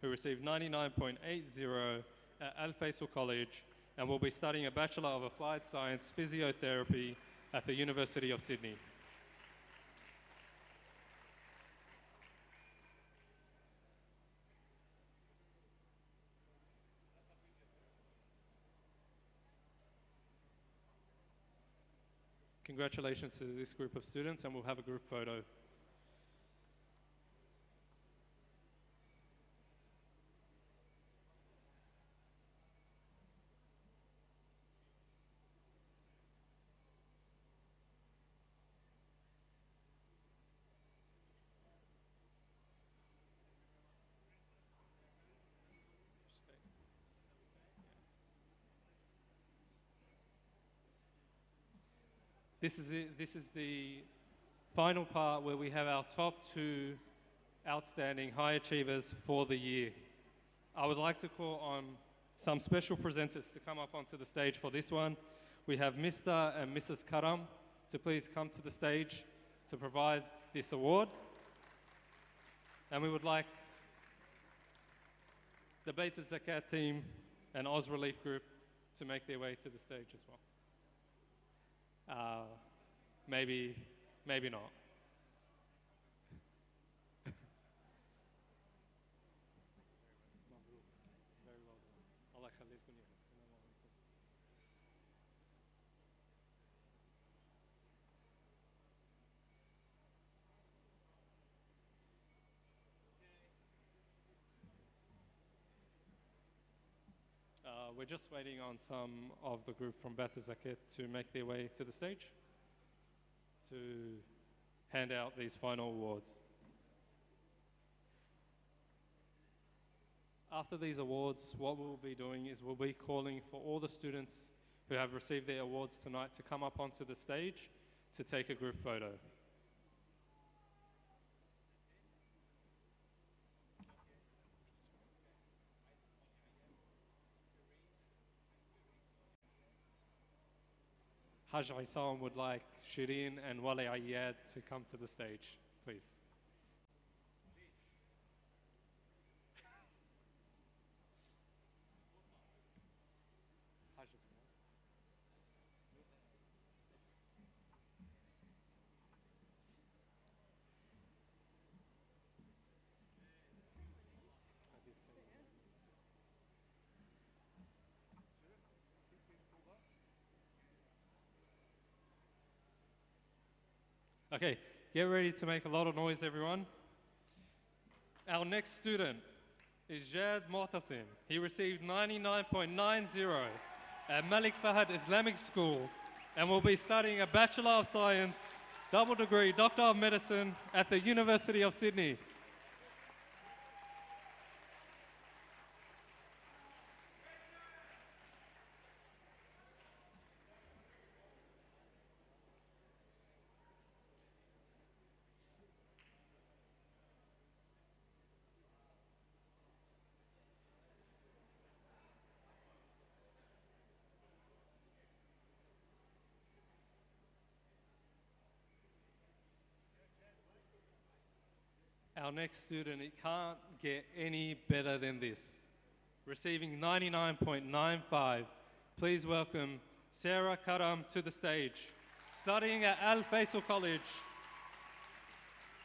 who received 99.80 at Al Faisal College and will be studying a Bachelor of Applied Science Physiotherapy at the University of Sydney. Congratulations to this group of students, and we'll have a group photo. This is it. This is the final part where we have our top 2 outstanding high achievers for the year. I would like to call on some special presenters to come up onto the stage for this one. We have Mr. and Mrs. Karam to please come to the stage to provide this award. And we would like the Bayt Al Zakat team and Oz Relief Group to make their way to the stage as well. Maybe not. We're just waiting on some of the group from Bayt Al Zakat to make their way to the stage to hand out these final awards. After these awards, what we'll be doing is we'll be calling for all the students who have received their awards tonight to come up onto the stage to take a group photo. Hajj Isam would like Shireen and Wali Ayyad to come to the stage, please. Okay, get ready to make a lot of noise, everyone. Our next student is Jad Mu'tasim. He received 99.90 at Malik Fahad Islamic School and will be studying a Bachelor of Science, double degree, Doctor of Medicine at the University of Sydney. Our next student, it can't get any better than this. Receiving 99.95, please welcome Sarah Karam to the stage. Studying at Al Faisal College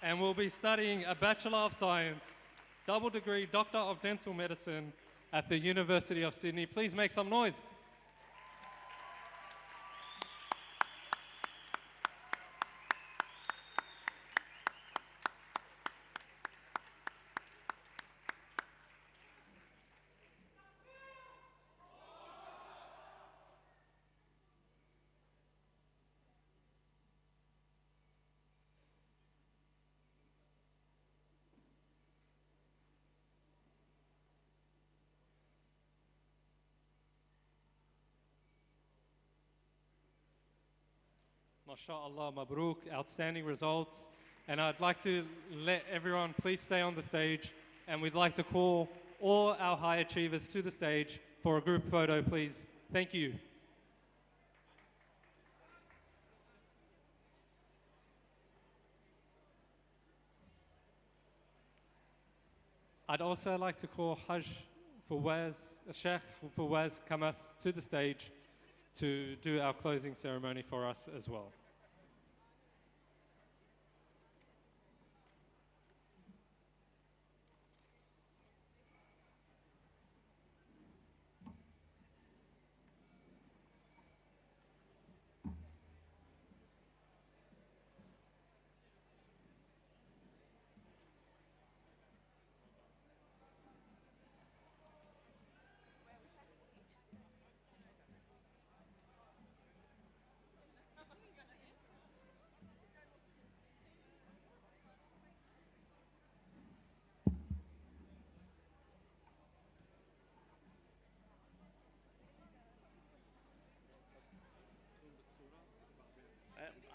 and will be studying a Bachelor of Science, double degree Doctor of Dental Medicine at the University of Sydney. Please make some noise. MashaAllah, Mabruk, outstanding results. And I'd like to let everyone please stay on the stage, and we'd like to call all our high achievers to the stage for a group photo, please. Thank you. I'd also like to call Sheikh Fawaz Kamas to the stage to do our closing ceremony for us as well.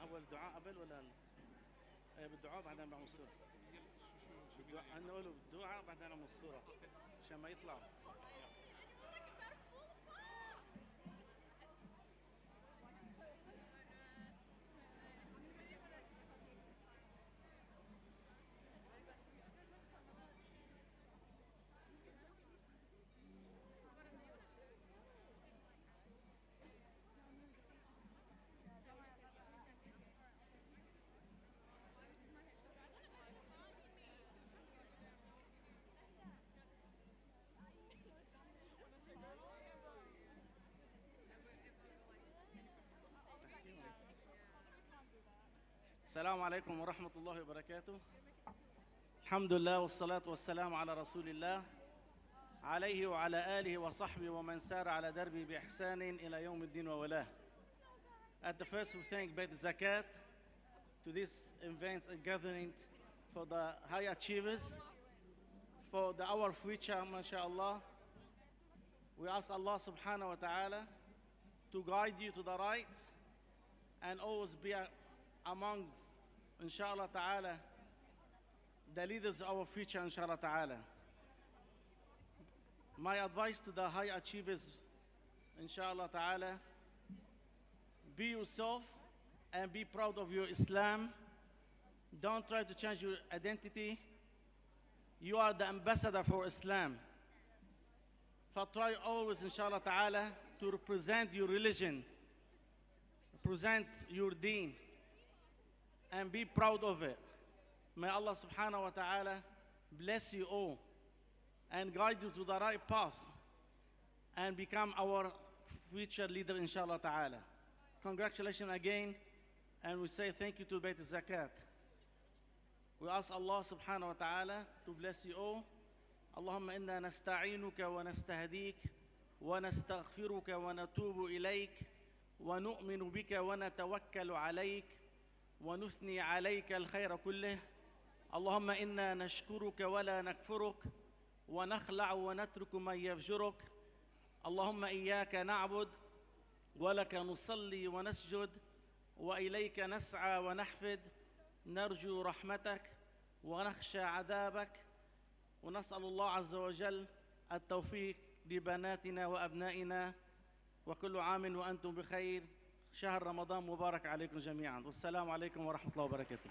أول دعاء قبل ولا بالدعاء بعدين بعمل الصورة؟ نقول بالدعاء بعدين نعمل الصورة عشان ما يطلع. السلام عليكم ورحمة الله وبركاته. الحمد لله والصلاة والسلام على رسول الله عليه وعلى آله وصحبه ومن سار على دربه بإحسان إلى يوم الدين وولاه. At the first, we thank Bayt Al Zakat to this event and gathering for the high achievers, for our future, mashallah. We ask Allah subhanahu wa ta'ala to guide you to the right and always be among, inshallah ta'ala, the leaders of our future, inshallah ta'ala. My advice to the high achievers, inshallah ta'ala, be yourself and be proud of your Islam. Don't try to change your identity. You are the ambassador for Islam. Try always, inshallah ta'ala, to represent your religion, represent your deen, and be proud of it. May Allah subhanahu wa ta'ala bless you all and guide you to the right path and become our future leader, inshallah ta'ala. Congratulations again, and we say thank you to Bayt Al Zakat. We ask Allah subhanahu wa ta'ala to bless you all. اللهم إنا نستعينك ونستهديك ونستغفرك ونتوب إليك ونؤمن بك ونتوكل عليك ونثني عليك الخير كله. اللهم إنا نشكرك ولا نكفرك ونخلع ونترك من يفجرك. اللهم إياك نعبد ولك نصلي ونسجد وإليك نسعى ونحفد. نرجو رحمتك ونخشى عذابك ونسأل الله عز وجل التوفيق لبناتنا وأبنائنا. وكل عام وأنتم بخير. شهر رمضان مبارك عليكم جميعا، والسلام عليكم ورحمة الله وبركاته.